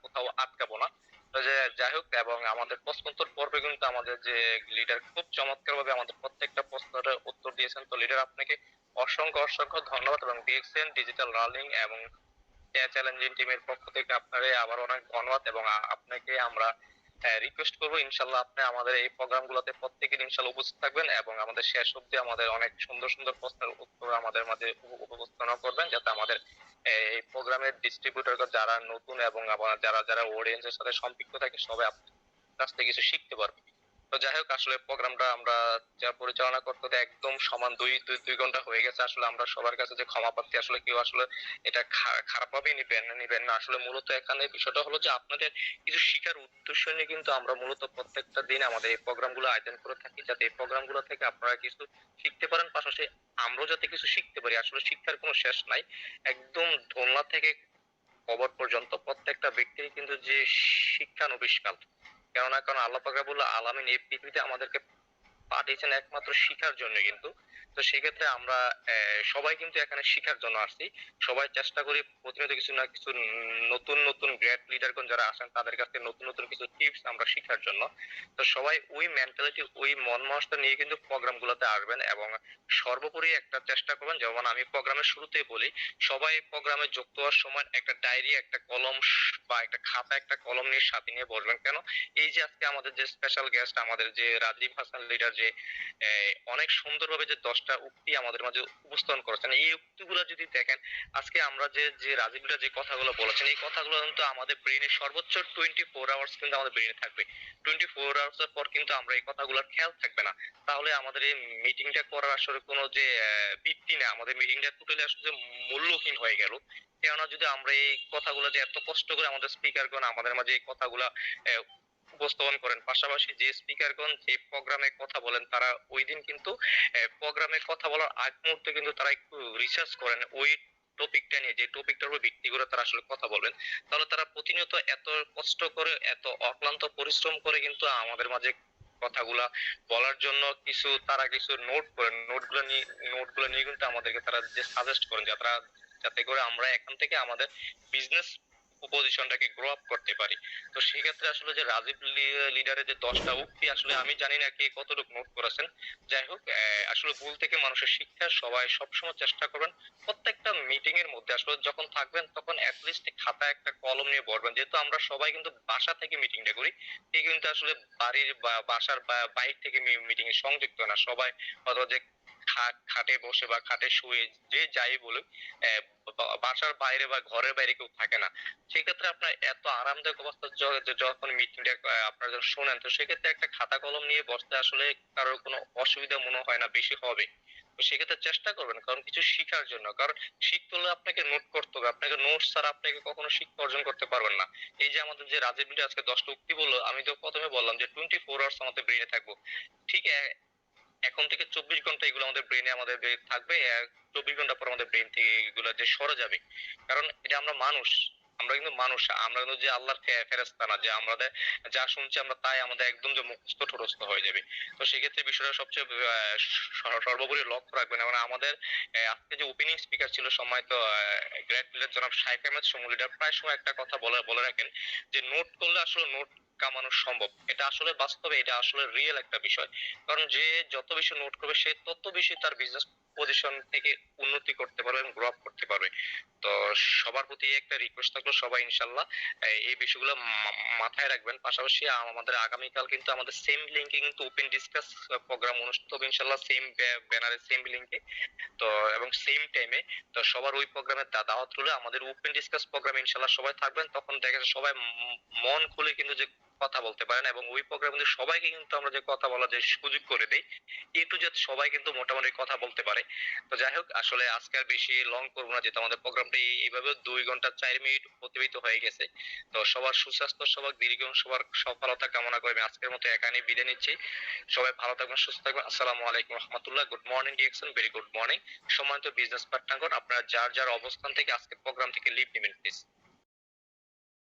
কোথাও আটকাবো না। তো যে যাই হোক, এবং আমাদের প্রশ্নোত্তর পর্বে কিন্তু আমাদের যে লিডার খুব চমৎকার ভাবে আমাদের প্রত্যেকটা প্রশ্নের উত্তর দিয়েছেন। তো লিডার আপনাকে অসংখ্য অসংখ্য ধন্যবাদ, এবং ডিএক্সএন ডিজিটাল লার্নিং এবং চ্যালেঞ্জিং টিমের পক্ষ থেকে আপনারে আবার অনেক ধন্যবাদ, এবং আপনাকে আমরা রিকোয়েস্ট করবো ইনশাল্লাহ আপনি আমাদের এই প্রোগ্রামগুলোতে প্রত্যেকদিন ইনশাল্লাহ উপস্থিত থাকবেন, এবং আমাদের শেষ অবধি আমাদের অনেক সুন্দর সুন্দর প্রশ্নের উত্তর আমাদের মাঝে উপস্থাপনা করবেন, যাতে আমাদের এই প্রোগ্রামের ডিস্ট্রিবিউটর যারা নতুন এবং যারা যারা অডিয়েন্সের সাথে সম্পৃক্ত থাকে সবাই আপনার কাছ থেকে কিছু শিখতে পারবে। তো যাই হোক, আসলে প্রোগ্রামটা আমরা যা পরিচালনা করতে একদম সমান দুই ঘন্টা হয়ে গেছে। আসলে আমরা সবার কাছে যে ক্ষমা প্রার্থী, আসলে কেউ আসলে এটা খারাপ ভাবে নিবেন না। আসলে মূলত এখানে বিষয়টা হলো যে আপনাদের কিছু শিখার উদ্দেশ্য নিয়ে কিন্তু আমরা মূলত প্রত্যেকটা দিন আমাদের এই প্রোগ্রামগুলো আয়োজন করে থাকি, যাতে এই প্রোগ্রামগুলো থেকে আপনারা কিছু শিখতে পারেন, পাশাপাশি আমরাও যাতে কিছু শিখতে পারি। আসলে শিক্ষার কোনো শেষ নাই, একদম দোলনা থেকে কবর পর্যন্ত প্রত্যেকটা ব্যক্তির কিন্তু যে শিক্ষানবিষ্কাল। কেননা কারণ আল্লাহ পাক রব্বুল আলামিন এই পৃথিবীতে আমাদেরকে পাঠিয়েছেন একমাত্র শিখার জন্য কিন্তু। তো সেক্ষেত্রে আমরা সবাই কিন্তু এখানে শিখার জন্য আসছি। সবাই চেষ্টা করি প্রতিনিয়ত কিছু না কিছু নতুন নতুন গ্রেট লিডারগণ যারা আছেন তাদের কাছ থেকে নতুন নতুন কিছু টিপস আমরা শিখার জন্য। তো সবাই ওই মেন্টালিটি ওই মন মানসিকতা নিয়ে কিন্তু প্রোগ্রাম গুলোতে আসবেন, এবং সর্বোপরি একটা চেষ্টা করবেন, যেমন আমি প্রোগ্রামের শুরুতেই বলি, সবাই প্রোগ্রামে যুক্ত হওয়ার সময় একটা ডায়েরি, একটা কলম বা একটা খাতা, একটা কলম নিয়ে সাথে নিয়ে বসবেন। কেন, এই যে আজকে আমাদের যে স্পেশাল গেস্ট আমাদের যে রাজীব হাসান লিডার যে অনেক সুন্দরভাবে যে 10টা উক্তি আমাদের মাঝে উপস্থাপন করেছেন, এই উক্তিগুলো যদি দেখেন, আজকে আমরা যে রাজীব লিডার যে কথাগুলো বলেছেন, এই কথাগুলো কিন্তু আমাদের ব্রেনে সর্বোচ্চ 24 আওয়ার্স কিন্তু আমাদের ব্রেনে থাকবে। 24 আওয়ার্স এর পর কিন্তু আমরা এই কথাগুলোর খেয়াল থাকবে না। তাহলে আমাদের এই মিটিংটা করার আসলে কোনো যে ভিত্তি না, আমাদের মিটিংটা টোটালি আসলে মূল্যহীন হয়ে গেল। কেননা যদি আমরা এই কথাগুলো যে এত কষ্ট করে আমাদের স্পিকারগণ আমাদের মাঝে এই কথাগুলা উপস্থাপন করেন, পাশাপাশি যে স্পিকারগণ যে প্রোগ্রামে কথা বলেন তারা ওই দিন কিন্তু প্রোগ্রামে কথা বলার আগ মুহূর্তে কিন্তু তারা একটু রিসার্চ করেন, ওই টপিকটা নিয়ে, যে টপিকটার উপর ভিত্তি করে তারা আসলে কথা বলবেন, তাহলে তারা প্রতিনিয়ত এত কষ্ট করে, এত অক্লান্ত পরিশ্রম করে কিন্তু আমাদের মাঝে কথাগুলা বলার জন্য তারা কিছু নোটগুলো নিয়ে কিন্তু আমাদেরকে তারা যে সাজেস্ট করেন, যাতে করে আমরা এখান থেকে আমাদের বিজনেস পজিশনটাকে গ্রো আপ করতে পারি। তো সেক্ষেত্রে আসলে যে রাজীব লিডারের যে 10টা উক্তি, আসলে আমি জানি না কে কতটুকু নোট করেছেন। যাই হোক, আসলে ভুল থেকে মানুষের শিক্ষা, সবাই সবসময় চেষ্টা করবেন প্রত্যেকটা মিটিং এর মধ্যে আসলে যখন থাকবেন তখন অ্যাটলিস্ট খাতা একটা কলম নিয়ে বসবেন। যেহেতু আমরা সবাই কিন্তু বাসা থেকে মিটিংটা করি, কেউ কিন্তু আসলে বাড়ির বা বাসার বা বাইরে থেকে মিটিং এ সংযুক্ত না। সবাই অথবা যে খাটে বসে বা খাটে শুয়ে যে যাই বলুক, বাসার বাইরে বা ঘরের বাইরে কেউ থাকে না। সেক্ষেত্রে আপনার এত আরামদায়ক অবস্থা যখন মিটিংটা আপনারা যখন শোনেন, তো সেক্ষেত্রে একটা খাতা কলম নিয়ে বসতে আসলে কারোর কোনো অসুবিধা মনে হয় না বেশি হবে। তো সেক্ষেত্রে চেষ্টা করবেন, কারণ কিছু শিখার জন্য। কারণ শিখতে হলে আপনাকে নোট করতে হবে, আপনাকে নোটস ছাড়া আপনাকে কখনো শিক্ষা অর্জন করতে পারবেন না। এই যে আমাদের যে রাজীব মিলে আজকে 10টা উক্তি বললো, আমি তো প্রথমে বললাম যে 24 আওয়ার্স আমাদের ব্রেনে থাকবো। ঠিক এখন থেকে 24 ঘন্টা এগুলো আমাদের আমাদের থাকবে। 24 ঘন্টা পর আমাদের ব্রেন থেকে এগুলো যে সরে যাবে। কারণ এটা আমরা মানুষ, আমরা কিন্তু মানুষ, আমরা কিন্তু যে আল্লাহর ফেরেশতা না যে আমাদের যা শুনছি আমরা তাই আমাদের একদম যে মুখস্থ ঠোঁটস্থ হয়ে যাবে। তো সেক্ষেত্রে বিষয়টা সবচেয়ে সর্বোপরি লক্ষ্য রাখবেন। এবং আমাদের আজকে যে ওপেনিং স্পিকার ছিল সম্মানিত গ্রেট লিডার জনাব শাইখ আহমেদ সুমন লিডার, প্রায় সময় একটা কথা বলে রাখেন যে নোট করলে আসলে নোট কামানো সম্ভব। এটা আসলে বাস্তবে, এটা আসলে রিয়েল একটা বিষয়। কারণ যে যত বেশি নোট করবে সে তত বেশি তার বিজনেস পজিশন থেকে উন্নতি করতে পারবে এবং গ্রো আপ করতে পারবে। তো সবার প্রতি একটা রিকোয়েস্ট থাকলো, সবাই ইনশাল্লাহ এই বিষয়গুলো মাথায় রাখবেন। পাশাপাশি আমাদের আগামীকাল কিন্তু আমাদের সেম লিঙ্কে কিন্তু ওপেন ডিসকাস প্রোগ্রাম অনুষ্ঠিত হবে ইনশাল্লাহ, সেম ব্যানারে সেম লিঙ্কে, তো এবং সেম টাইমে। তো সবার ওই প্রোগ্রামের দাওয়াত রইলো। আমাদের ওপেন ডিসকাস প্রোগ্রামে ইনশাল্লাহ সবাই থাকবেন, তখন দেখা যায় সবাই মন খুলে কিন্তু যে কথা বলতে পারেন। এবং ওই প্রোগ্রামে কিন্তু সবাইকে কিন্তু আমরা যে কথা বলার যে সুযোগ করে দেই, এ টু জেড সবাই কিন্তু মোটামুটি কথা বলতে পারে। তো যাই হোক, আসলে আজকে আর বেশি লং করবো না, যেহেতু আমাদের প্রোগ্রামটা এইভাবে 2 ঘন্টা 4 মিনিট অতিবাহিত হয়ে গেছে। তো সবার সুস্বাস্থ্য, সবার দীর্ঘ, সবার সফলতা কামনা করে আমি আজকের মতো এখানেই বিদায় নিচ্ছি। সবাই ভালো থাকবেন, সুস্থ থাকবেন। আসসালামু আলাইকুম রহমতুল্লাহ। Good morning DXN, very good morning. সম্মানিত বিজনেস পার্টনারগণ, আপনারা যার যার অবস্থান থেকে আজকের প্রোগ্রাম থেকে লিভ নেবেন প্লিজ।